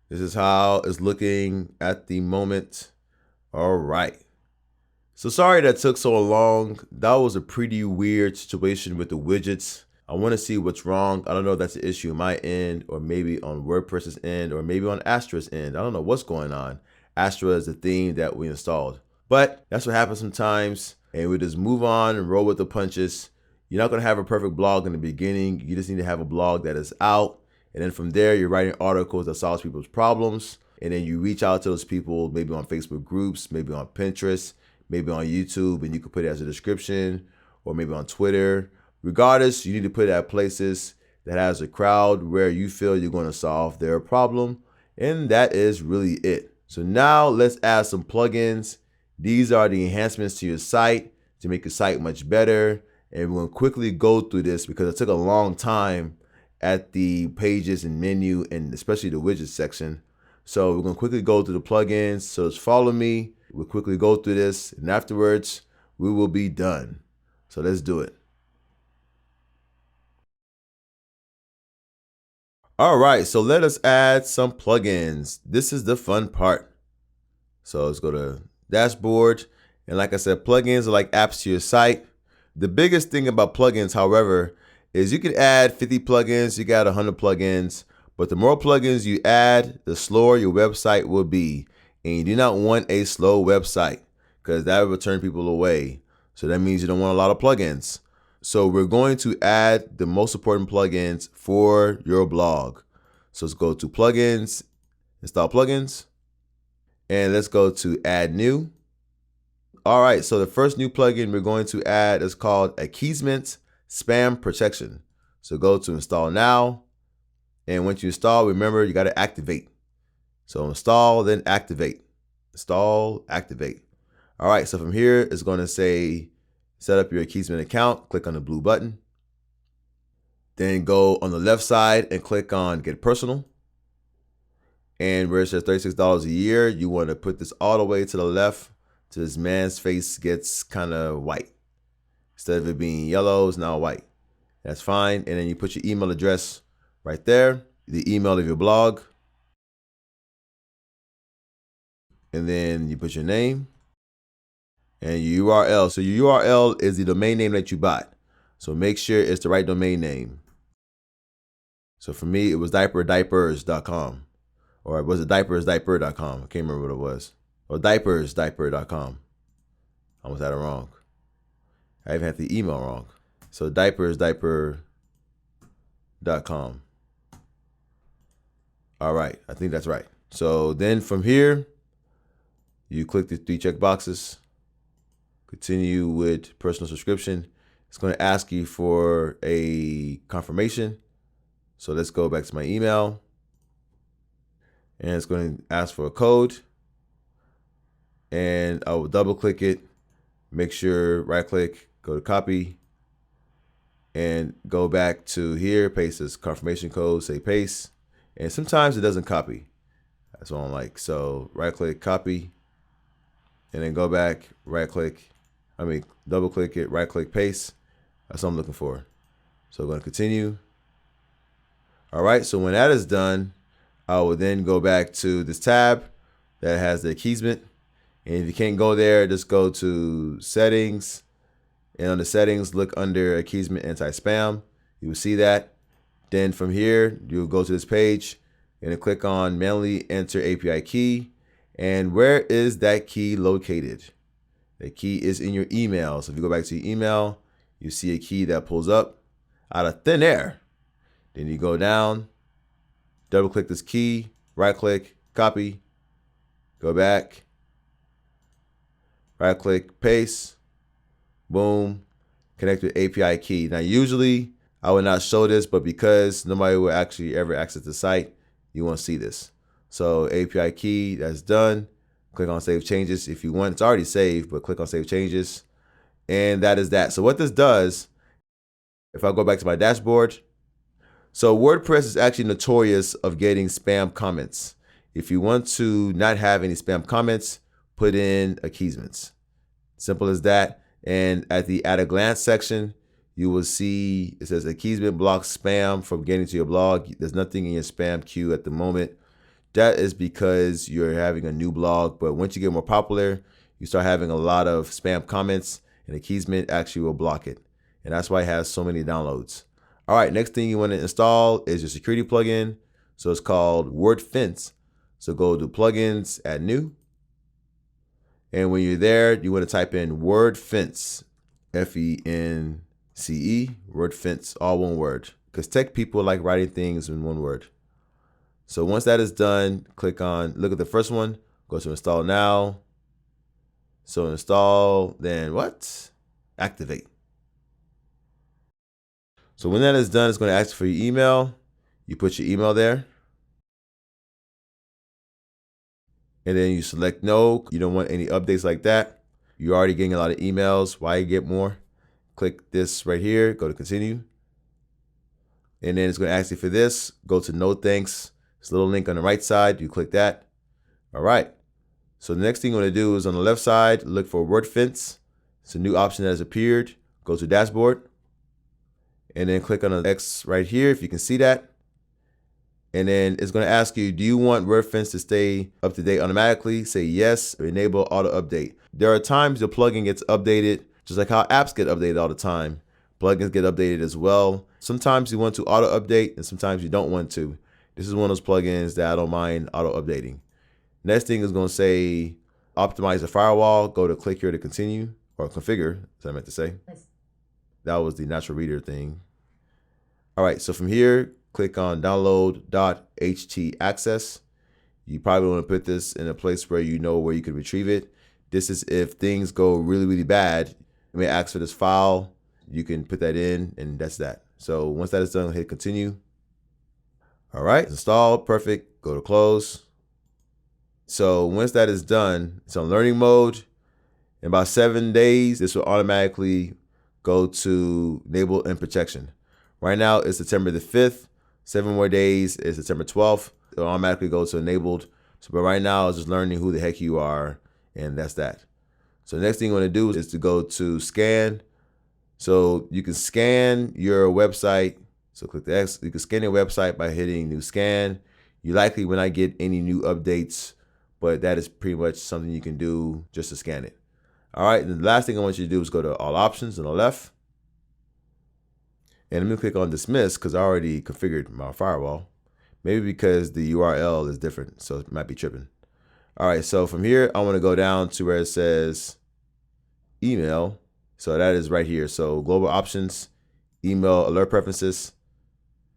Speaker 1: this is how it's looking at the moment. All right. So sorry that took so long. That was a pretty weird situation with the widgets. I want to see what's wrong. I don't know if that's an issue on my end, or maybe on WordPress's end, or maybe on Astra's end. I don't know what's going on. Astra is the theme that we installed. But that's what happens sometimes. And we just move on and roll with the punches. You're not going to have a perfect blog in the beginning. You just need to have a blog that is out. And then from there, you're writing articles that solves people's problems. And then you reach out to those people, maybe on Facebook groups, maybe on Pinterest, maybe on YouTube, and you can put it as a description, or maybe on Twitter. Regardless, you need to put it at places that has a crowd where you feel you're going to solve their problem. And that is really it. So now let's add some plugins. These are the enhancements to your site to make your site much better. And we're going to quickly go through this because it took a long time at the pages and menu, and especially the widgets section. So we're going to quickly go through the plugins. So just follow me. We'll quickly go through this, and afterwards we will be done. So let's do it. All right, so let us add some plugins. This is the fun part. So let's go to dashboard. And like I said, plugins are like apps to your site. The biggest thing about plugins, however, is you can add 50 plugins, you got 100 plugins, but the more plugins you add, the slower your website will be. And you do not want a slow website because that will turn people away. So that means you don't want a lot of plugins. So we're going to add the most important plugins for your blog. So let's go to plugins, install plugins, and let's go to add new. All right, so the first new plugin we're going to add is called Akizment Spam Protection. So go to install now. And once you install, remember you got to activate. So install, then activate. Install, activate. All right, so from here, it's going to say set up your Akizment account. Click on the blue button. Then go on the left side and click on Get Personal. And where it says $36 a year, you want to put this all the way to the left till this man's face gets kind of white. Instead of it being yellow, it's now white. That's fine. And then you put your email address right there, the email of your blog. And then you put your name and your URL. So your URL is the domain name that you bought. So make sure it's the right domain name. So for me, it was diapers.com. Or was it diapersdiaper.com? I can't remember what it was. Or diapersdiaper.com. I almost had it wrong. I even had the email wrong. So diapersdiaper.com. All right, I think that's right. So then from here, you click the 3 check boxes. Continue with personal subscription. It's going to ask you for a confirmation. So let's go back to my email. And it's going to ask for a code. And I will double click it. Make sure right click, go to copy. And go back to here, paste this confirmation code, say paste. And sometimes it doesn't copy. That's what I'm like. So right click, copy. And then go back, double click it, right click, paste. That's what I'm looking for. So I'm going to continue. All right, so when that is done, I will then go back to this tab that has the Akizment. And if you can't go there, just go to settings. And on the settings, look under Akizment anti-spam. You will see that. Then from here, you'll go to this page and click on manually enter API key. And where is that key located? The key is in your email. So if you go back to your email, you see a key that pulls up out of thin air. Then you go down, double click this key, right click, copy, go back, right click, paste, boom, connect with API key. Now usually I would not show this, but because nobody will actually ever access the site, you won't see this. So API key, that's done. Click on save changes if you want. It's already saved, but click on save changes. And that is that. So what this does, if I go back to my dashboard, So WordPress is actually notorious of getting spam comments. If you want to not have any spam comments, put in achievements. Simple as that. And at the at a glance section, you will see it says achievement blocks spam from getting to your blog. There's nothing in your spam queue at the moment. That is because you're having a new blog, but once you get more popular, you start having a lot of spam comments, and achievement actually will block it. And that's why it has so many downloads. All right, next thing you want to install is your security plugin. So it's called WordFence. So go to plugins, add new. And when you're there, you want to type in WordFence, F-E-N-C-E, WordFence, all one word. Because tech people like writing things in one word. So once that is done, look at the first one, go to install now. So install, then what? Activate. So when that is done, it's going to ask for your email. You put your email there. And then you select no. You don't want any updates like that. You're already getting a lot of emails. Why get more? Click this right here. Go to continue. And then it's going to ask you for this. Go to no thanks. There's a little link on the right side. You click that. All right. So the next thing you want to do is on the left side, look for WordFence. It's a new option that has appeared. Go to dashboard. And then click on the X right here if you can see that. And then it's going to ask you, do you want WordFence to stay up to date automatically? Say yes, or enable auto update. There are times your plugin gets updated, just like how apps get updated all the time. Plugins get updated as well. Sometimes you want to auto update and sometimes you don't want to. This is one of those plugins that I don't mind auto updating. Next thing is going to say optimize the firewall. Go to click here to continue, or configure, as I meant to say. Nice. That was the natural reader thing. All right, so from here, click on download.ht access. You probably want to put this in a place where you know where you can retrieve it. This is if things go really, really bad. You may ask for this file. You can put that in, and that's that. So once that is done, hit continue. All right, installed, perfect. Go to close. So once that is done, it's on learning mode. In about 7 days, this will automatically go to enable and protection. Right now, it's September the 5th. 7 more days is September 12th. It'll automatically go to enabled. So, but right now, it's just learning who the heck you are, and that's that. So the next thing you want to do is to go to scan. So you can scan your website. So click the X. You can scan your website by hitting new scan. You likely will not get any new updates, but that is pretty much something you can do just to scan it. All right, and the last thing I want you to do is go to all options on the left. And I'm going to click on dismiss because I already configured my firewall. Maybe because the URL is different, so it might be tripping. All right, so from here, I want to go down to where it says email. So that is right here. So global options, email alert preferences.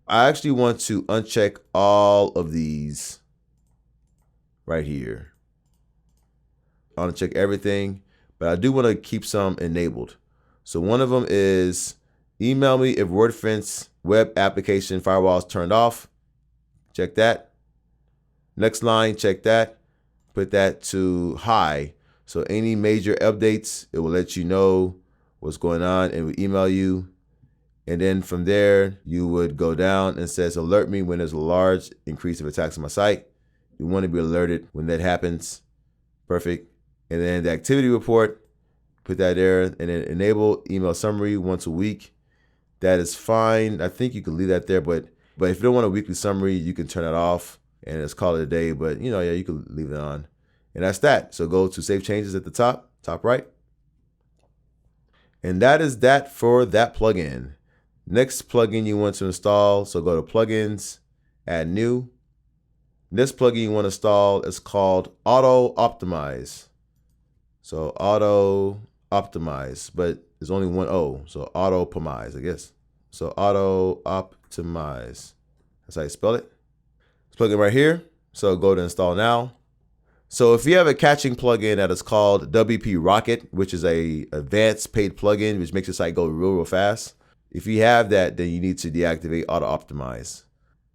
Speaker 1: I actually want to uncheck all of these right here. I want to check everything, but I do want to keep some enabled. So one of them is email me if WordFence web application firewall is turned off. Check that. Next line, check that. Put that to high. So any major updates, it will let you know what's going on and will email you. And then from there, you would go down and says alert me when there's a large increase of attacks on my site. You want to be alerted when that happens. Perfect. And then the activity report, put that there, and then enable email summary once a week. That is fine. I think you could leave that there, but if you don't want a weekly summary, you can turn it off and just call it a day. But yeah, you could leave it on. And that's that. So go to save changes at the top right. And that is that for that plugin. Next plugin you want to install, so go to plugins, add new. This plugin you want to install is called Auto Optimize. So Auto Optimize, but there's only one O, so Auto Optimize, I guess. So Auto Optimize, that's how you spell it. This plugin right here, so go to install now. So if you have a caching plugin that is called WP Rocket, which is a advanced paid plugin, which makes your site go real fast. If you have that, then you need to deactivate Auto Optimize.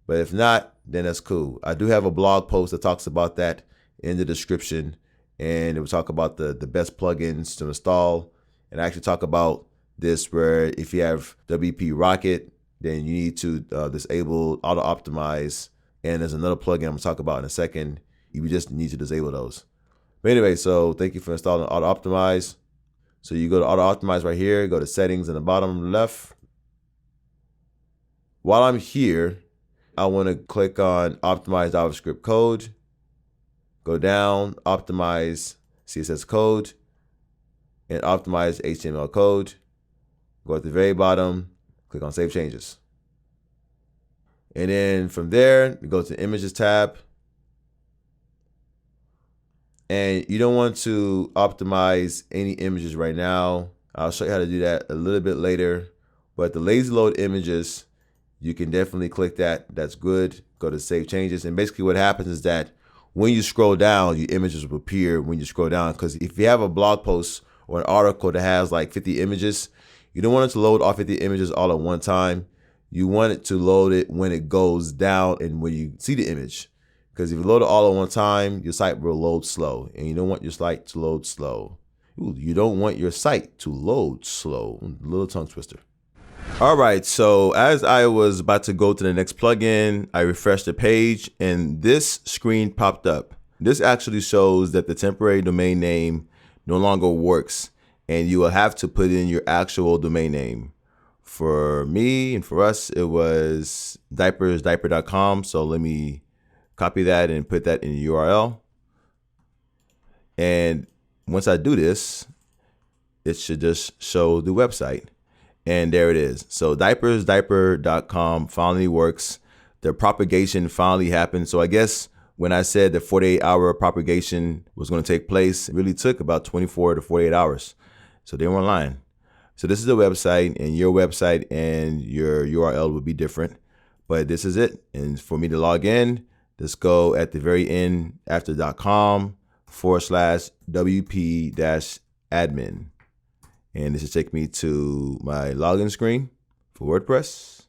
Speaker 1: But if not, then that's cool. I do have a blog post that talks about that in the description, and it will talk about the best plugins to install. And I actually talk about this where if you have WP Rocket, then you need to disable auto optimize. And there's another plugin I'm gonna talk about in a second. You just need to disable those. But anyway, so thank you for installing auto optimize. So you go to auto optimize right here, go to settings in the bottom left. While I'm here, I want to click on optimize JavaScript code, go down, optimize CSS code, and optimize HTML code. Go at the very bottom, click on save changes. And then from there, you go to the images tab. And you don't want to optimize any images right now. I'll show you how to do that a little bit later. But the lazy load images, you can definitely click that. That's good. Go to save changes. And basically what happens is that when you scroll down, your images will appear when you scroll down. Because if you have a blog post or an article that has like 50 images, you don't want it to load all 50 images all at one time. You want it to load it when it goes down and when you see the image. Because if you load it all at one time, your site will load slow. And you don't want your site to load slow. Ooh, you don't want your site to load slow. Little tongue twister. All right, so as I was about to go to the next plugin, I refreshed the page and this screen popped up. This actually shows that the temporary domain name no longer works and you will have to put in your actual domain name. For me and for us, it was diapersdiaper.com. So let me copy that and put that in the URL. And once I do this, it should just show the website. And there it is. So diapersdiaper.com finally works. The propagation finally happened. So I guess when I said the 48-hour propagation was going to take place, it really took about 24 to 48 hours. So they weren't lying. So this is the website, and your website and your URL will be different. But this is it. And for me to log in, let's go at the very end after .com/wp-admin. And this will take me to my login screen for WordPress.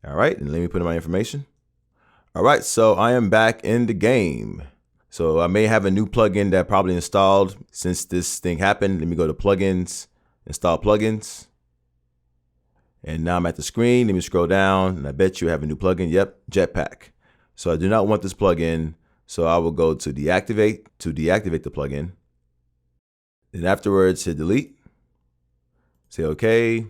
Speaker 1: All right, and let me put in my information. All right, so I am back in the game. So I may have a new plugin that I probably installed since this thing happened. Let me go to plugins, install plugins. And now I'm at the screen. Let me scroll down, and I bet you have a new plugin. Yep, Jetpack. So I do not want this plugin. So I will go to deactivate the plugin. Then afterwards, hit delete. Say OK.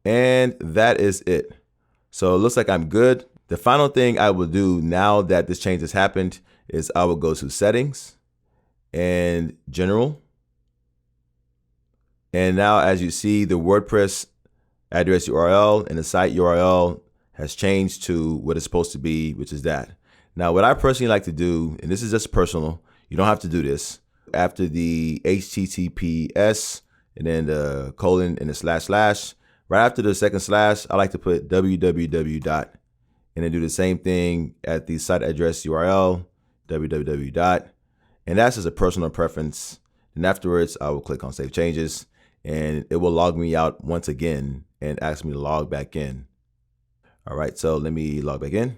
Speaker 1: And that is it. So it looks like I'm good. The final thing I will do now that this change has happened is I will go to settings and general. And now as you see, the WordPress address URL and the site URL has changed to what it's supposed to be, which is that. Now, what I personally like to do, and this is just personal, you don't have to do this. After the HTTPS and then the colon and the // right after the second slash, I like to put www. And then do the same thing at the site address URL, www. And that's just a personal preference. And afterwards, I will click on save changes and it will log me out once again and ask me to log back in. All right, so let me log back in.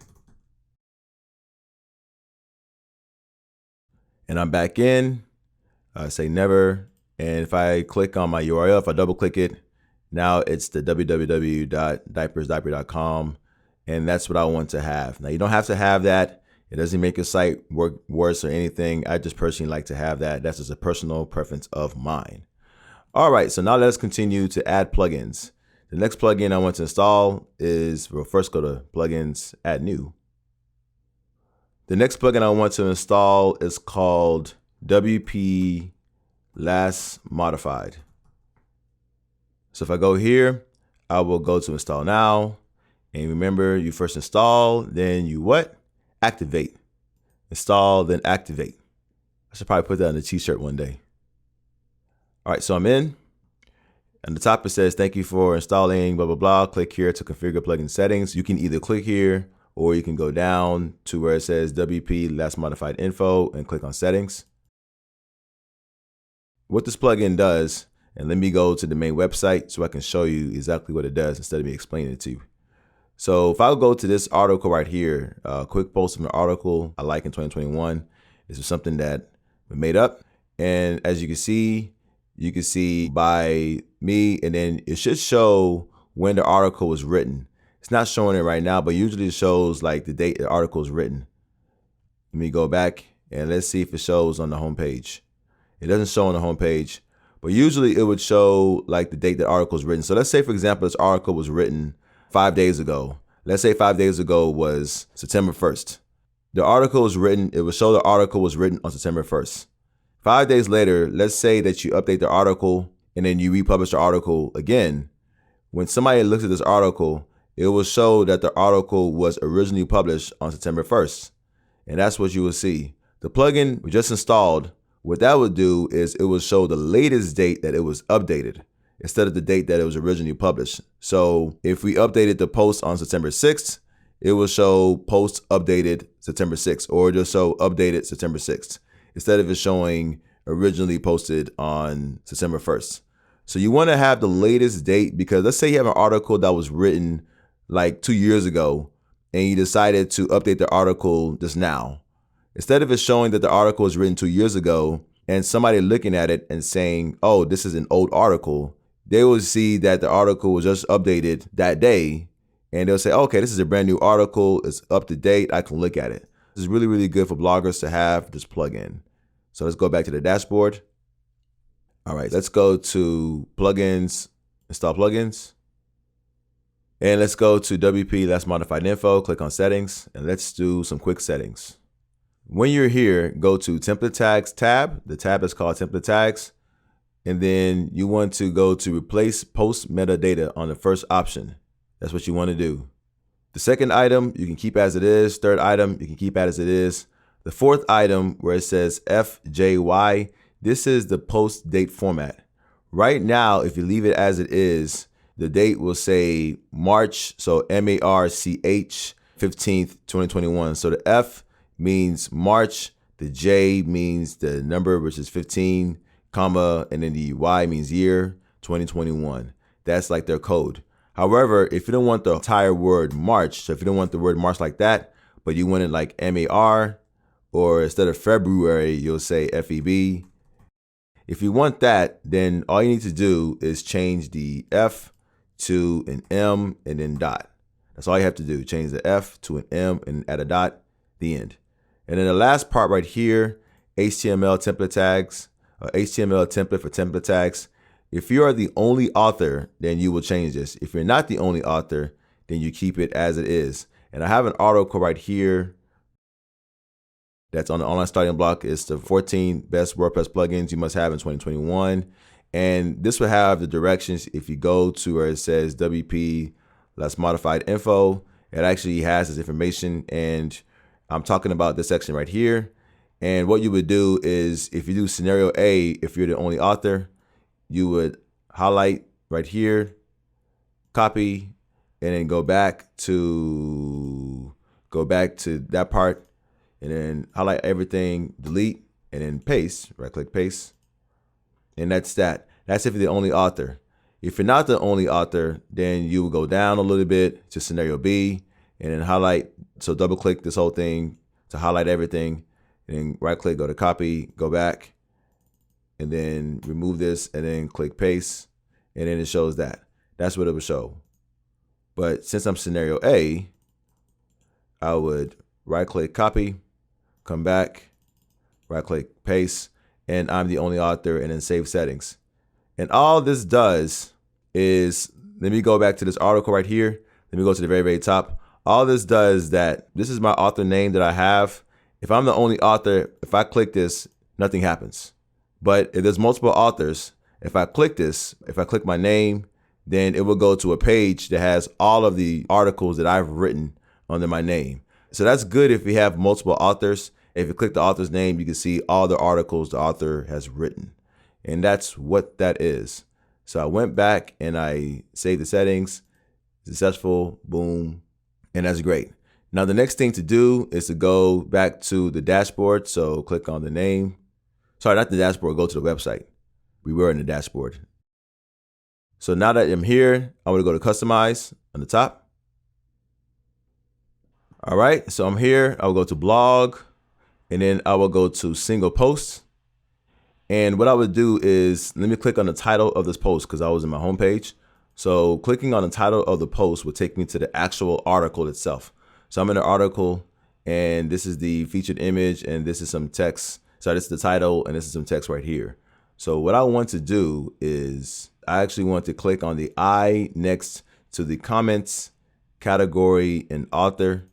Speaker 1: And I'm back in. I say never. And if I click on my URL, if I double click it, now it's the www.diapersdiaper.com. And that's what I want to have. Now, you don't have to have that. It doesn't make your site work worse or anything. I just personally like to have that. That's just a personal preference of mine. All right, so now let's continue to add plugins. The next plugin I want to install is, we'll first go to plugins, add new. The next plugin I want to install is called WP Last Modified. So if I go here, I will go to install now. And remember, you first install, then you what? Activate. Install, then activate. I should probably put that on a t-shirt one day. All right, so I'm in. On the top, it says, thank you for installing, blah, blah, blah. Click here to configure plugin settings. You can either click here or you can go down to where it says WP Last Modified Info and click on settings. What this plugin does, and let me go to the main website so I can show you exactly what it does instead of me explaining it to you. So if I go to this article right here, quick post of an article I like in 2021. This is something that we made up. And as you can see by me, and then it should show when the article was written. It's not showing it right now, but usually it shows like the date the article is written. Let me go back and let's see if it shows on the home page. It doesn't show on the home page, but usually it would show like the date the article is written. So let's say, for example, this article was written 5 days ago. Let's say 5 days ago was September 1st. The article was written, it would show the article was written on September 1st. 5 days later, let's say that you update the article and then you republish the article again. When somebody looks at this article, it will show that the article was originally published on September 1st. And that's what you will see. The plugin we just installed, what that would do is it will show the latest date that it was updated instead of the date that it was originally published. So if we updated the post on September 6th, it will show post updated September 6th, or it'll show updated September 6th, instead of it showing originally posted on September 1st. So you want to have the latest date, because let's say you have an article that was written like 2 years ago and you decided to update the article just now. Instead of it showing that the article was written 2 years ago and somebody looking at it and saying, oh, this is an old article, they will see that the article was just updated that day. And they'll say, okay, this is a brand new article. It's up to date. I can look at it. This is really, really good for bloggers to have this plugin. So let's go back to the dashboard. All right, let's go to plugins, install plugins. And let's go to WP Last Modified Info, click on settings, and let's do some quick settings. When you're here, go to template tags tab. The tab is called template tags. And then you want to go to replace post metadata on the first option. That's what you want to do. The second item you can keep as it is. Third item you can keep as it is. The fourth item where it says FJY, this is the post date format. Right now, if you leave it as it is, the date will say March, so MARCH 15th, 2021. So the F means March, the J means the number, which is 15, comma, and then the Y means year, 2021. That's like their code. However, if you don't want the entire word March, so if you don't want the word March like that, but you want it like MAR, or instead of February, you'll say FEB. If you want that, then all you need to do is change the F to an M and then dot. That's all you have to do. Change the F to an M and add a dot, the end. And then the last part right here, HTML template tags, HTML template for template tags. If you are the only author, then you will change this. If you're not the only author, then you keep it as it is. And I have an article right here that's on the online starting block. It's the 14 best WordPress plugins you must have in 2021. And this will have the directions. If you go to where it says WP Last Modified Info, it actually has this information. And I'm talking about this section right here. And what you would do is, if you do scenario A, if you're the only author, you would highlight right here, copy, and then go back to that part, and then highlight everything, delete, and then paste, right click paste. And that's that. That's if you're the only author. If you're not the only author, then you will go down a little bit to scenario B and then highlight. So double click this whole thing to highlight everything, and then right click, go to copy, go back, and then remove this and then click paste. And then it shows that. That's what it will show. But since I'm scenario A, I would right click, copy, come back, right click, paste, and I'm the only author, and then save settings. And all this does is, let me go back to this article right here. Let me go to the very, very top. All this does that, this is my author name that I have. If I'm the only author, if I click this, nothing happens. But if there's multiple authors, if I click this, if I click my name, then it will go to a page that has all of the articles that I've written under my name. So that's good if you have multiple authors. If you click the author's name, you can see all the articles the author has written. And that's what that is. So I went back and I saved the settings, successful, boom, and that's great. Now the next thing to do is to go back to the dashboard. So click on the name. Sorry, not the dashboard, go to the website. We were in the dashboard. So now that I'm here, I'm gonna go to customize on the top. All right, so I'm here, I'll go to blog, and then I will go to single post. And what I would do is, let me click on the title of this post because I was in my homepage. So clicking on the title of the post will take me to the actual article itself. So I'm in the article, and this is the featured image, and this is some text. So this is the title, and this is some text right here. So what I want to do is I actually want to click on the I next to the comments, category, and author,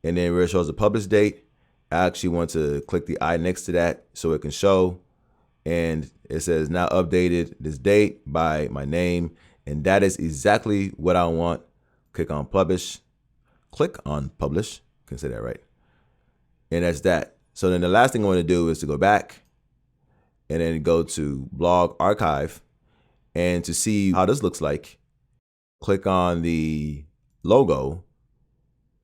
Speaker 1: and then where it shows the publish date, I actually want to click the I next to that so it can show, and it says now updated this date by my name, and that is exactly what I want. Click on publish, can say that right, and that's that. So then the last thing I want to do is to go back and then go to blog archive, and to see how this looks like, click on the logo,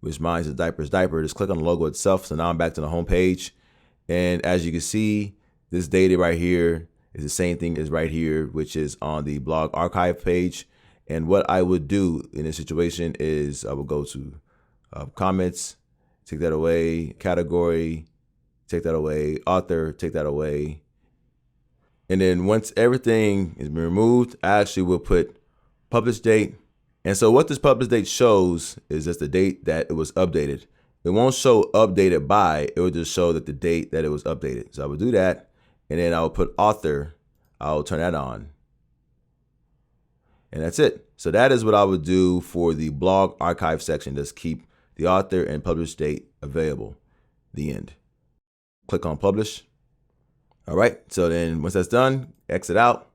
Speaker 1: which mine is diaper's diaper. Just click on the logo itself. So now I'm back to the home page. And as you can see, this data right here is the same thing as right here, which is on the blog archive page. And what I would do in this situation is I would go to comments, take that away, category, take that away, author, take that away. And then once everything has been removed, I actually will put publish date. And so what this publish date shows is just the date that it was updated. It won't show updated by, it will just show that the date that it was updated. So I will do that, and then I will put author, I will turn that on. And that's it. So that is what I would do for the blog archive section. Just keep the author and publish date available. The end. Click on publish. All right, so then once that's done, exit out.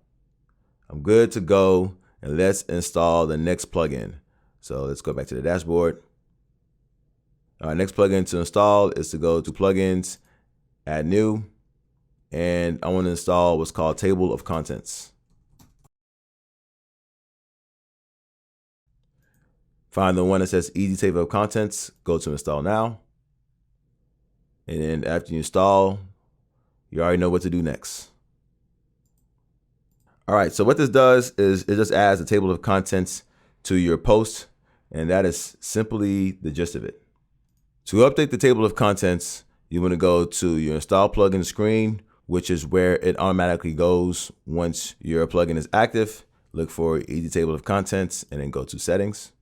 Speaker 1: I'm good to go, and let's install the next plugin. So let's go back to the dashboard. Our next plugin to install is to go to plugins, add new, and I want to install what's called table of contents. Find the one that says easy table of contents, go to install now. And then after you install, you already know what to do next. All right, so what this does is it just adds a table of contents to your post, and that is simply the gist of it. To update the table of contents, you want to go to your install plugin screen, which is where it automatically goes once your plugin is active. Look for easy table of contents and then go to settings.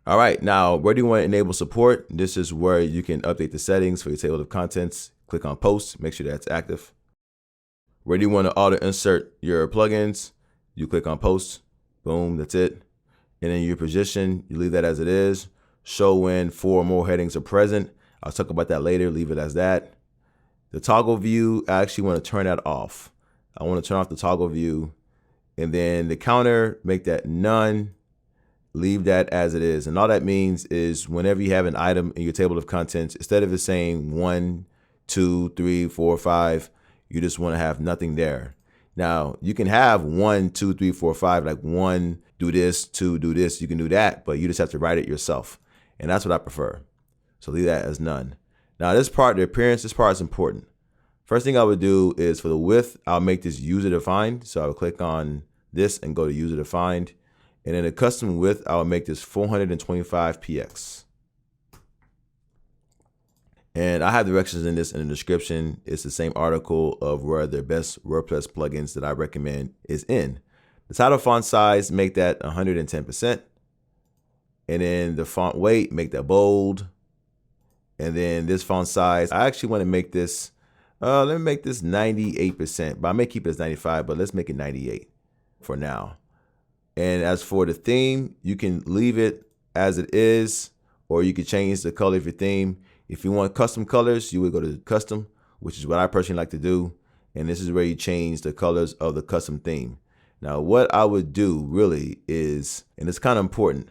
Speaker 1: All right, now where do you want to enable support? This is where you can update the settings for your table of contents. Click on post, make sure that's active. Where do you want to auto insert your plugins? You click on post, boom, that's it. And then your position, you leave that as it is. Show when 4 or more headings are present. I'll talk about that later, leave it as that. The toggle view, I actually want to turn that off. I want to turn off the toggle view. And then the counter, make that none. Leave that as it is. And all that means is whenever you have an item in your table of contents, instead of it saying 1, 2, 3, 4, 5, you just want to have nothing there. Now you can have 1, 2, 3, 4, 5, like 1, do this, 2, do this. You can do that, but you just have to write it yourself. And that's what I prefer. So leave that as none. Now this part, the appearance, this part is important. First thing I would do is for the width, I'll make this user defined. So I would click on this and go to user defined. And then the custom width, I will make this 425 px. And I have directions in this in the description. It's the same article of where the best WordPress plugins that I recommend is in. The title font size, make that 110%. And then the font weight, make that bold. And then this font size, I actually want to make this, let me make this 98%, but I may keep it as 95, but let's make it 98 for now. And as for the theme, you can leave it as it is, or you can change the color of your theme. If you want custom colors, you would go to custom, which is what I personally like to do. And this is where you change the colors of the custom theme. Now, what I would do really is, and it's kind of important.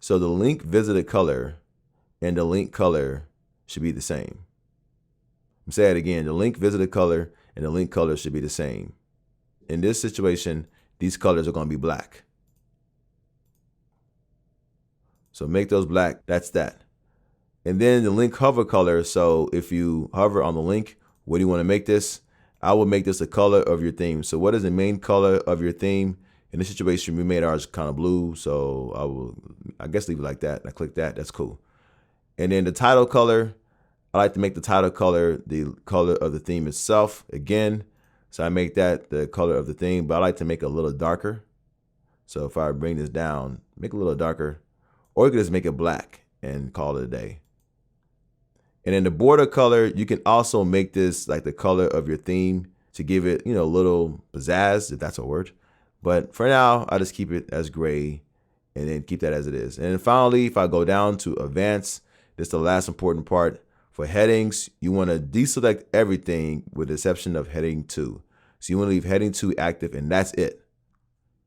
Speaker 1: So the link visited color and the link color should be the same. I'm saying it again, the link visited color and the link color should be the same. In this situation, these colors are going to be black. So make those black, that's that. And then the link hover color. So if you hover on the link, what do you want to make this? I will make this the color of your theme. So what is the main color of your theme? In this situation, we made ours kind of blue. So I guess leave it like that. I click that, that's cool. And then the title color, I like to make the title color the color of the theme itself again. So I make that the color of the theme, but I like to make it a little darker. So if I bring this down, make it a little darker, or you can just make it black and call it a day. And in the border color, you can also make this like the color of your theme to give it, a little pizzazz, if that's a word. But for now, I just keep it as gray and then keep that as it is. And then finally, if I go down to advanced, this is the last important part. For headings, you want to deselect everything with the exception of heading 2. So you want to leave heading 2 active, and that's it.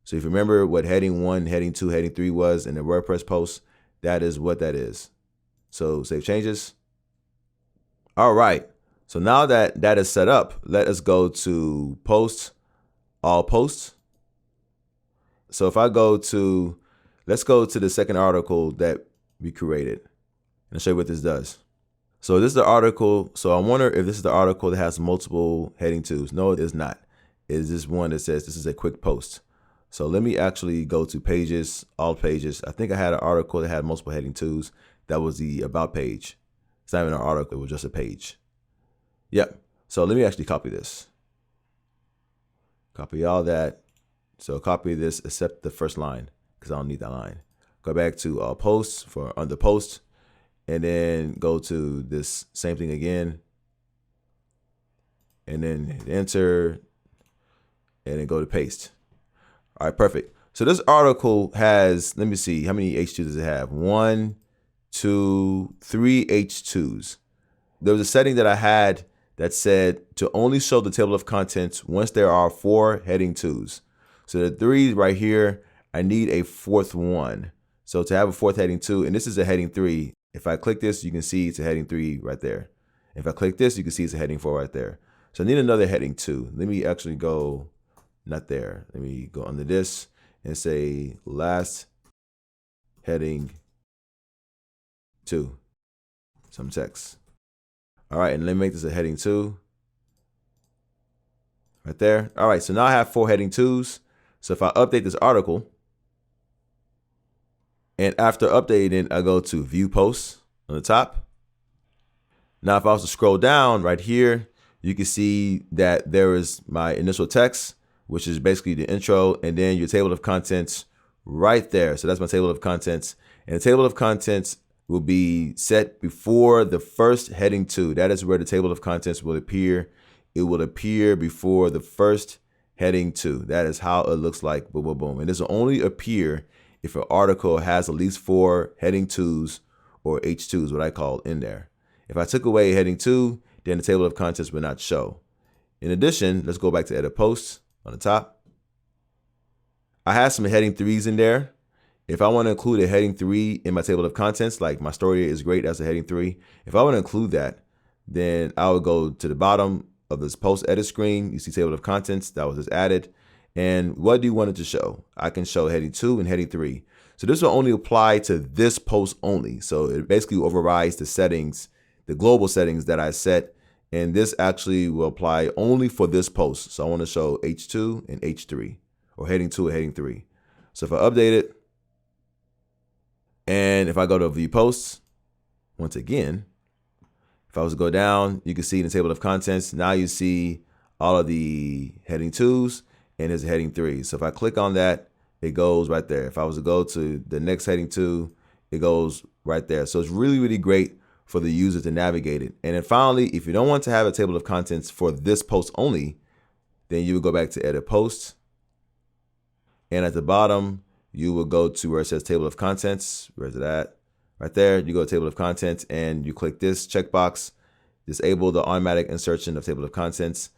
Speaker 1: So if you remember what heading 1, heading 2, heading 3 was in the WordPress post, that is what that is. So save changes. All right, so now that that is set up, let us go to posts, all posts. So if I go to, let's go to the second article that we created and I'll show you what this does. So this is the article. So I wonder if this is the article that has multiple heading 2s. No, it is not. It is this one that says this is a quick post. So let me actually go to pages, all pages. I think I had an article that had multiple heading 2s. That was the about page. It's not even an article, it was just a page. Yep. So let me actually copy this. Copy all that. So copy this except the first line because I don't need that line. Go back to posts for under post and then go to this same thing again. And then hit enter and then go to paste. All right, perfect. So this article has, let me see, how many H2s does it have? 1, 2, 3 H2s. There was a setting that I had that said to only show the table of contents once there are 4 heading 2s. So the 3 right here, I need a 4th one. So to have a 4th heading 2, and this is a heading 3. If I click this, you can see it's a heading 3 right there. If I click this, you can see it's a heading 4 right there. So I need another heading 2. Let me actually go, not there. Let me go under this and say last heading 2, some text. All right, and let me make this a heading 2 right there. All right, so now I have 4 heading 2s. So if I update this article, and after updating, I go to view posts on the top. Now, if I was to scroll down right here, you can see that there is my initial text, which is basically the intro, and then your table of contents right there. So that's my table of contents. And the table of contents will be set before the first heading 2. That is where the table of contents will appear. It will appear before the first heading 2. That is how it looks like. Boom, boom, boom. And this will only appear if an article has at least 4 heading 2s or H2s, what I call, in there. If I took away heading 2, then the table of contents will not show. In addition, let's go back to edit posts on the top. I have some heading 3s in there. If I want to include a heading 3 in my table of contents, like my story is great as a heading 3, if I want to include that, then I would go to the bottom of this post edit screen. You see table of contents that was just added. And what do you want it to show? I can show heading 2 and heading 3. So this will only apply to this post only. So it basically overrides the settings, the global settings that I set. And this actually will apply only for this post. So I want to show H2 and H3, or heading 2 and heading 3. So if I update it, and if I go to view posts, once again, if I was to go down, you can see in the table of contents, now you see all of the heading 2s and there's a heading 3. So if I click on that, it goes right there. If I was to go to the next heading 2, it goes right there. So it's really, really great for the user to navigate it. And then finally, if you don't want to have a table of contents for this post only, then you would go back to edit posts. And at the bottom, you will go to where it says table of contents. Where's it at? Right there. You go to table of contents and you click this checkbox, disable the automatic insertion of table of contents,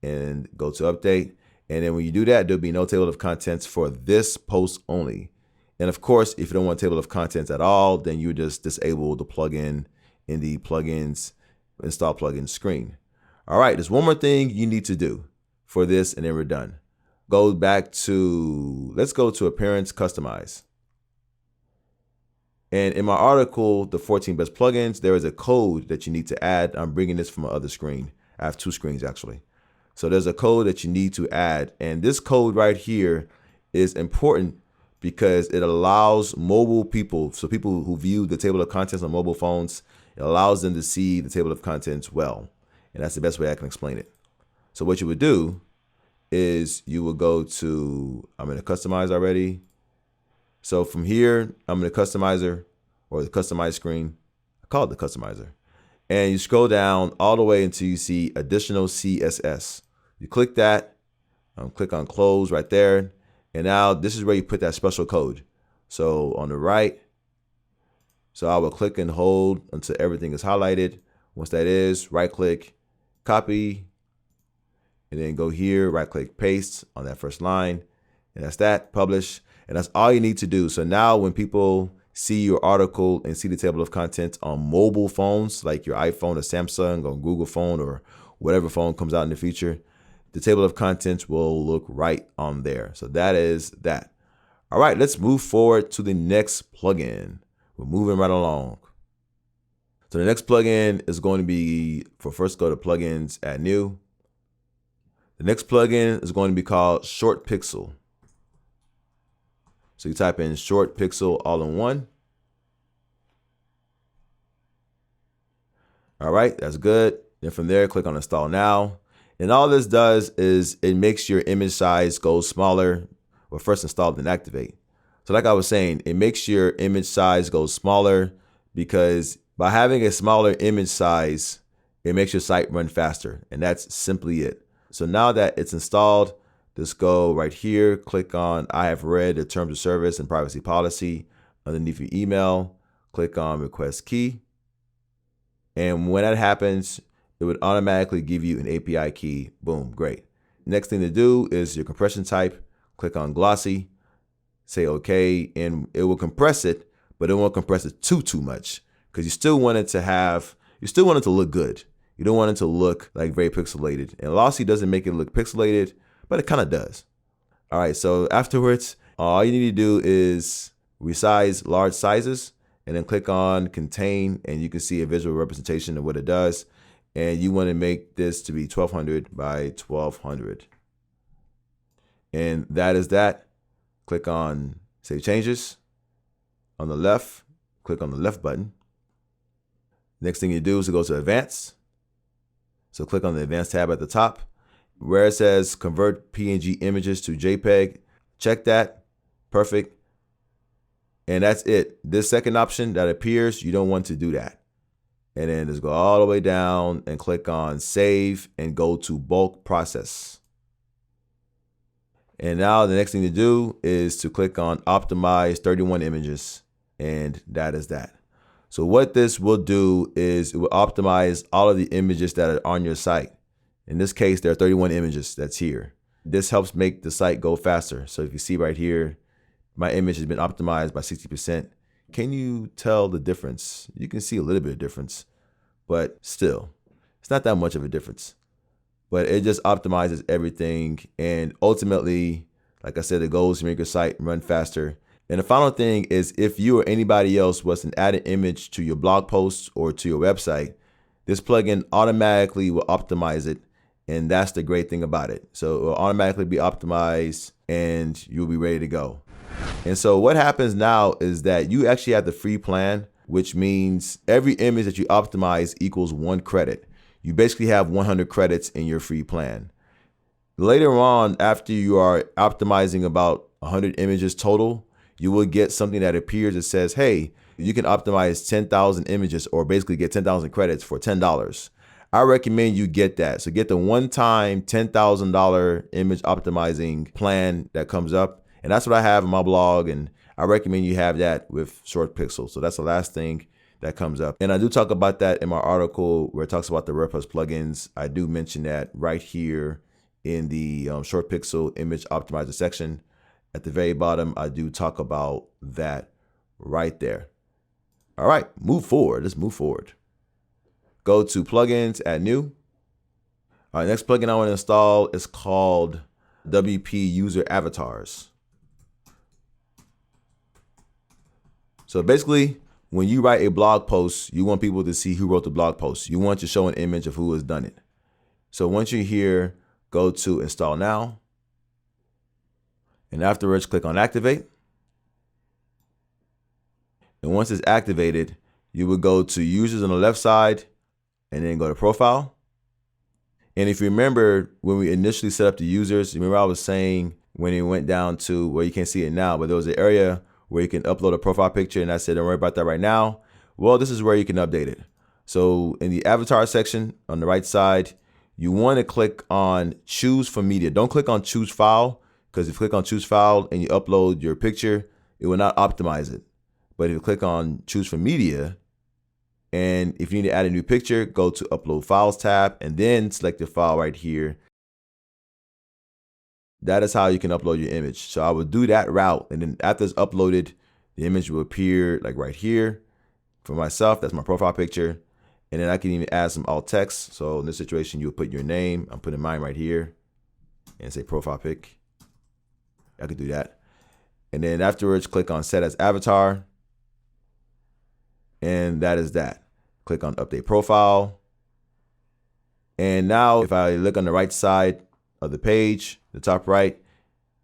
Speaker 1: and go to update. And then when you do that, there'll be no table of contents for this post only. And of course, if you don't want table of contents at all, then you just disable the plugin in the plugins, install plugin screen. All right, there's one more thing you need to do for this and then we're done. Go back to, let's go to appearance, customize. And in my article, the 14 best plugins, there is a code that you need to add. I'm bringing this from my other screen. I have 2 screens actually. So there's a code that you need to add. And this code right here is important because it allows mobile people, so people who view the table of contents on mobile phones, it allows them to see the table of contents well. And that's the best way I can explain it. So what you would do is you will go to, I'm in the customize already. So from here, I'm in the customizer or the customize screen. I call it the customizer. And you scroll down all the way until you see additional CSS. You click that, click on close right there. And now this is where you put that special code. So on the right, so I will click and hold until everything is highlighted. Once that is, right click, copy, and then go here, right click, paste on that first line. And that's that, publish. And that's all you need to do. So now when people see your article and see the table of contents on mobile phones, like your iPhone or Samsung or Google phone or whatever phone comes out in the future, the table of contents will look right on there. So that is that. All right, let's move forward to the next plugin. We're moving right along. So the next plugin is going to be, first go to plugins, add new. The next plugin is going to be called Short Pixel. So you type in Short Pixel all in one. All right, that's good. Then from there, click on Install Now. And all this does is it makes your image size go smaller. Well, first install, then activate. So like I was saying, it makes your image size go smaller because by having a smaller image size, it makes your site run faster. And that's simply it. So now that it's installed, just go right here, click on I have read the terms of service and privacy policy underneath your email, click on request key. And when that happens, it would automatically give you an API key. Boom, great. Next thing to do is your compression type, click on glossy, say okay, and it will compress it, but it won't compress it too much because you still want it to look good. You don't want it to look like very pixelated. And glossy doesn't make it look pixelated, but it kind of does. All right, so afterwards, all you need to do is resize large sizes and then click on contain, and you can see a visual representation of what it does. And you want to make this to be 1200 by 1200. And that is that. Click on Save Changes. On the left, click on the left button. Next thing you do is to go to Advanced. So click on the Advanced tab at the top. Where it says Convert PNG images to JPEG, check that. Perfect. And that's it. This second option that appears, you don't want to do that. And then just go all the way down and click on Save and go to Bulk Process. And now the next thing to do is to click on Optimize 31 images. And that is that. So what this will do is it will optimize all of the images that are on your site. In this case, there are 31 images that's here. This helps make the site go faster. So if you see right here, my image has been optimized by 60%. Can you tell the difference? You can see a little bit of difference, but still, it's not that much of a difference. But it just optimizes everything. And ultimately, like I said, the goal is to make your site run faster. And the final thing is if you or anybody else was to add an image to your blog post or to your website, this plugin automatically will optimize it. And that's the great thing about it. So it will automatically be optimized and you'll be ready to go. And so what happens now is that you actually have the free plan, which means every image that you optimize equals 1 credit. You basically have 100 credits in your free plan. Later on, after you are optimizing about 100 images total, you will get something that appears that says, hey, you can optimize 10,000 images or basically get 10,000 credits for $10. I recommend you get that. So get the one-time $10,000 image optimizing plan that comes up. And that's what I have in my blog. And I recommend you have that with Short Pixel. So that's the last thing that comes up. And I do talk about that in my article where it talks about the WordPress plugins. I do mention that right here in the Short Pixel image optimizer section. At the very bottom, I do talk about that right there. All right, move forward. Let's move forward. Go to plugins, add new. All right, next plugin I want to install is called WP User Avatars. So basically, when you write a blog post, you want people to see who wrote the blog post. You want to show an image of who has done it. So once you're here, go to Install Now. And afterwards, click on Activate. And once it's activated, you will go to Users on the left side and then go to Profile. And if you remember when we initially set up the users, remember I was saying when it went down to, well, you can't see it now, but there was an area where you can upload a profile picture, and I said, don't worry about that right now. Well, this is where you can update it. So in the avatar section on the right side, you want to click on choose from media. Don't click on choose file, because if you click on choose file and you upload your picture, it will not optimize it. But if you click on choose from media, and if you need to add a new picture, go to upload files tab and then select the file right here. That is how you can upload your image. So I would do that route, and then after it's uploaded, the image will appear like right here. For myself, that's my profile picture. And then I can even add some alt text. So in this situation, you'll put your name. I'm putting mine right here and say profile pic. I could do that. And then afterwards, click on set as avatar. And that is that. Click on update profile. And now if I look on the right side of the page, the top right,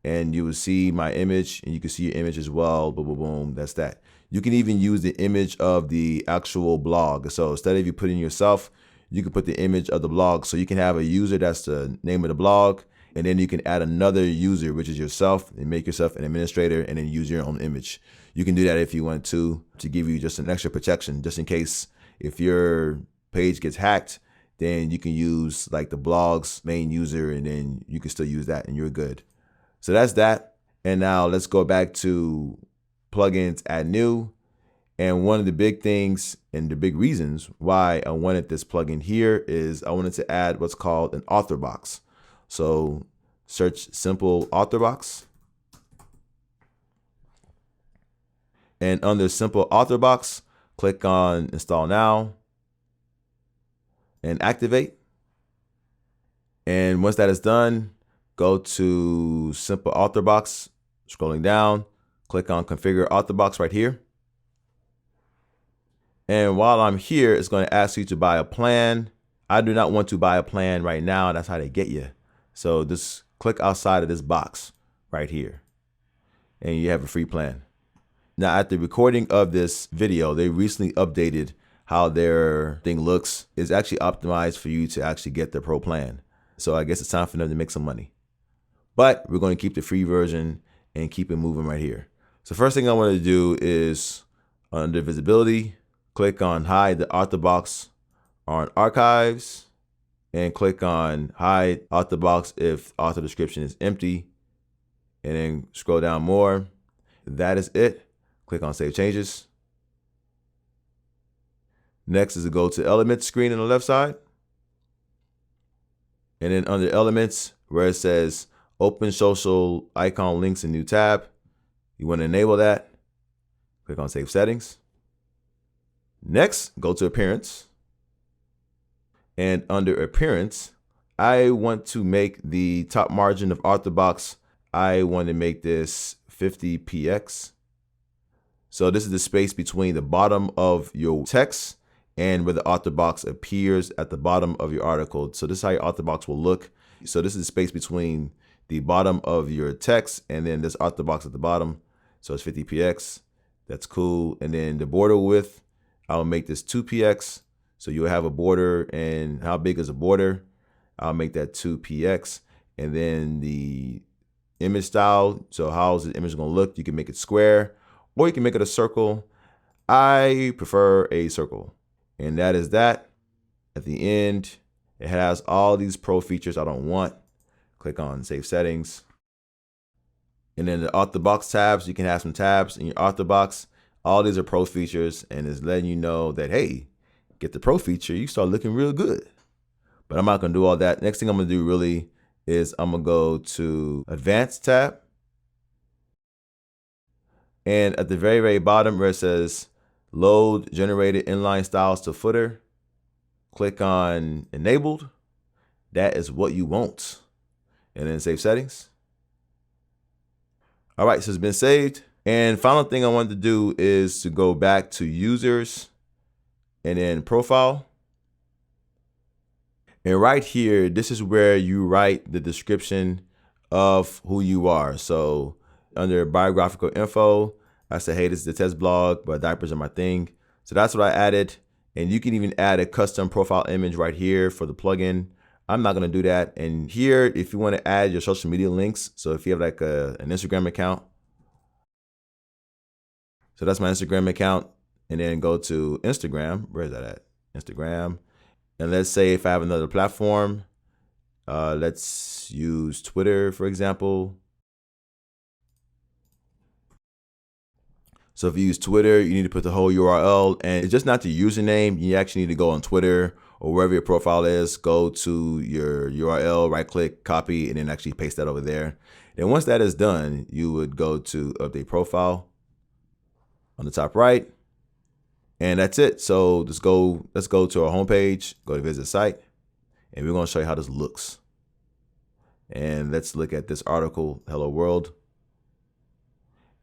Speaker 1: and you will see my image, and you can see your image as well. Boom, boom, boom. That's that. You can even use the image of the actual blog. So instead of you putting yourself, you can put the image of the blog. So you can have a user, that's the name of the blog, and then you can add another user, which is yourself, and make yourself an administrator, and then use your own image. You can do that if you want to give you just an extra protection, just in case if your page gets hacked, then you can use like the blog's main user, and then you can still use that and you're good. So that's that. And now let's go back to plugins, add new. And one of the big things and the big reasons why I wanted this plugin here is I wanted to add what's called an author box. So search simple author box. And under simple author box, click on install now and activate. And once that is done, go to simple author box, scrolling down, click on configure author box right here. And while I'm here, it's going to ask you to buy a plan. I do not want to buy a plan right now. That's how they get you. So just click outside of this box right here, and you have a free plan. Now, at the recording of this video, they recently updated how their thing looks. It's actually optimized for you to actually get the pro plan. So I guess it's time for them to make some money. But we're going to keep the free version and keep it moving right here. So first thing I want to do is under visibility, click on hide the author box on archives, and click on hide author box if author description is empty, and then scroll down more. That is it. Click on save changes. Next is to go to elements screen on the left side. And then under elements, where it says open social icon links in new tab, you want to enable that. Click on save settings. Next, go to appearance. And under appearance, I want to make the top margin of author box, I want to make this 50 px. So this is the space between the bottom of your text and where the author box appears at the bottom of your article. So this is how your author box will look. So this is the space between the bottom of your text and then this author box at the bottom. So it's 50 px. That's cool. And then the border width, I'll make this 2 px. So you'll have a border, and how big is a border? I'll make that 2 px. And then the image style, so how's the image gonna look? You can make it square, or you can make it a circle. I prefer a circle. And that is that. At the end, it has all these pro features I don't want. Click on save settings. And then the author box tabs, you can have some tabs in your author box. All these are pro features, and it's letting you know that, hey, get the pro feature, you start looking real good. But I'm not gonna do all that. Next thing I'm gonna do really is I'm gonna go to advanced tab. And at the very, very bottom where it says load generated inline styles to footer, click on enabled. That is what you want. And then save settings. All right, so it's been saved. And final thing I wanted to do is to go back to users and then profile. And right here, this is where you write the description of who you are. So under biographical info, I said, hey, this is the test blog, but diapers are my thing. So that's what I added. And you can even add a custom profile image right here for the plugin. I'm not gonna do that. And here, if you want to add your social media links, so if you have like an Instagram account, so that's my Instagram account, and then go to Instagram. Where is that at? Instagram. And let's say if I have another platform, let's use Twitter, for example. So if you use Twitter, you need to put the whole URL, and it's just not the username. You actually need to go on Twitter or wherever your profile is, go to your URL, right click, copy, and then actually paste that over there. And once that is done, you would go to update profile on the top right. And that's it. So let's go to our homepage, go to visit site, and we're gonna show you how this looks. And let's look at this article, Hello World.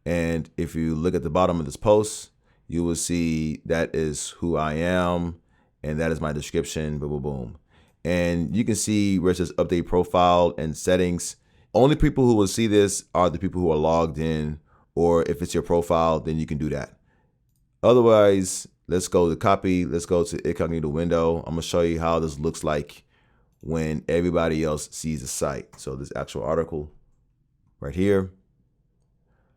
Speaker 1: And if you look at the bottom of this post, you will see that is who I am, and that is my description, boom, boom, boom. And you can see where it says update profile and settings. Only people who will see this are the people who are logged in, or if it's your profile, then you can do that. Otherwise, let's go to copy, let's go to incognito window. I'm gonna show you how this looks like when everybody else sees the site. So this actual article right here.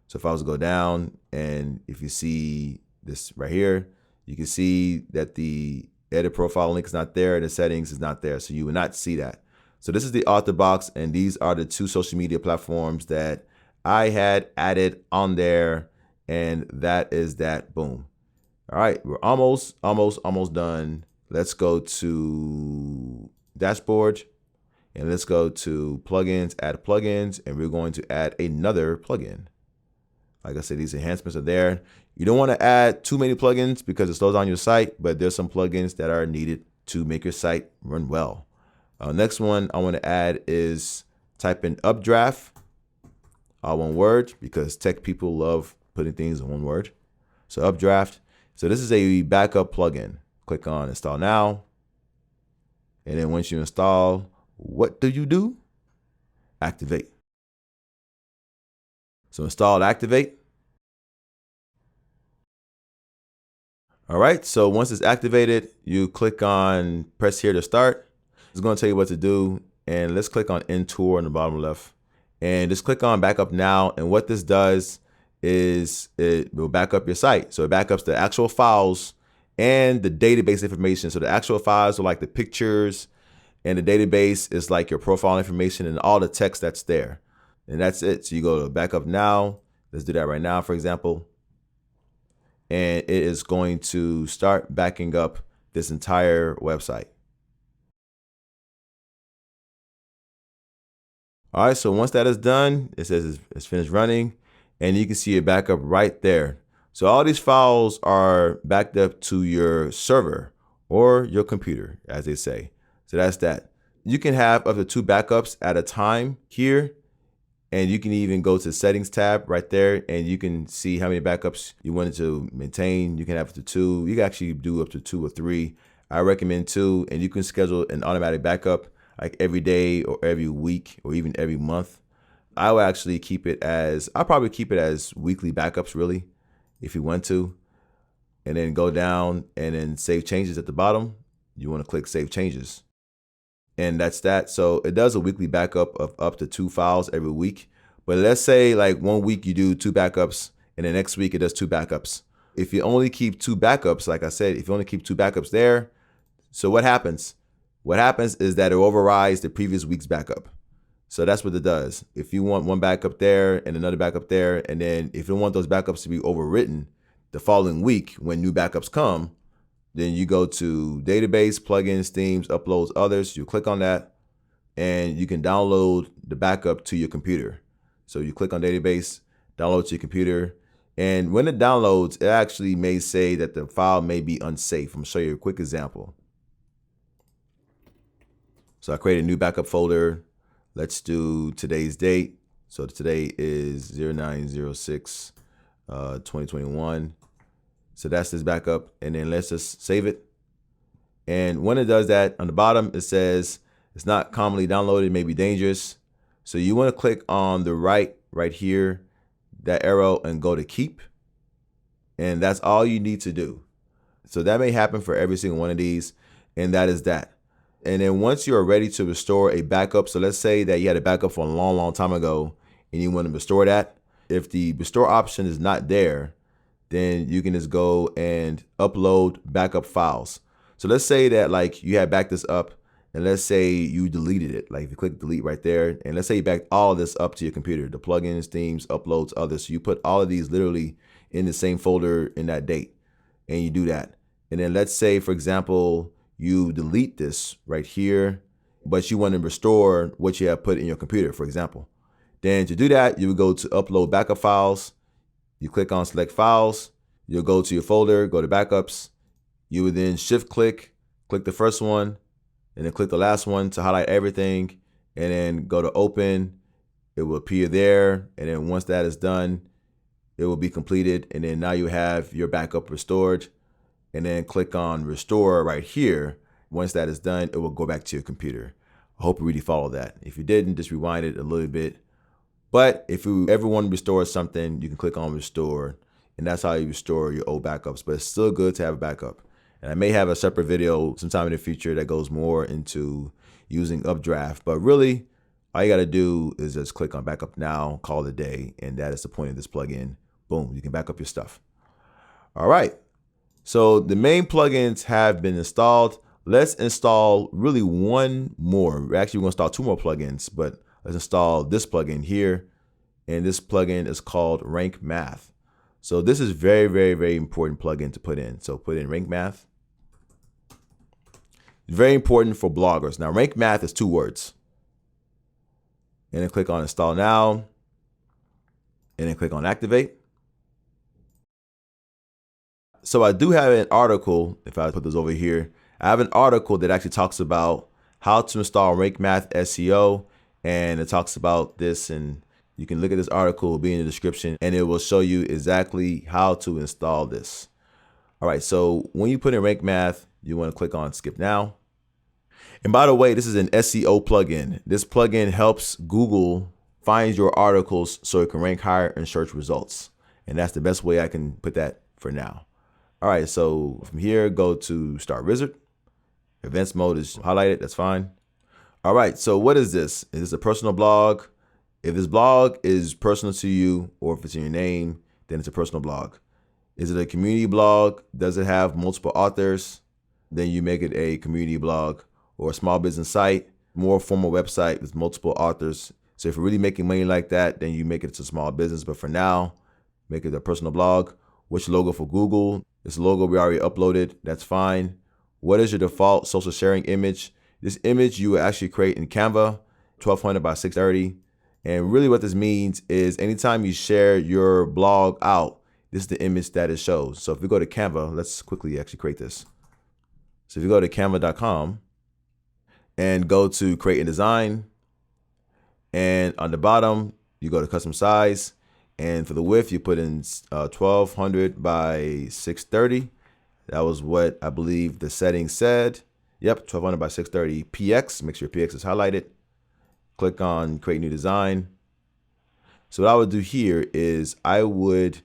Speaker 1: So if I was to go down, and if you see this right here, you can see that the edit profile link is not there and the settings is not there. So you would not see that. So this is the author box, and these are the 2 social media platforms that I had added on there, and that is that, boom. All right, we're almost done. Let's go to dashboard, and let's go to plugins, add plugins, and we're going to add another plugin. Like I said, these enhancements are there. You don't want to add too many plugins because it slows down your site, but there's some plugins that are needed to make your site run well. Next one I want to add is type in updraft, all one word, because tech people love putting things in one word. So updraft. So this is a backup plugin. Click on install now. And then once you install, what do? Activate. So install, activate. All right, so once it's activated, you click on press here to start. It's going to tell you what to do. And let's click on end tour in the bottom left. And just click on backup now. And what this does is it will back up your site. So it backups the actual files and the database information. So the actual files are like the pictures, and the database is like your profile information and all the text that's there. And that's it. So you go to backup now. Let's do that right now, for example. And it is going to start backing up this entire website. All right, so once that is done, it says it's finished running, and you can see a backup right there. So all these files are backed up to your server or your computer, as they say. So that's that. You can have up to 2 backups at a time here. And you can even go to the settings tab right there, and you can see how many backups you wanted to maintain. You can have up to 2. You can actually do up to 2 or 3. I recommend 2, and you can schedule an automatic backup like every day or every week or even every month. I will actually keep it as, I'll probably keep it as weekly backups really, if you want to. And then go down and then save changes at the bottom. You want to click save changes. And that's that. So it does a weekly backup of up to 2 files every week. But let's say like 1 week you do 2 backups, and the next week it does 2 backups. If you only keep 2 backups, like I said, if you only keep 2 backups there, so what happens? What happens is that it overrides the previous week's backup. So that's what it does. If you want 1 backup there and another backup there, and then if you want those backups to be overwritten the following week when new backups come, then you go to database, plugins, themes, uploads, others. You click on that, and you can download the backup to your computer. So you click on database, download to your computer. And when it downloads, it actually may say that the file may be unsafe. I'm gonna show you a quick example. So I create a new backup folder. Let's do today's date. So today is 09/06, 2021. So that's this backup, and then let's just save it. And when it does that, on the bottom, it says it's not commonly downloaded, it may be dangerous. So you want to click on the right here, that arrow, and go to keep. And that's all you need to do. So that may happen for every single one of these, and that is that. And then once you are ready to restore a backup, so let's say that you had a backup from a long time ago and you want to restore that. If the restore option is not there, then you can just go and upload backup files. So let's say that like you had backed this up, and let's say you deleted it. Like if you click delete right there, and let's say you backed all of this up to your computer, the plugins, themes, uploads, others. So you put all of these literally in the same folder in that date, and you do that. And then let's say, for example, you delete this right here, but you want to restore what you have put in your computer, for example. Then to do that, you would go to upload backup files. You click on select files. You'll go to your folder, go to backups. You would then shift click the first one, and then click the last one to highlight everything, and then go to open. It will appear there, and then once that is done, it will be completed, and then now you have your backup restored. And then click on restore right here. Once that is done, it will go back to your computer. I hope you really follow that. If you didn't, just rewind it a little bit. But if you ever want to restore something, you can click on restore, and that's how you restore your old backups. But it's still good to have a backup. And I may have a separate video sometime in the future that goes more into using Updraft. But really, all you got to do is just click on backup now, call it a day, and that is the point of this plugin. Boom, you can back up your stuff. All right. So the main plugins have been installed. Let's install really one more. We're actually going to install two more plugins, but let's install this plugin here. And this plugin is called Rank Math. So this is very important plugin to put in. So put in Rank Math. Very important for bloggers. Now Rank Math is 2 words. And then click on install now. And then click on activate. So I do have an article, if I put this over here, I have an article that actually talks about how to install Rank Math SEO, and it talks about this, and you can look at this article, it'll be in the description, and it will show you exactly how to install this. All right, so when you put in Rank Math, you want to click on skip now. And by the way, this is an SEO plugin. This plugin helps Google find your articles so it can rank higher in search results. And that's the best way I can put that for now. All right, so from here, go to Start Wizard. Events mode is highlighted, that's fine. All right, so what is this? Is this a personal blog? If this blog is personal to you, or if it's in your name, then it's a personal blog. Is it a community blog? Does it have multiple authors? Then you make it a community blog, or a small business site, more formal website with multiple authors. So if you're really making money like that, then you make it a small business. But for now, make it a personal blog. Which logo for Google? This logo we already uploaded, that's fine. What is your default social sharing image? This image you will actually create in Canva, 1200 by 630. And really what this means is anytime you share your blog out, this is the image that it shows. So if we go to Canva, let's quickly actually create this. So if you go to canva.com and go to create and design, and on the bottom, you go to custom size. And for the width, you put in 1200 by 630. That was what I believe the setting said. Yep, 1200 by 630 PX. Make sure PX is highlighted. Click on create new design. So what I would do here is I would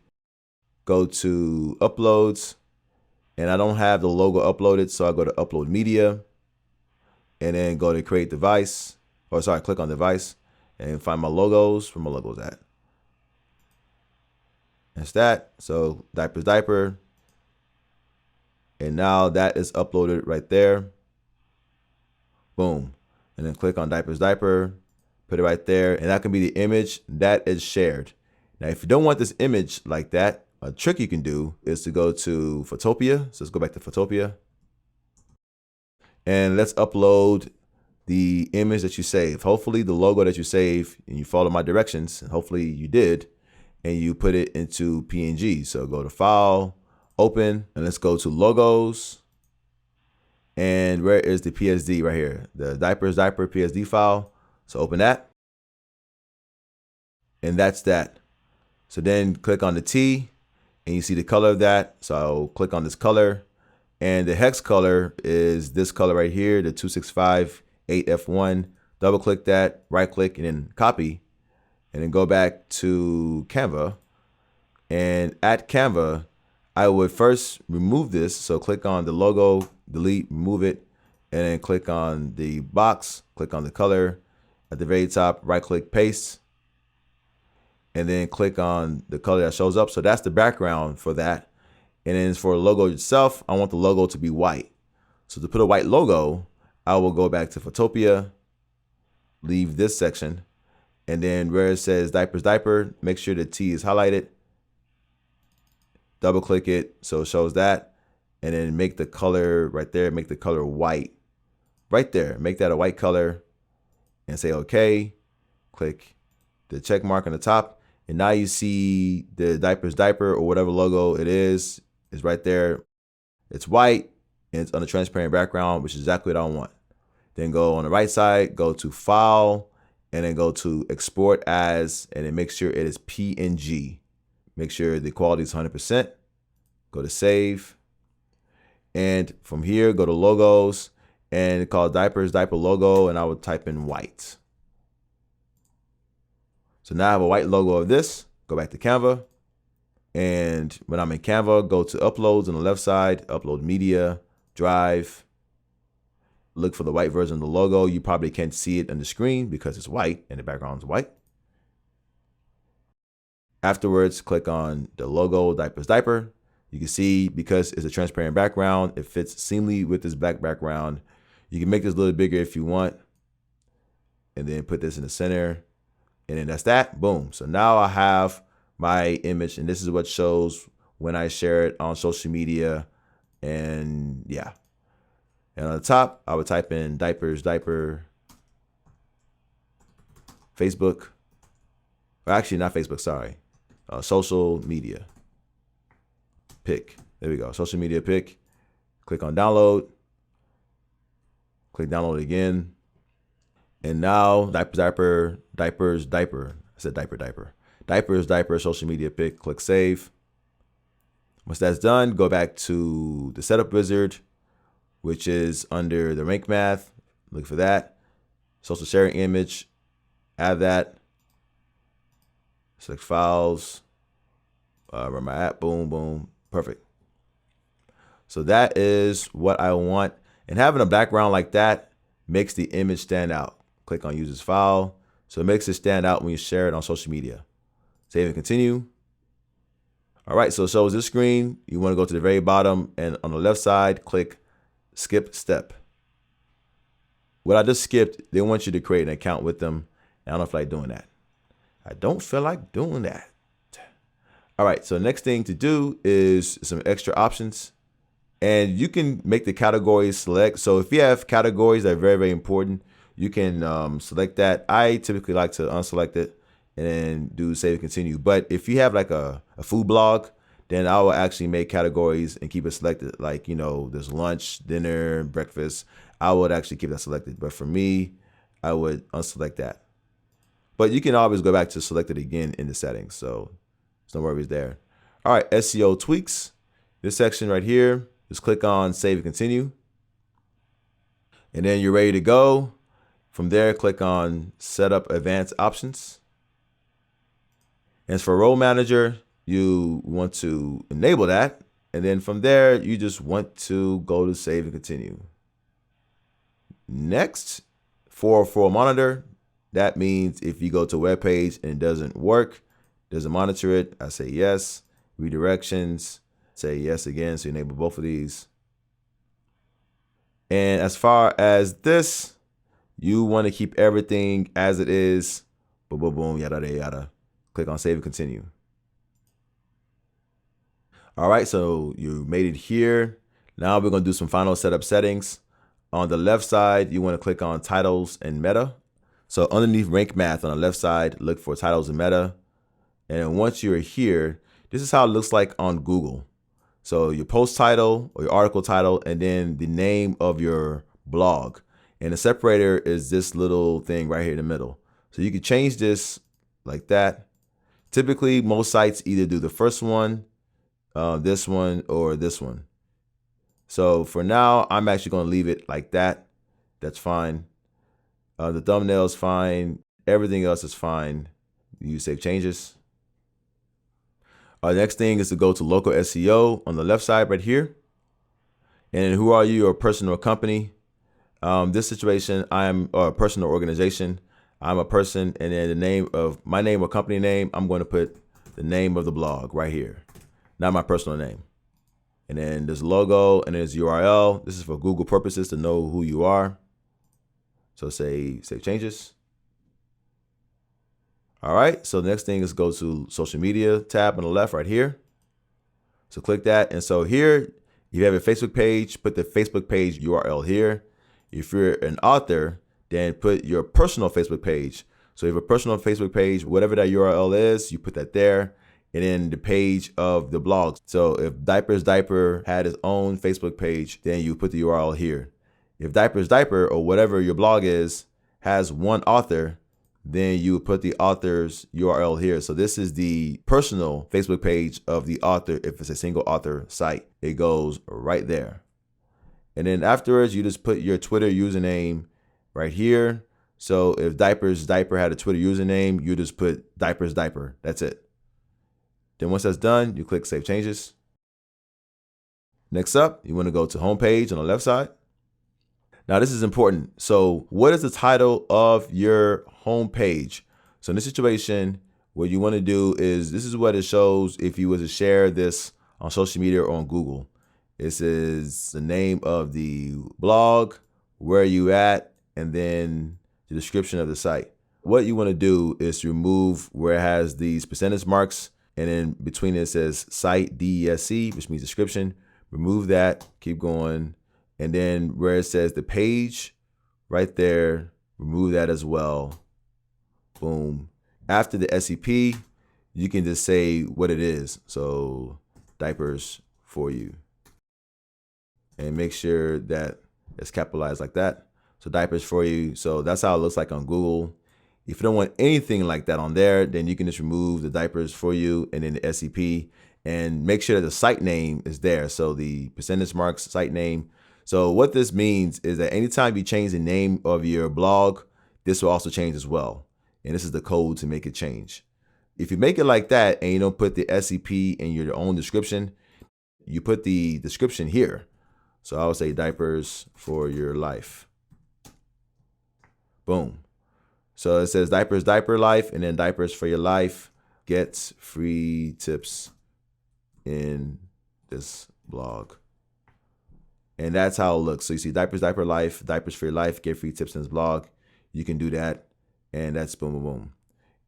Speaker 1: go to uploads, and I don't have the logo uploaded. So I go to upload media, and then go to create device, or sorry, click on device and find my logos. Where my logos at? That's that. So diaper's diaper. And now that is uploaded right there. Boom. And then click on diaper's diaper, put it right there. And that can be the image that is shared. Now, if you don't want this image like that, a trick you can do is to go to Photopia. So let's go back to Photopia. And let's upload the image that you save. Hopefully the logo that you save, and you follow my directions, and hopefully you did, and you put it into PNG. So go to File, Open, and let's go to Logos. And where is the PSD right here? The diaper's diaper PSD file. So open that. And that's that. So then click on the T, and you see the color of that. So I'll click on this color. And the hex color is this color right here, the 265-8F1. Double click that, right click, and then copy. And then go back to Canva. And at Canva, I would first remove this. So click on the logo, delete, remove it. and then click on the box, click on the color. At the very top, right click, paste, and then click on the color that shows up. So that's the background for that. And then for the logo itself, I want the logo to be white. So to put a white logo, I will go back to Photopia, leave this section, and then where it says diapers diaper, make sure the T is highlighted. Double click it so it shows that, and then make the color right there, make the color white. Right there, make that a white color and say okay. Click the check mark on the top, and now you see the diapers diaper or whatever logo it is right there. It's white and it's on a transparent background, which is exactly what I want. Then go on the right side, go to File, and then go to Export As, and then make sure it is PNG. Make sure the quality is 100%. Go to Save. And from here, go to Logos, and call Diapers Diaper Logo, and I would type in white. So now I have a white logo of this. Go back to Canva. And when I'm in Canva, go to Uploads on the left side, Upload Media, Drive. Look for the white version of the logo. You probably can't see it on the screen because it's white and the background is white. Afterwards, click on the logo, Diapers Diaper. You can see because it's a transparent background, it fits seamlessly with this black background. You can make this a little bigger if you want, and then put this in the center, and then that's that. Boom. So now I have my image, and this is what shows when I share it on social media. And yeah. And on the top, I would type in diapers diaper Facebook. Or actually, not Facebook, sorry. Social media pic. There we go. Social media pic. Click on download. Click download again. And now diapers diaper diapers diaper. I said diaper diaper. Diapers diaper social media pic. Click save. Once that's done, go back to the setup wizard, which is under the rank math. Look for that. Social sharing image. Add that. Select files. Where am I at? Boom, boom. Perfect. So that is what I want. And having a background like that makes the image stand out. Click on use as file. So it makes it stand out when you share it on social media. Save and continue. All right, so it shows this screen. You want to go to the very bottom, and on the left side, click skip step. What I just skipped, they want you to create an account with them. I don't feel like doing that. I don't feel like doing that. All right, so next thing to do is some extra options. And you can make the categories select. So if you have categories that are very, very important, you can select that. I typically like to unselect it and then do save and continue. But if you have like a food blog, then I will actually make categories and keep it selected. Like, you know, there's lunch, dinner, breakfast. I would actually keep that selected. But for me, I would unselect that. But you can always go back to select it again in the settings. So there's no worries there. All right, SEO tweaks. This section right here, just click on save and continue. And then you're ready to go. From there, click on set up advanced options. As for role manager, you want to enable that. And then from there, you just want to go to save and continue. Next, for monitor, that means if you go to a web page and it doesn't work, doesn't monitor it, I say yes. Redirections, say yes again, so you enable both of these. And as far as this, you want to keep everything as it is. Boom, boom, boom, yada, yada, yada. Click on save and continue. All right, so you made it here. Now we're going to do some final setup settings. On the left side, you want to click on titles and meta. So underneath rank math on the left side, look for titles and meta. And once you're here, this is how it looks like on Google. So your post title or your article title, and then the name of your blog. And the separator is this little thing right here in the middle. So you can change this like that. Typically, most sites either do the first one, this one, or this one. So for now, I'm actually going to leave it like that. That's fine. The thumbnail is fine. Everything else is fine. You save changes. The next thing is to go to local SEO on the left side right here. And then who are you, or person or company? This situation, I am a person or organization. I'm a person, and then the name of my name or company name, I'm going to put the name of the blog right here, not my personal name. And then there's logo and there's URL. This is for Google purposes to know who you are. So say save changes. All right, so the next thing is go to social media tab on the left right here. So click that. And so here, if you have a Facebook page, put the Facebook page URL here. If you're an author, then put your personal Facebook page. So if you have a personal Facebook page, whatever that URL is, you put that there. And then the page of the blog. So if Diapers Diaper had his own Facebook page, then you put the URL here. If Diapers Diaper or whatever your blog is has one author, then you would put the author's URL here. So this is the personal Facebook page of the author. If it's a single author site, it goes right there. And then afterwards, you just put your Twitter username right here. So if Diapers Diaper had a Twitter username, you just put Diapers Diaper. That's it. Then once that's done, you click Save Changes. Next up, you want to go to Homepage on the left side. Now this is important. So what is the title of your homepage? So in this situation, what you want to do is, this is what it shows if you were to share this on social media or on Google. This is the name of the blog, where you at, and then the description of the site. What you want to do is remove where it has these percentage marks, and then between it says site DESC, which means description. Remove that, keep going. And then where it says the page right there, remove that as well. Boom. After the SCP, you can just say what it is. So diapers for you. And make sure that it's capitalized like that. So diapers for you. So that's how it looks like on Google. If you don't want anything like that on there, then you can just remove the diapers for you and then the SCP, and make sure that the site name is there. So the percentage marks, site name. So what this means is that anytime you change the name of your blog, this will also change as well. And this is the code to make it change. If you make it like that and you don't put the SCP in your own description, you put the description here. So I would say diapers for your life. Boom. So it says diapers, diaper life, and then diapers for your life gets free tips in this blog. And that's how it looks. So you see diapers, diaper life, diapers for your life, get free tips in this blog. You can do that. And that's boom, boom, boom.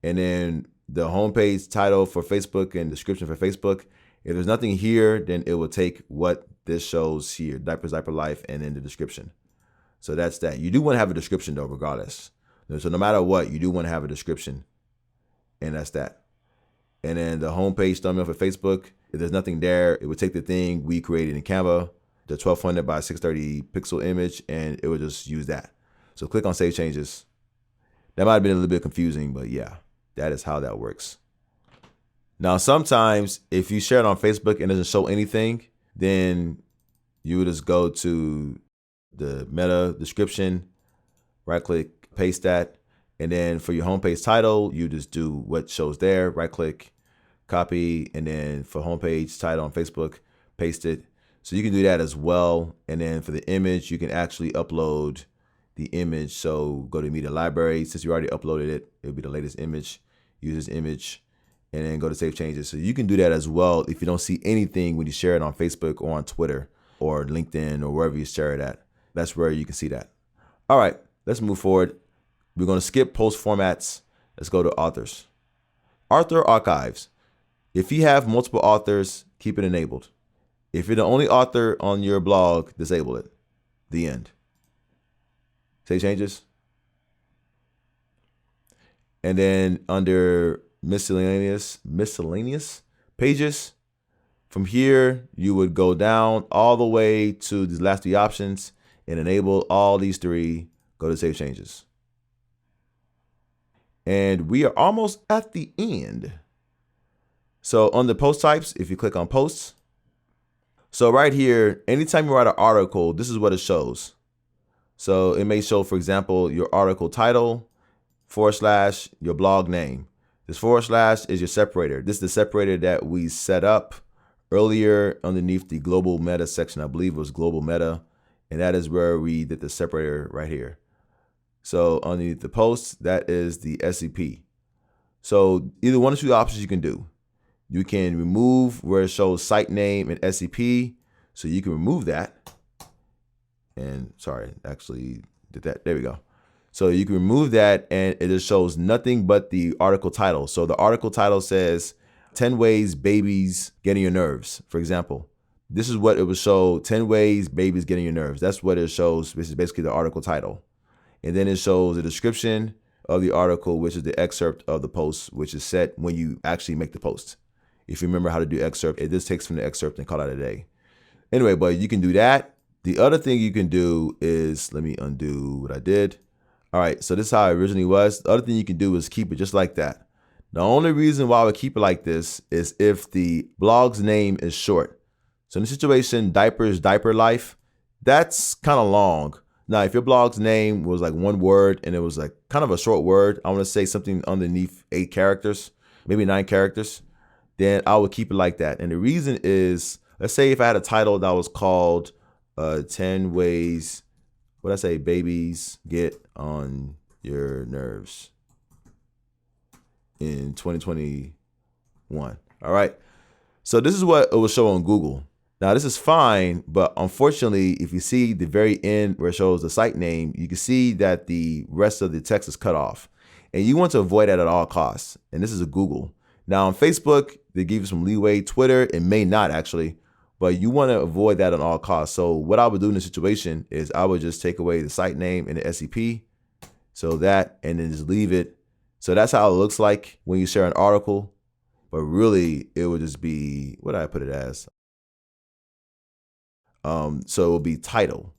Speaker 1: And then the homepage title for Facebook and description for Facebook. If there's nothing here, then it will take what this shows here, diapers, diaper life, and then the description. So that's that. You do want to have a description though, regardless. So no matter what, you do want to have a description. And that's that. And then the homepage thumbnail for Facebook, if there's nothing there, it would take the thing we created in Canva, the 1200 by 630 pixel image, and it would just use that. So click on Save Changes. That might have been a little bit confusing, but yeah, that is how that works. Now, sometimes if you share it on Facebook and it doesn't show anything, then you would just go to the meta description, right click, paste that. And then for your homepage title, you just do what shows there, right click, copy. And then for homepage title on Facebook, paste it. So you can do that as well. And then for the image, you can actually upload the image. So go to media library. Since you already uploaded it, it'll be the latest image. Use this image and then go to Save Changes. So you can do that as well if you don't see anything when you share it on Facebook or on Twitter or LinkedIn or wherever you share it at. That's where you can see that. All right, let's move forward. We're going to skip post formats. Let's go to authors. Author archives. If you have multiple authors, keep it enabled. If you're the only author on your blog, disable it. The end. Save changes. And then under miscellaneous pages, from here, you would go down all the way to these last three options and enable all these three. Go to Save Changes. And we are almost at the end. So on the post types, if you click on posts, so right here, anytime you write an article, this is what it shows. So it may show, for example, your article title, / your blog name. This / is your separator. This is the separator that we set up earlier underneath the global meta section. I believe it was global meta. And that is where we did the separator right here. So underneath the post, that is the SCP. So either one of two options you can do. You can remove where it shows site name and SCP. So you can remove that. And sorry, actually did that. There we go. So you can remove that and it just shows nothing but the article title. So the article title says 10 ways babies get on your nerves, for example. This is what it would show, 10 ways babies get on your nerves. That's what it shows. This is basically the article title. And then it shows the description of the article, which is the excerpt of the post, which is set when you actually make the post. If you remember how to do excerpt, it just takes from the excerpt and call it a day. Anyway, but you can do that. The other thing you can do is, let me undo what I did. All right, so this is how it originally was. The other thing you can do is keep it just like that. The only reason why I would keep it like this is if the blog's name is short. So in the situation, diapers, diaper life, that's kind of long. Now, if your blog's name was like one word and it was like kind of a short word, I want to say something underneath 8 characters, maybe 9 characters, then I would keep it like that. And the reason is, let's say if I had a title that was called 10 ways, what I say, babies get on your nerves in 2021. All right. So this is what it will show on Google. Now this is fine, but unfortunately, if you see the very end where it shows the site name, you can see that the rest of the text is cut off. And you want to avoid that at all costs. And this is a Google. Now on Facebook, they give you some leeway. Twitter, it may not actually, but you want to avoid that at all costs. So what I would do in this situation is I would just take away the site name and the SCP. So that, and then just leave it. So that's how it looks like when you share an article. But really, it would just be, what did I put it as? So it will be title.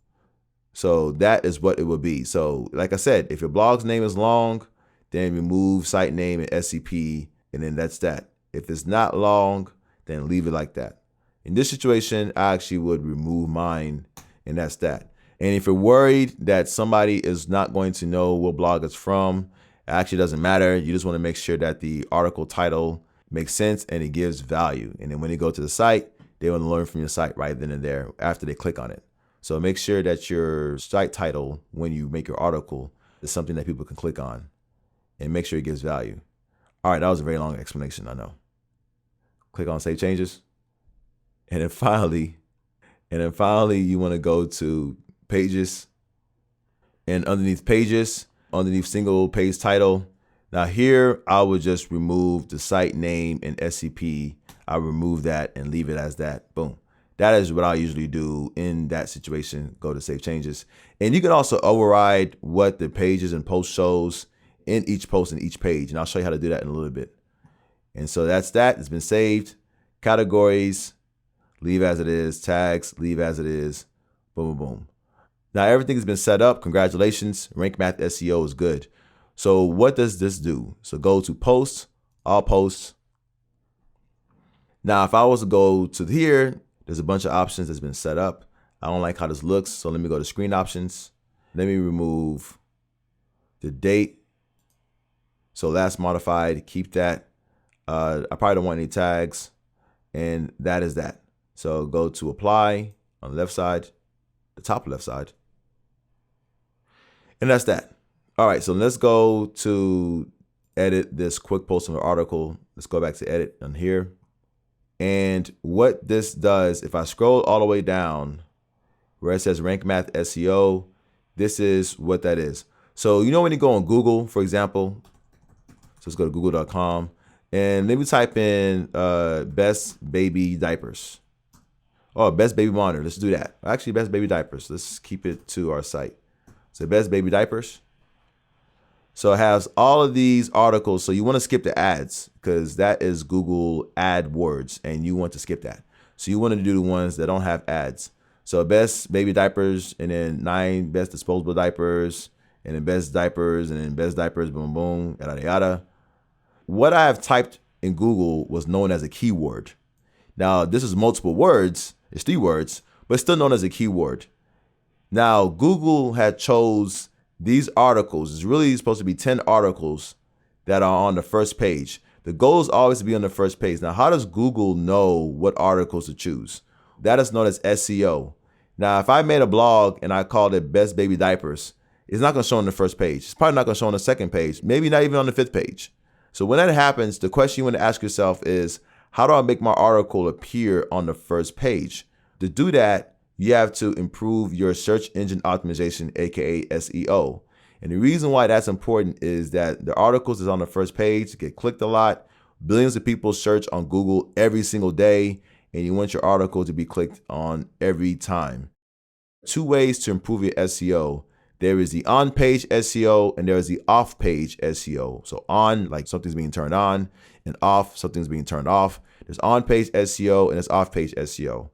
Speaker 1: So that is what it will be. So like I said, if your blog's name is long, then remove site name and SCP, and then that's that. If it's not long, then leave it like that. In this situation, I actually would remove mine, and that's that. And if you're worried that somebody is not going to know what blog it's from, it actually doesn't matter. You just want to make sure that the article title makes sense and it gives value. And then when they go to the site, they want to learn from your site right then and there after they click on it. So make sure that your site title, when you make your article, is something that people can click on, and make sure it gives value. All right, that was a very long explanation, I know. Click on Save Changes. And then finally, you want to go to Pages, and underneath Pages, underneath single page title. Now here, I would just remove the site name and SCP. I remove that and leave it as that. Boom. That is what I usually do in that situation. Go to Save Changes. And you can also override what the pages and post shows in each post and each page. And I'll show you how to do that in a little bit. And so that's that. It's been saved. Categories, leave as it is. Tags, leave as it is. Boom, boom, boom. Now everything has been set up. Congratulations. Rank Math SEO is good. So what does this do? So go to Posts, All Posts. Now, if I was to go to here, there's a bunch of options that's been set up. I don't like how this looks, so let me go to Screen Options. Let me remove the date. So last modified, keep that. I probably don't want any tags, and that is that. So go to Apply on the left side, the top left side, and that's that. All right, so let's go to edit this quick post of an article. Let's go back to edit on here. And what this does, if I scroll all the way down where it says Rank Math SEO, this is what that is. So you know when you go on Google, for example, so let's go to google.com and let me type in best baby diapers. Oh, best baby monitor. Let's do that. Actually, best baby diapers. Let's keep it to our site. So best baby diapers. So it has all of these articles. So you want to skip the ads because that is Google AdWords and you want to skip that. So you want to do the ones that don't have ads. So best baby diapers, and then 9 best disposable diapers, and then best diapers, and then best diapers, boom, boom, yada, yada. What I have typed in Google was known as a keyword. Now this is multiple words. It's 3 words, but it's still known as a keyword. Now Google had chose these articles. It's really supposed to be 10 articles that are on the first page. The goal is always to be on the first page. Now, how does Google know what articles to choose? That is known as SEO. Now, if I made a blog and I called it Best Baby Diapers, it's not going to show on the first page. It's probably not going to show on the second page, maybe not even on the 5th page. So when that happens, the question you want to ask yourself is, how do I make my article appear on the first page? To do that, you have to improve your search engine optimization, aka SEO. And the reason why that's important is that the articles that's on the first page get clicked a lot. Billions of people search on Google every single day, and you want your article to be clicked on every time. 2 ways to improve your SEO. There is the on-page SEO and there is the off-page SEO. So on, like something's being turned on, and off, something's being turned off. There's on-page SEO and there's off-page SEO.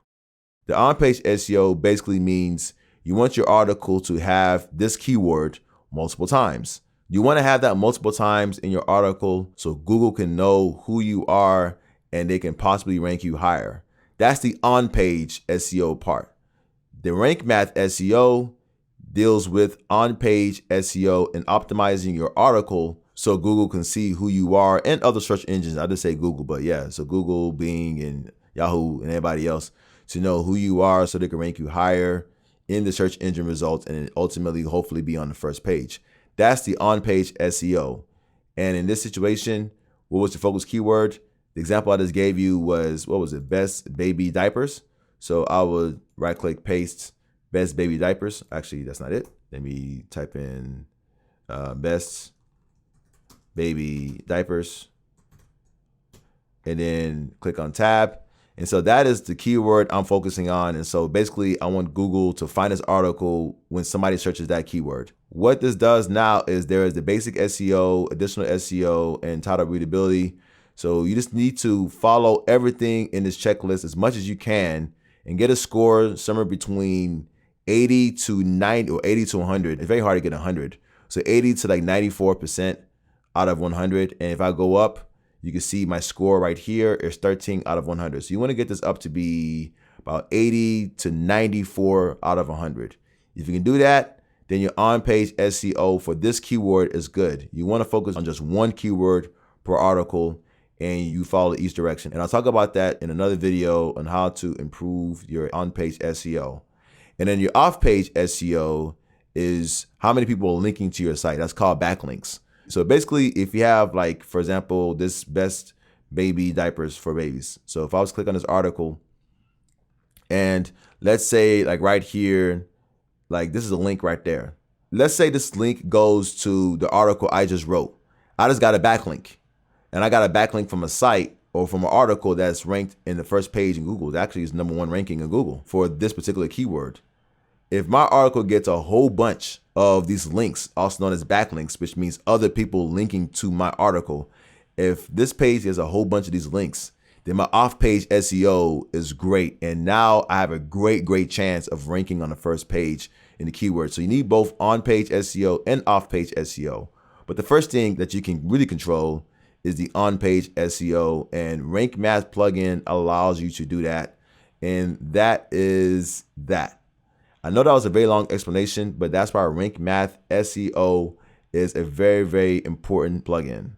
Speaker 1: The on-page SEO basically means you want your article to have this keyword multiple times. You want to have that multiple times in your article so Google can know who you are and they can possibly rank you higher. That's the on-page SEO part. The rank math SEO deals with on-page SEO and optimizing your article so Google can see who you are, and other search engines. I just say Google, but yeah, so Google, Bing, and Yahoo, and everybody else to know who you are so they can rank you higher in the search engine results and ultimately hopefully be on the first page. That's the on-page SEO. And in this situation, what was the focus keyword? The example I just gave you was, what was it? Best baby diapers. So I would right-click, paste best baby diapers. Actually, that's not it. Let me type in best baby diapers and then click on tab. And so that is the keyword I'm focusing on. And so basically I want Google to find this article when somebody searches that keyword. What this does now is there is the basic SEO, additional SEO, and title readability. So you just need to follow everything in this checklist as much as you can and get a score somewhere between 80 to 90 or 80 to 100. It's very hard to get 100. So 80 to like 94% out of 100. And if I go up, you can see my score right here is 13 out of 100. So you want to get this up to be about 80 to 94 out of 100. If you can do that, then your on-page SEO for this keyword is good. You want to focus on just one keyword per article and you follow each direction. And I'll talk about that in another video on how to improve your on-page SEO. And then your off-page SEO is how many people are linking to your site. That's called backlinks. So basically, if you have, like, for example, this best baby diapers for babies. So if I was to click on this article and let's say like right here, like this is a link right there. Let's say this link goes to the article I just wrote. I just got a backlink and I got a backlink from a site or from an article that's ranked in the first page in Google. It actually is #1 ranking in Google for this particular keyword. If my article gets a whole bunch of these links, also known as backlinks, which means other people linking to my article, if this page has a whole bunch of these links, then my off-page SEO is great. And now I have a great chance of ranking on the first page in the keyword. So you need both on-page SEO and off-page SEO. But the first thing that you can really control is the on-page SEO, and Rank Math plugin allows you to do that. And that is that. I know that was a very long explanation, but that's why Rank Math SEO is a very important plugin.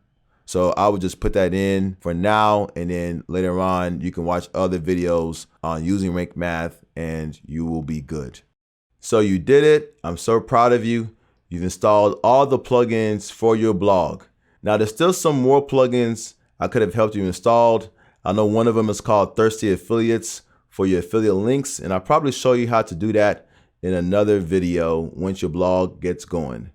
Speaker 1: So I would just put that in for now, and then later on you can watch other videos on using Rank Math and you will be good. So you did it. I'm so proud of you. You've installed all the plugins for your blog. Now there's still some more plugins I could have helped you installed. I know one of them is called Thirsty Affiliates for your affiliate links, and I'll probably show you how to do that in another video once your blog gets going.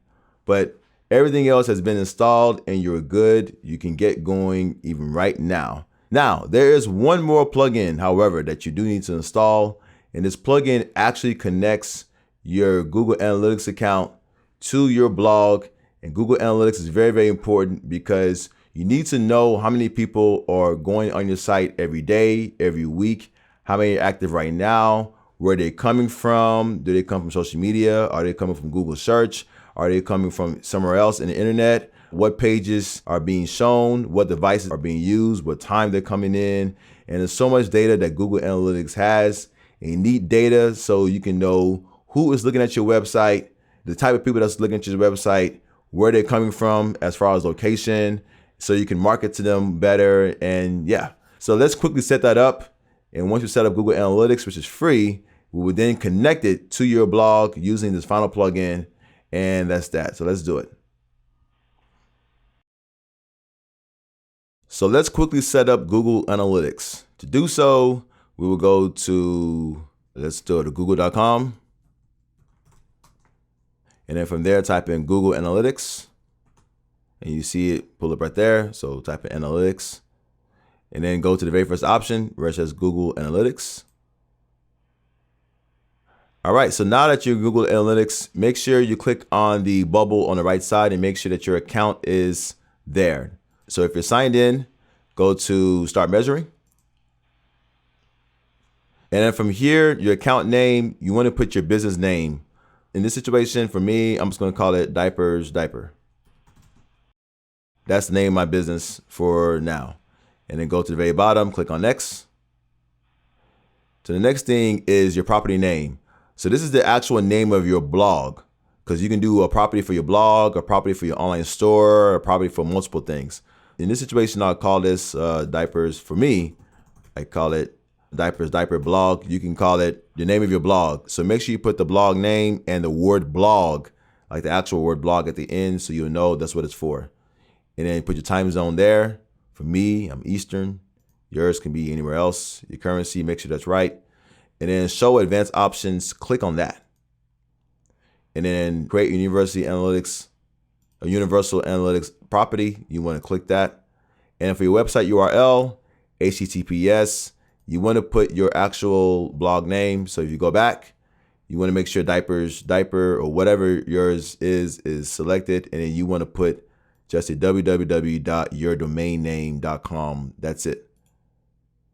Speaker 1: But everything else has been installed and you're good. You can get going even right now. Now, there is one more plugin, however, that you do need to install. And this plugin actually connects your Google Analytics account to your blog. And Google Analytics is very important because you need to know how many people are going on your site every day, every week, how many are active right now, where they're coming from. Do they come from social media? Are they coming from Google search? Are they coming from somewhere else in the internet? What pages are being shown? What devices are being used? What time they're coming in? And there's so much data that Google Analytics has. And you need data so you can know who is looking at your website, the type of people that's looking at your website, where they're coming from as far as location, so you can market to them better. And yeah, so let's quickly set that up. And once you set up Google Analytics, which is free, We will then connect it to your blog using this final plugin, and that's that. So let's do it. So let's quickly set up Google Analytics. To do so, we will go to, let's do it, to google.com. And then from there, type in Google Analytics. And you see it pull up right there. So type in Analytics. And then go to the very first option where it says Google Analytics. All right, so now that you're in Google Analytics, make sure you click on the bubble on the right side and make sure that your account is there. So if you're signed in, go to Start Measuring. And then from here, your account name, you want to put your business name. In this situation, for me, I'm just going to call it Diapers Diaper. That's the name of my business for now. And then go to the very bottom, click on Next. So the next thing is your property name. So this is the actual name of your blog, because you can do a property for your blog, a property for your online store, a property for multiple things. In this situation, I'll call this Diapers. For me, I call it Diapers Diaper Blog. You can call it the name of your blog. So make sure you put the blog name and the word blog, like the actual word blog at the end, so you'll know that's what it's for. And then put your time zone there. For me, I'm Eastern. Yours can be anywhere else. Your currency, make sure that's right. And then show advanced options, click on that. And then create universal analytics property. You want to click that. And for your website URL, HTTPS, you want to put your actual blog name. So if you go back, you want to make sure Diapers Diaper or whatever yours is selected. And then you want to put just a www.yourdomainname.com. That's it.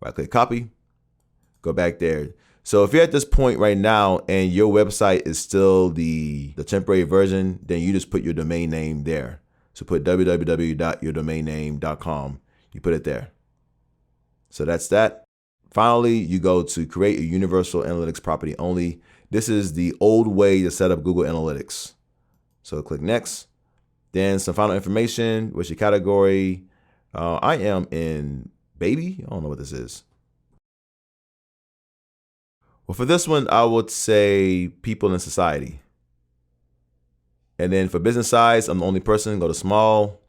Speaker 1: Right click copy, go back there. So if you're at this point right now and your website is still the temporary version, then you just put your domain name there. So put www.yourdomainname.com. You put it there. So that's that. Finally, you go to create a universal analytics property only. This is the old way to set up Google Analytics. So click next. Then some final information. What's your category? I am in baby. I don't know what this is. Well, for this one, I would say people in society. And then for business size, I'm the only person, go to small.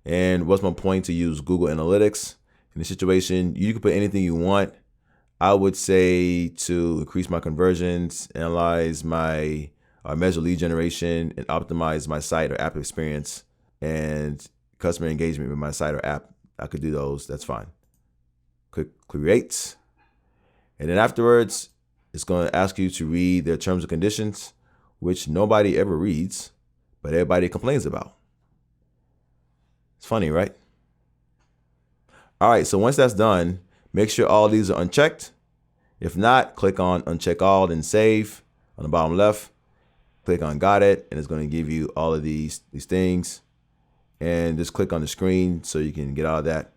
Speaker 1: And what's my point to use Google Analytics? In this situation, you can put anything you want. I would say to increase my conversions, analyze my measure lead generation, and optimize my site or app experience and customer engagement with my site or app. I could do those, that's fine. Click create. And then afterwards, it's going to ask you to read their terms and conditions, which nobody ever reads, but everybody complains about. It's funny, right? All right, so once that's done, make sure all these are unchecked. If not, click on uncheck all, then save on the bottom left. Click on got it, and it's going to give you all of these things. And just click on the screen so you can get out of that.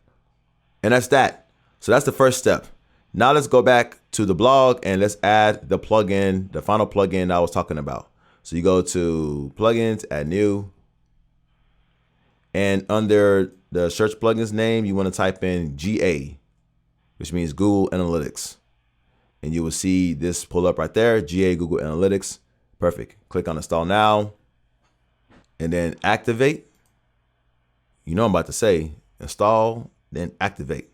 Speaker 1: And that's that. So that's the first step. Now let's go back to the blog and let's add the plugin, the final plugin I was talking about. So you go to plugins, add new. And under the search plugins name, you want to type in GA, which means Google Analytics. And you will see this pull up right there, GA Google Analytics. Perfect. Click on install now and then activate. You know I'm about to say install, then activate.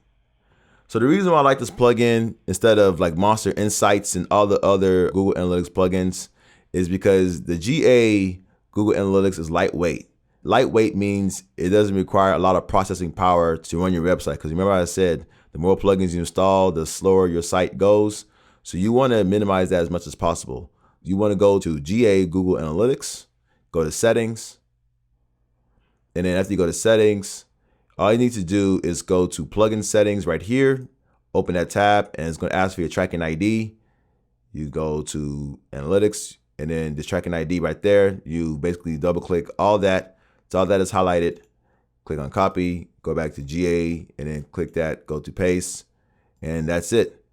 Speaker 1: So the reason why I like this plugin instead of like Monster Insights and all the other Google Analytics plugins is because the GA Google Analytics is lightweight. Lightweight means it doesn't require a lot of processing power to run your website. Because remember I said, the more plugins you install, the slower your site goes. So you want to minimize that as much as possible. You want to go to GA Google Analytics, go to settings. And then after you go to settings, all you need to do is go to plugin settings right here, open that tab, and it's going to ask for your tracking ID. You go to analytics, and then the tracking ID right there, you basically double click all that. So all that is highlighted. Click on copy, go back to GA, and then click that, go to paste, and that's it.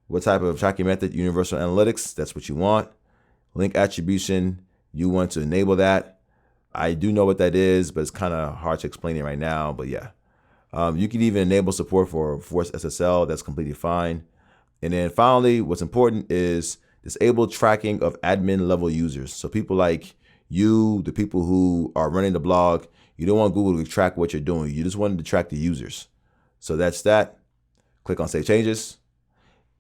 Speaker 1: What type of tracking method? Universal Analytics, that's what you want. Link attribution, you want to enable that. I do know what that is, but it's kind of hard to explain it right now, but yeah. You can even enable support for Force SSL, that's completely fine. And then finally, what's important is disable tracking of admin level users. So people like you, the people who are running the blog, you don't want Google to track what you're doing. You just want to track the users. So that's that. Click on Save Changes.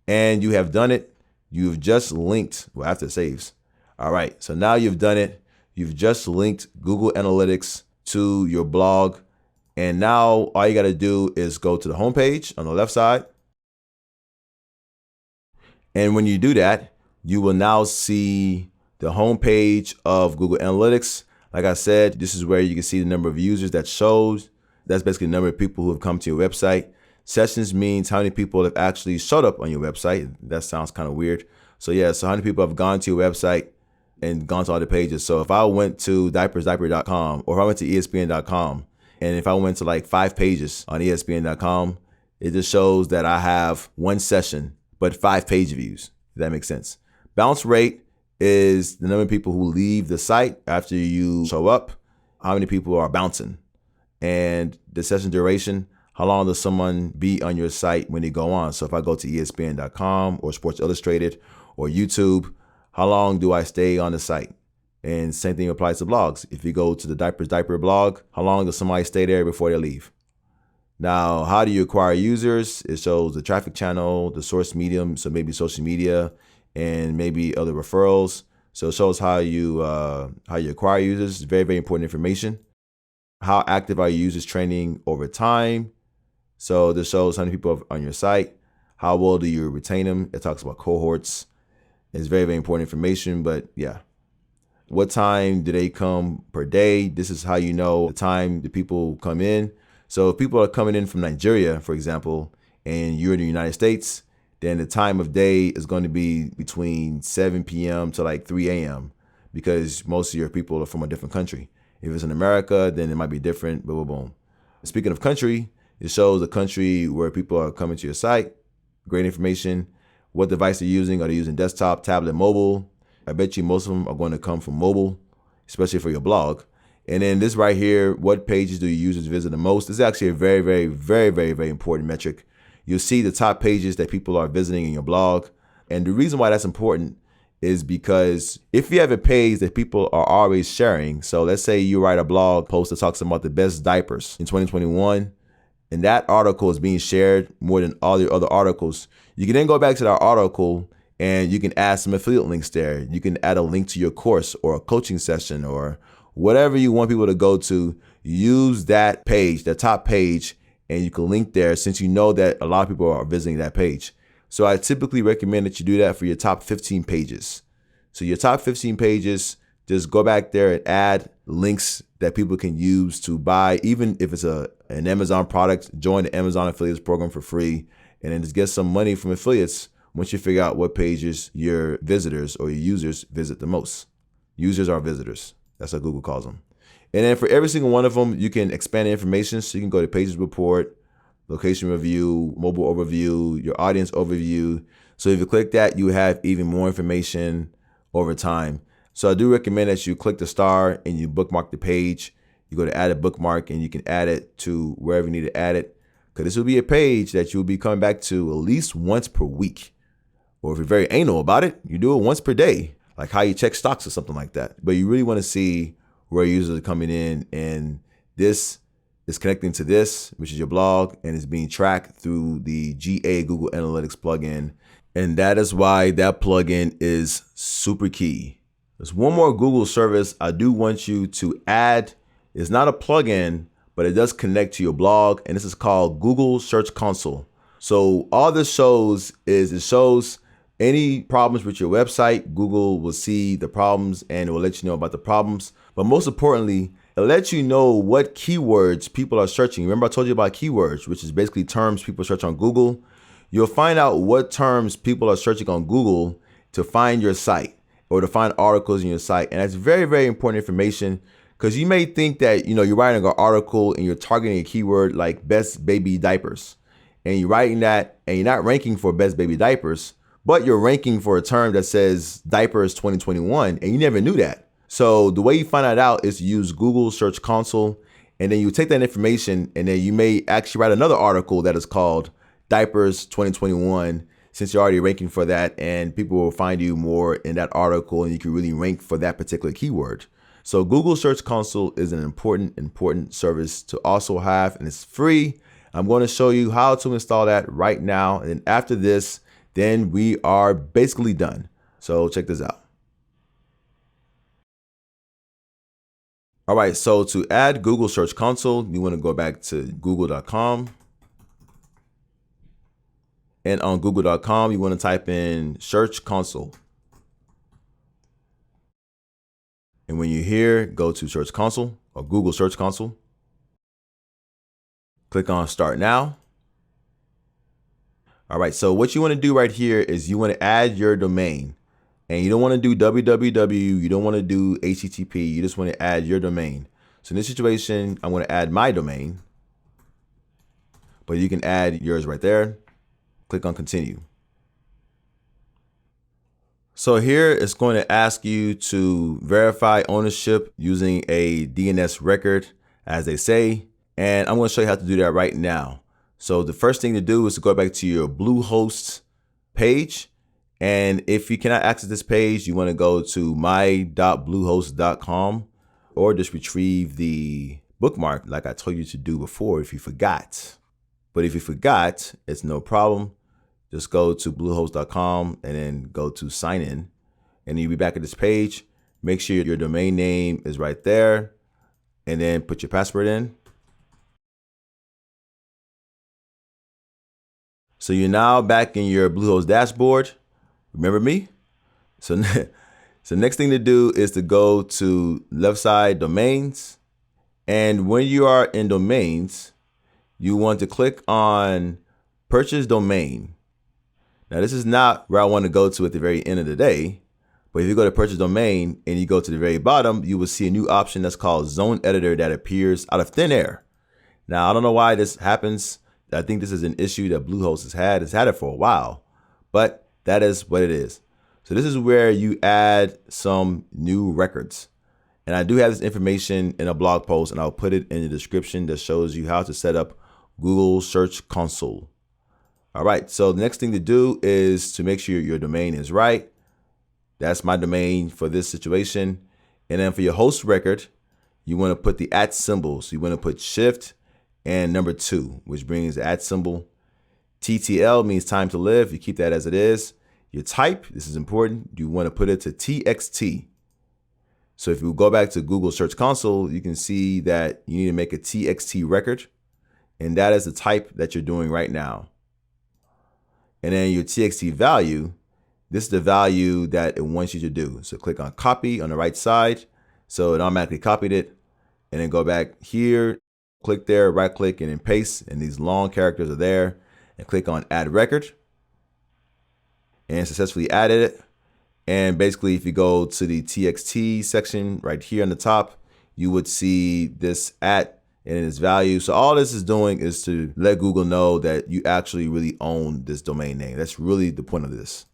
Speaker 1: And you have done it. You've just linked, well, after it saves. All right, so now you've done it. You've just linked Google Analytics to your blog. And now all you got to do is go to the homepage on the left side. And when you do that, you will now see the homepage of Google Analytics. Like I said, this is where you can see the number of users that shows. That's basically the number of people who have come to your website. Sessions means how many people have actually showed up on your website. That sounds kind of weird. So yeah, so how many people have gone to your website and gone to all the pages. So if I went to diaper.com, or if I went to ESPN.com, and if I went to like 5 pages on ESPN.com, it just shows that I have 1 session, but 5 page views, if that makes sense. Bounce rate is the number of people who leave the site after you show up, how many people are bouncing. And the session duration, how long does someone be on your site when they go on? So if I go to ESPN.com or Sports Illustrated or YouTube, how long do I stay on the site? And same thing applies to blogs. If you go to the Diaper blog, how long does somebody stay there before they leave? Now, how do you acquire users? It shows the traffic channel, the source medium, so maybe social media, and maybe other referrals. So it shows how you acquire users. It's very, very important information. How active are your users training over time? So this shows how many people are on your site. How well do you retain them? It talks about cohorts. It's very, very important information, but yeah. What time do they come per day? This is how you know the time the people come in. So if people are coming in from Nigeria, for example, and you're in the United States, then the time of day is going to be between 7 p.m. to like 3 a.m. because most of your people are from a different country. If it's in America, then it might be different, boom, boom, boom. Speaking of country, it shows the country where people are coming to your site. Great information. What device they're using. Are they using desktop, tablet, mobile? I bet you most of them are going to come from mobile, especially for your blog. And then this right here, what pages do your users visit the most? This is actually a very, very, very, very, very important metric. You'll see the top pages that people are visiting in your blog. And the reason why that's important is because if you have a page that people are always sharing, so let's say you write a blog post that talks about the best diapers in 2021, and that article is being shared more than all the other articles, you can then go back to that article and you can add some affiliate links there. You can add a link to your course or a coaching session or whatever you want people to go to. Use that page, the top page, and you can link there since you know that a lot of people are visiting that page. So I typically recommend that you do that for your top 15 pages. So your top 15 pages, just go back there and add links that people can use to buy. Even if it's an Amazon product, join the Amazon affiliates program for free, and then just get some money from affiliates once you figure out what pages your visitors or your users visit the most. Users are visitors. That's what Google calls them. And then for every single one of them, you can expand the information. So you can go to pages report, location review, mobile overview, your audience overview. So if you click that, you have even more information over time. So I do recommend that you click the star and you bookmark the page. You go to add a bookmark and you can add it to wherever you need to add it. Because this will be a page that you'll be coming back to at least once per week. Or if you're very anal about it, you do it once per day, like how you check stocks or something like that. But you really want to see where users are coming in, and this is connecting to this, which is your blog, and it's being tracked through the GA Google Analytics plugin. And that is why that plugin is super key. There's one more Google service I do want you to add. It's not a plugin, but it does connect to your blog, and this is called Google Search Console. So all this shows is it shows any problems with your website. Google will see the problems and it will let you know about the problems. But most importantly, it lets you know what keywords people are searching. Remember I told you about keywords, which is basically terms people search on Google. You'll find out what terms people are searching on Google to find your site or to find articles in your site. And that's very, very important information, because you may think that, you're writing an article and you're targeting a keyword like best baby diapers, and you're writing that and you're not ranking for best baby diapers, but you're ranking for a term that says diapers 2021, and you never knew that. So the way you find that out is to use Google Search Console, and then you take that information and then you may actually write another article that is called Diapers 2021, since you're already ranking for that, and people will find you more in that article, and you can really rank for that particular keyword. So Google Search Console is an important service to also have, and it's free. I'm going to show you how to install that right now. And after this, then we are basically done. So check this out. All right, so to add Google Search Console, you want to go back to google.com. And on google.com, you want to type in Search Console. And when you're here, go to Search Console or Google Search Console. Click on Start Now. All right, so what you want to do right here is you want to add your domain. And you don't want to do www, you don't want to do HTTP, you just want to add your domain. So in this situation, I'm going to add my domain. But you can add yours right there. Click on Continue. So here it's going to ask you to verify ownership using a DNS record, as they say. And I'm going to show you how to do that right now. So the first thing to do is to go back to your Bluehost page. And if you cannot access this page, you want to go to my.bluehost.com or just retrieve the bookmark like I told you to do before if you forgot. But if you forgot, it's no problem. Just go to bluehost.com and then go to sign in, and you'll be back at this page. Make sure your domain name is right there, and then put your password in. So you're now back in your Bluehost dashboard. Remember me? So next thing to do is to go to left side domains. And when you are in domains, you want to click on purchase domain. Now this is not where I want to go to at the very end of the day, but if you go to purchase domain and you go to the very bottom, you will see a new option that's called zone editor that appears out of thin air. Now I don't know why this happens. I think this is an issue that Bluehost has had. It's had it for a while, but that is what it is. So this is where you add some new records. And I do have this information in a blog post, and I'll put it in the description that shows you how to set up Google Search Console. All right, so the next thing to do is to make sure your domain is right. That's my domain for this situation. And then for your host record, you want to put the @ symbol. So you want to put shift and number 2, which brings the @ symbol. TTL means time to live. You keep that as it is. Your type, this is important. You want to put it to TXT. So if you go back to Google Search Console, you can see that you need to make a TXT record. And that is the type that you're doing right now. And then your TXT value, this is the value that it wants you to do. So click on copy on the right side. So it automatically copied it. And then go back here, click there, right click, and then paste. And these long characters are there. And click on add record. And successfully added it. And basically, if you go to the TXT section right here on the top, you would see this @ and its value. So all this is doing is to let Google know that you actually really own this domain name. That's really the point of this.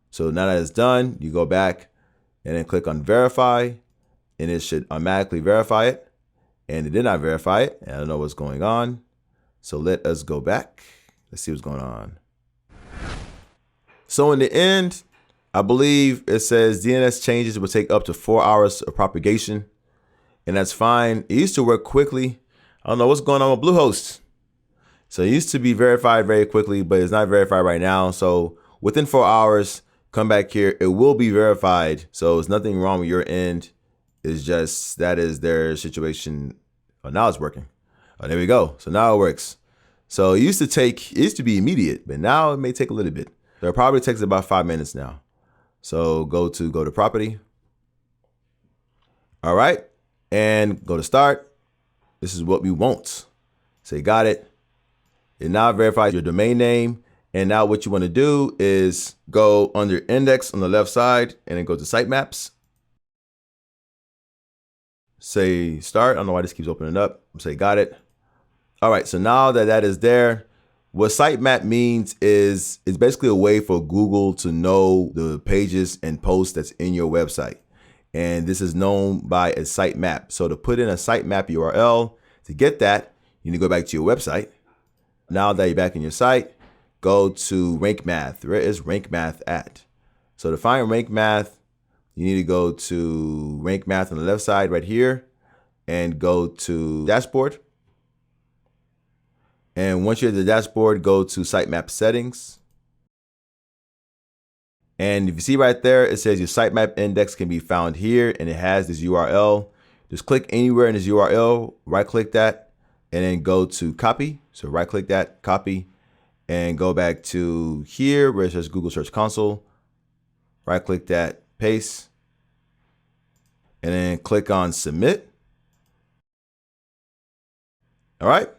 Speaker 1: So now that it's done, you go back and then click on verify, and it should automatically verify it. And it did not verify it. And I don't know what's going on. So let us go back. Let's see what's going on. So in the end, I believe it says DNS changes will take up to 4 hours of propagation. And that's fine. It used to work quickly. I don't know what's going on with Bluehost. So it used to be verified very quickly, but it's not verified right now. So within 4 hours, come back here. It will be verified. So it's nothing wrong with your end. It's just that is their situation. Oh, now it's working. Oh, there we go. So now it works. So it used to be immediate, but now it may take a little bit. So it probably takes about 5 minutes now. So go to property. All right. And go to start. This is what we want. Say got it. It now verifies your domain name. And now what you want to do is go under index on the left side and then go to sitemaps. Say start. I don't know why this keeps opening up. Say got it. All right. So now that is there, what sitemap means is it's basically a way for Google to know the pages and posts that's in your website. And this is known by a sitemap. So to put in a sitemap URL, to get that, you need to go back to your website. Now that you're back in your site, go to Rank Math. Where is Rank Math at? So to find Rank Math, you need to go to Rank Math on the left side right here and go to Dashboard. And once you're at the dashboard, go to Sitemap Settings. And if you see right there, it says your sitemap index can be found here, and it has this URL. Just click anywhere in this URL, right click that, and then go to copy. So right click that, copy, and go back to here where it says Google Search Console. Right click that, paste, and then click on submit. All right.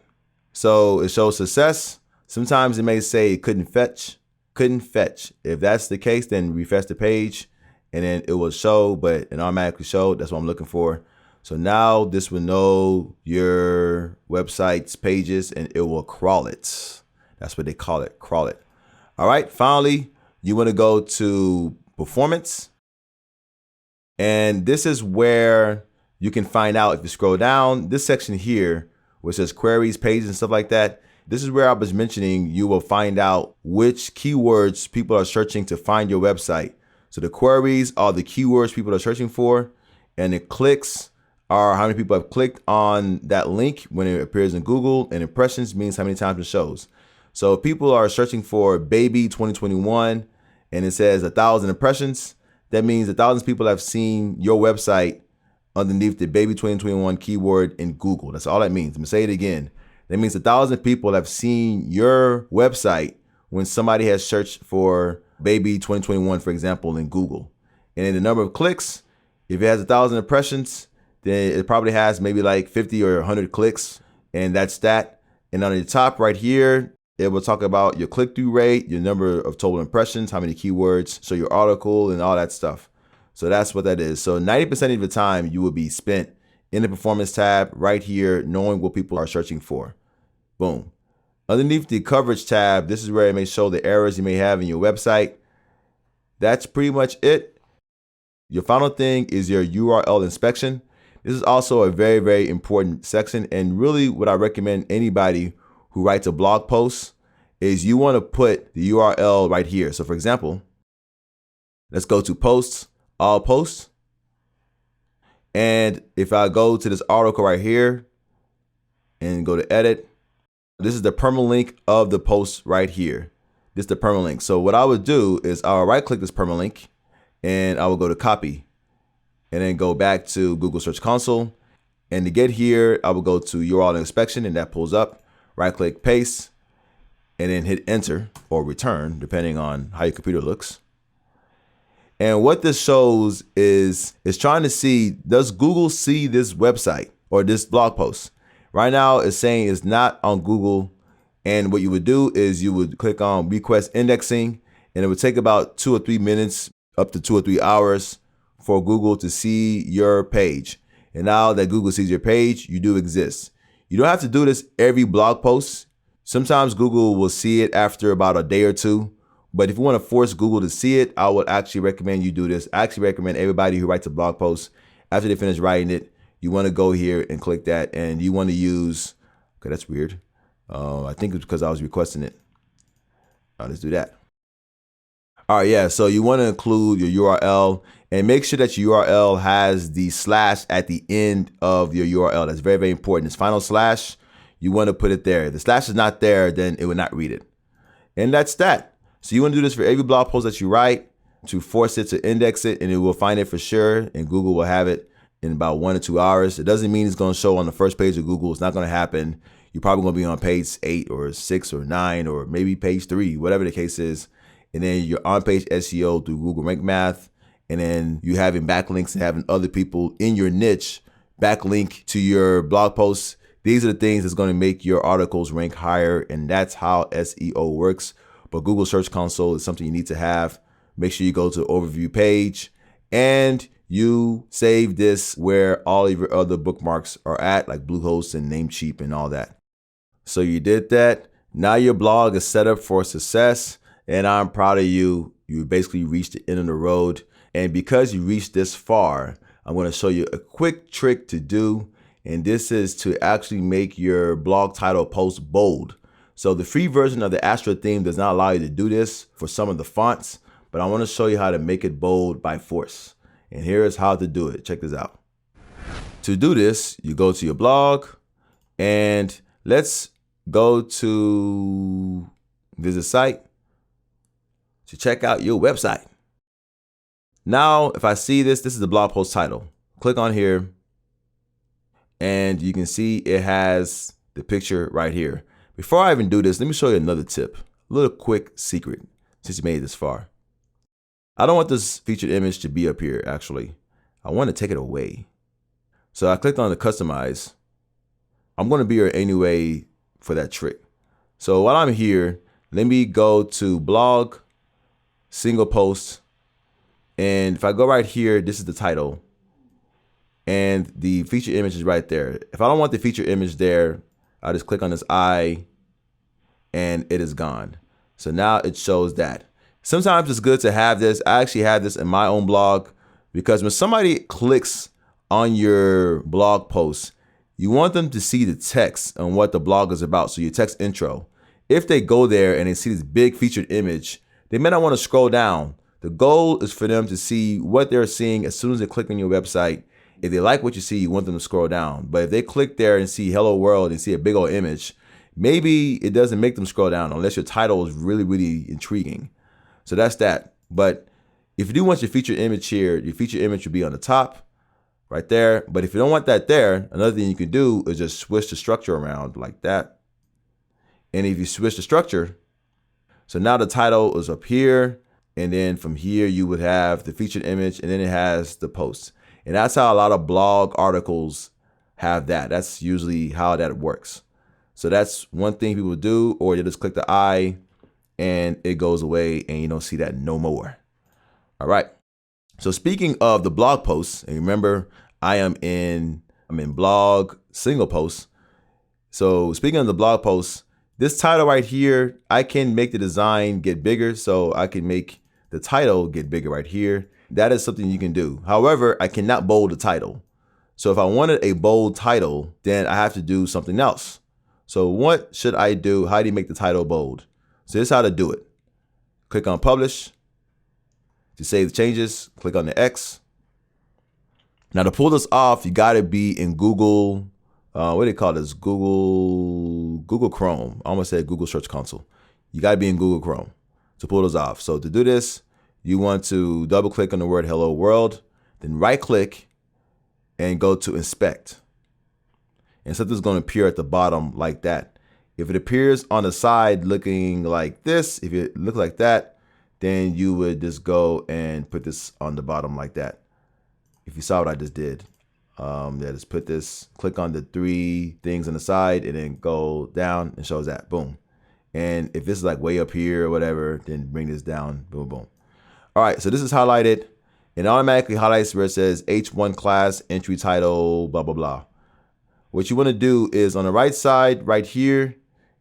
Speaker 1: So it shows success. Sometimes it may say it couldn't fetch. If that's the case, then refresh the page and then it will show, but it automatically showed. That's what I'm looking for. So now this will know your website's pages and it will crawl it. That's what they call it, crawl it. All right, finally, you want to go to performance. And this is where you can find out, if you scroll down this section here, where it says queries, pages, and stuff like that. This is where I was mentioning you will find out which keywords people are searching to find your website. So the queries are the keywords people are searching for, and the clicks are how many people have clicked on that link when it appears in Google, and impressions means how many times it shows. So if people are searching for baby 2021 and it says 1,000 impressions, that means 1,000 people have seen your website underneath the baby 2021 keyword in Google. That's all that means. I'm gonna say it again. That means 1,000 people have seen your website when somebody has searched for baby 2021, for example, in Google. And then the number of clicks, if it has 1,000 impressions, then it probably has maybe like 50 or 100 clicks, and that's that. And on the top right here, it will talk about your click-through rate, your number of total impressions, how many keywords, so your article and all that stuff. So that's what that is. So 90% of the time you will be spent in the performance tab right here, knowing what people are searching for. Boom. Underneath the coverage tab, this is where it may show the errors you may have in your website. That's pretty much it. Your final thing is your URL inspection. This is also a very, very important section. And really what I recommend anybody who writes a blog post is you want to put the URL right here. So for example, let's go to posts, all posts. And if I go to this article right here and go to edit, this is the permalink of the post right here. This is the permalink. So what I would do is I'll right click this permalink and I will go to copy and then go back to Google Search Console. And to get here, I will go to URL inspection and that pulls up. Right click, paste, and then hit enter or return, depending on how your computer looks. And what this shows is it's trying to see, does Google see this website or this blog post? Right now it's saying it's not on Google. And what you would do is you would click on request indexing, and it would take about 2 or 3 minutes, up to 2 or 3 hours for Google to see your page. And now that Google sees your page, you do exist. You don't have to do this every blog post. Sometimes Google will see it after about a day or two. But if you want to force Google to see it, I would actually recommend you do this. I actually recommend everybody who writes a blog post, after they finish writing it, you want to go here and click that. And you want to use, okay, that's weird. I think it's because I was requesting it. Let's do that. All right, yeah, so you want to include your URL and make sure that your URL has the slash at the end of your URL. That's very, very important. This final slash, you want to put it there. If the slash is not there, then it will not read it. And that's that. So you want to do this for every blog post that you write, to force it to index it, and it will find it for sure, and Google will have it in about 1 or 2 hours. It doesn't mean it's going to show on the first page of Google. It's not going to happen. You're probably going to be on page 8 or 6 or 9 or maybe page 3, whatever the case is. And then your on-page SEO through Google Rank Math, and then you having backlinks and having other people in your niche backlink to your blog posts. These are the things that's going to make your articles rank higher, and that's how SEO works. But Google Search Console is something you need to have. Make sure you go to the overview page and you save this where all of your other bookmarks are at, like Bluehost and Namecheap and all that. So you did that. Now your blog is set up for success. And I'm proud of you. You basically reached the end of the road. And because you reached this far, I'm going to show you a quick trick to do. And this is to actually make your blog title post bold. So the free version of the Astra theme does not allow you to do this for some of the fonts, but I want to show you how to make it bold by force. And here is how to do it. Check this out. To do this, you go to your blog and let's go to visit site to check out your website. Now, if I see this is the blog post title. Click on here and you can see it has the picture right here. Before I even do this, let me show you another tip, a little quick secret since you made it this far. I don't want this featured image to be up here actually. I want to take it away. So I clicked on the customize. I'm going to be here anyway for that trick. So while I'm here, let me go to blog, single post. And if I go right here, this is the title. And the feature image is right there. If I don't want the feature image there, I just click on this eye and it is gone. So now it shows that. Sometimes it's good to have this. I actually have this in my own blog because when somebody clicks on your blog post, you want them to see the text and what the blog is about. So your text intro. If they go there and they see this big featured image, they may not want to scroll down. The goal is for them to see what they're seeing as soon as they click on your website. If they like what you see, you want them to scroll down. But if they click there and see hello world and see a big old image, maybe it doesn't make them scroll down unless your title is really, really intriguing. So that's that. But if you do want your featured image here, your featured image will be on the top right there. But if you don't want that there, another thing you can do is just switch the structure around like that. And if you switch the structure, so now the title is up here. And then from here, you would have the featured image and then it has the post. And that's how a lot of blog articles have that. That's usually how that works. So that's one thing people do, or you just click the eye and it goes away and you don't see that no more. All right. So speaking of the blog posts, and remember, I'm in blog single post. So speaking of the blog posts, this title right here, I can make the design get bigger. So I can make the title get bigger right here. That is something you can do. However, I cannot bold the title. So if I wanted a bold title, then I have to do something else. So what should I do? How do you make the title bold? So this is how to do it. Click on publish. To save the changes, click on the X. Now to pull this off, you gotta be in Google, what do they call this? Google Chrome. I almost said Google Search Console. You gotta be in Google Chrome to pull this off. So to do this, you want to double click on the word hello world, then right click and go to inspect. And something's gonna appear at the bottom like that. If it appears on the side looking like this, if it looks like that, then you would just go and put this on the bottom like that. If you saw what I just did, just put this, click on the three things on the side and then go down and shows that, boom. And if this is like way up here or whatever, then bring this down, boom, boom. All right, so this is highlighted. It automatically highlights where it says H1 class, entry title, blah, blah, blah. What you wanna do is on the right side, right here, and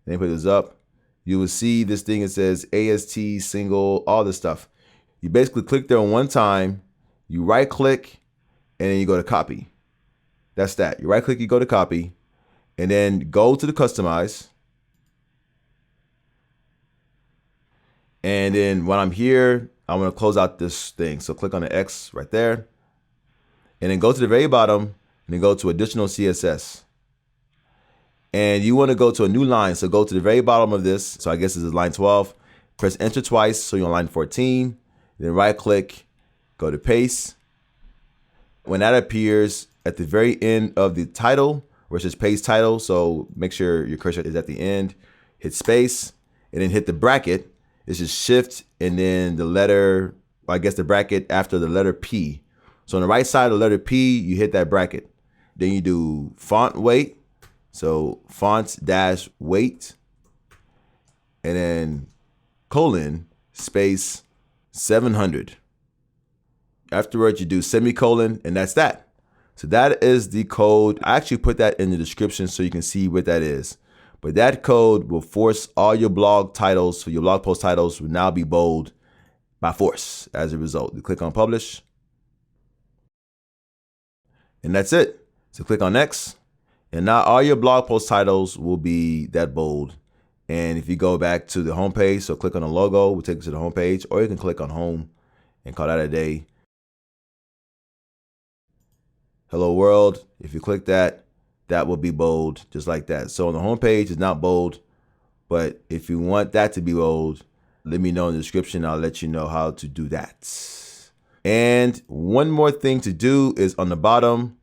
Speaker 1: then put this up, you will see this thing that says AST, single, all this stuff. You basically click there one time, you right click, and then you go to copy. That's that. You right click, you go to copy, and then go to the customize. And then when I'm here, I'm gonna close out this thing. So click on the X right there, and then go to the very bottom, and then go to additional CSS. And you wanna go to a new line. So go to the very bottom of this. So I guess this is line 12. Press enter twice, so you're on line 14. Then right click, go to paste. When that appears at the very end of the title, where it says paste title, so make sure your cursor is at the end, hit space, and then hit the bracket. It's just shift and then the letter, I guess the bracket after the letter P. So on the right side of the letter P, you hit that bracket. Then you do font weight. So fonts dash weight, and then colon space 700. Afterwards, you do semicolon, and that's that. So that is the code. I actually put that in the description so you can see what that is. But that code will force all your blog titles, so your blog post titles will now be bold by force as a result. You click on publish. And that's it. So click on next. And now all your blog post titles will be that bold. And if you go back to the home page, so click on the logo, we'll take you to the home page, or you can click on home and call that a day. Hello world, if you click that, that will be bold just like that. So on the home page, it's not bold, but if you want that to be bold, let me know in the description. I'll let you know how to do that. And one more thing to do is on the bottom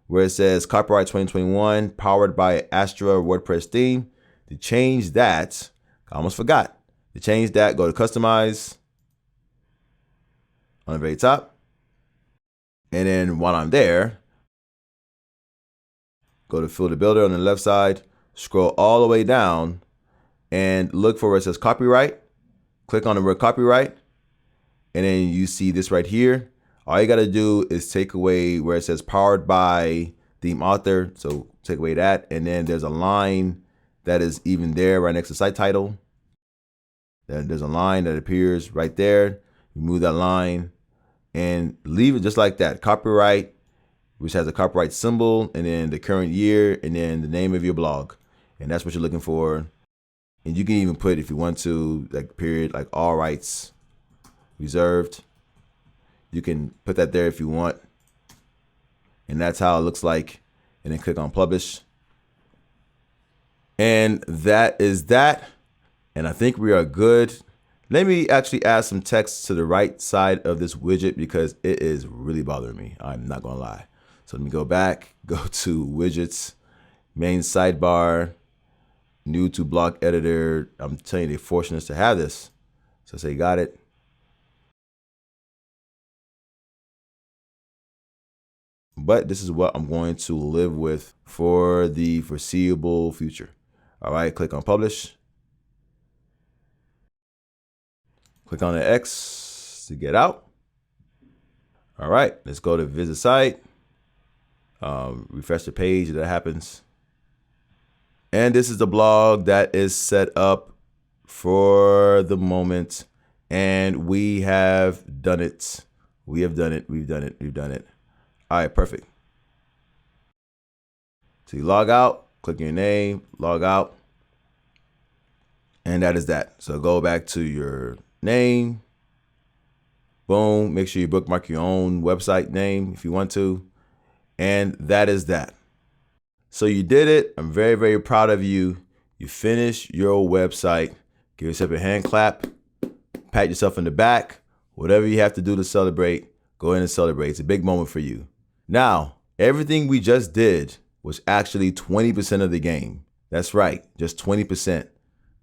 Speaker 1: where it says copyright 2021 powered by Astra WordPress theme. To change that, I almost forgot. To change that, go to customize on the very top. And then while I'm there, go to filter builder on the left side, scroll all the way down and look for where it says copyright. Click on the word copyright. And then you see this right here. All you got to do is take away where it says powered by theme author. So take away that. And then there's a line that is even there right next to site title. Then there's a line that appears right there. You move that line and leave it just like that. Copyright, which has a copyright symbol, and then the current year, and then the name of your blog. And that's what you're looking for. And you can even put, if you want to, like period, like all rights reserved. You can put that there if you want. And that's how it looks like. And then click on publish. And that is that. And I think we are good. Let me actually add some text to the right side of this widget because it is really bothering me. I'm not gonna lie. So let me go back, go to widgets, main sidebar, new to block editor. I'm telling you, they're forcing us to have this. So say got it. But this is what I'm going to live with for the foreseeable future. All right, click on publish. Click on the X to get out. All right, let's go to visit site. Refresh the page, that happens. And this is the blog that is set up for the moment. And we have done it. We have done it. We've done it. We've done it. All right, perfect. So you log out, click your name, log out. And that is that. So go back to your name. Boom. Make sure you bookmark your own website name if you want to. And that is that. So you did it. I'm very, very proud of you. You finished your website. Give yourself a hand clap. Pat yourself in the back. Whatever you have to do to celebrate, go in and celebrate. It's a big moment for you. Now, everything we just did was actually 20% of the game. That's right, just 20%.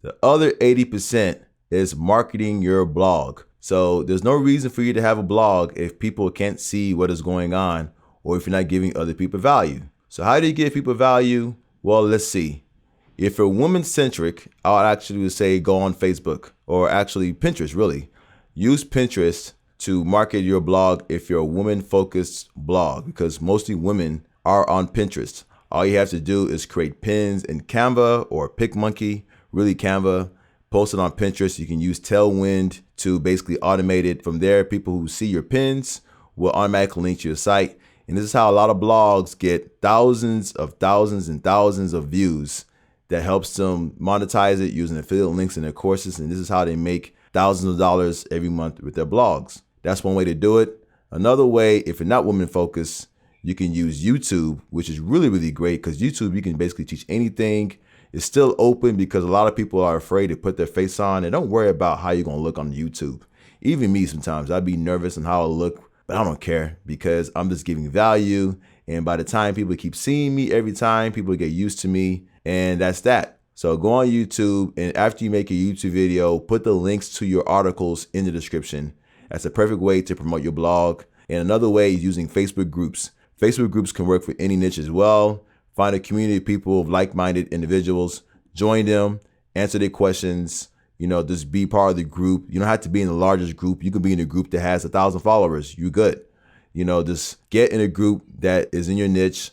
Speaker 1: The other 80% is marketing your blog. So there's no reason for you to have a blog if people can't see what is going on or if you're not giving other people value. So how do you give people value? Well, let's see. If you're woman-centric, I would actually say go on Facebook or actually Pinterest, really. Use Pinterest to market your blog if you're a woman-focused blog because mostly women are on Pinterest. All you have to do is create pins in Canva or PicMonkey, really Canva, post it on Pinterest. You can use Tailwind to basically automate it. From there, people who see your pins will automatically link to your site. And this is how a lot of blogs get thousands and thousands of views that helps them monetize it using affiliate links in their courses. And this is how they make thousands of dollars every month with their blogs. That's one way to do it. Another way, if you're not women focused, you can use YouTube, which is really, really great because YouTube, you can basically teach anything. It's still open because a lot of people are afraid to put their face on and don't worry about how you're going to look on YouTube. Even me, sometimes I'd be nervous on how I look, but I don't care because I'm just giving value. And by the time people keep seeing me every time, people get used to me, and that's that. So go on YouTube, and after you make a YouTube video, put the links to your articles in the description. That's a perfect way to promote your blog. And another way is using Facebook groups. Facebook groups can work for any niche as well. Find a community of people, of like-minded individuals, join them, answer their questions, just be part of the group. You don't have to be in the largest group. You can be in a group that has 1,000 followers. You're good. Just get in a group that is in your niche,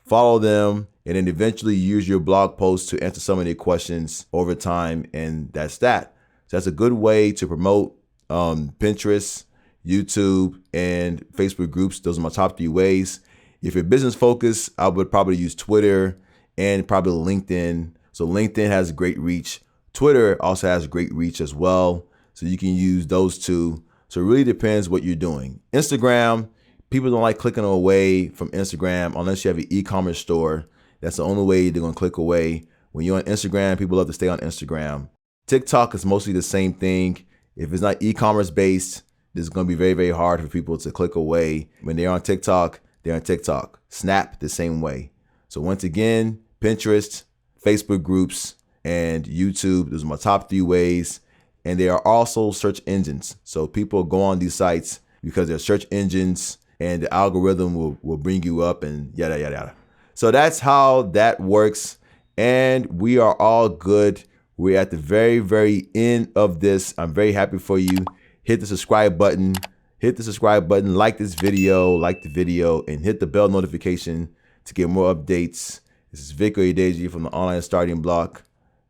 Speaker 1: follow them, and then eventually use your blog posts to answer some of their questions over time. And that's that. So that's a good way to promote Pinterest, YouTube, and Facebook groups. Those are my top 3 ways. If you're business focused, I would probably use Twitter and probably LinkedIn. So LinkedIn has great reach. Twitter also has great reach as well, so you can use those two. So it really depends what you're doing. Instagram, people don't like clicking away from Instagram unless you have an e-commerce store. That's the only way they're gonna click away. When you're on Instagram, people love to stay on Instagram. TikTok is mostly the same thing. If it's not e-commerce based, it's gonna be very, very hard for people to click away. When they're on TikTok, they're on TikTok. Snap, the same way. So once again, Pinterest, Facebook groups, and YouTube, those are my top 3 ways. And they are also search engines. So people go on these sites because they're search engines and the algorithm will bring you up and yada, yada, yada. So that's how that works. And we are all good. We're at the very, very end of this. I'm very happy for you. Hit the subscribe button. Hit the subscribe button, like this video, like the video, and hit the bell notification to get more updates. This is Vic Oyedeji from the Online Starting Block.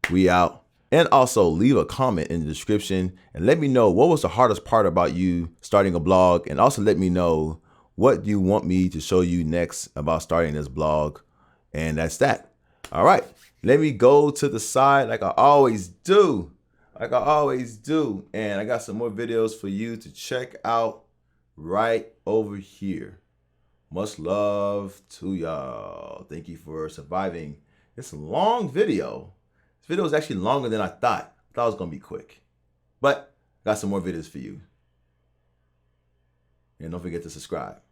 Speaker 1: We out. And also leave a comment in the description and let me know what was the hardest part about you starting a blog, and also let me know what you want me to show you next about starting this blog. And that's that. All right, let me go to the side like I always do. And I got some more videos for you to check out right over here. Much love to y'all. Thank you for surviving. It's a long video. This video is actually longer than I thought. I thought it was gonna be quick, but I got some more videos for you. And don't forget to subscribe.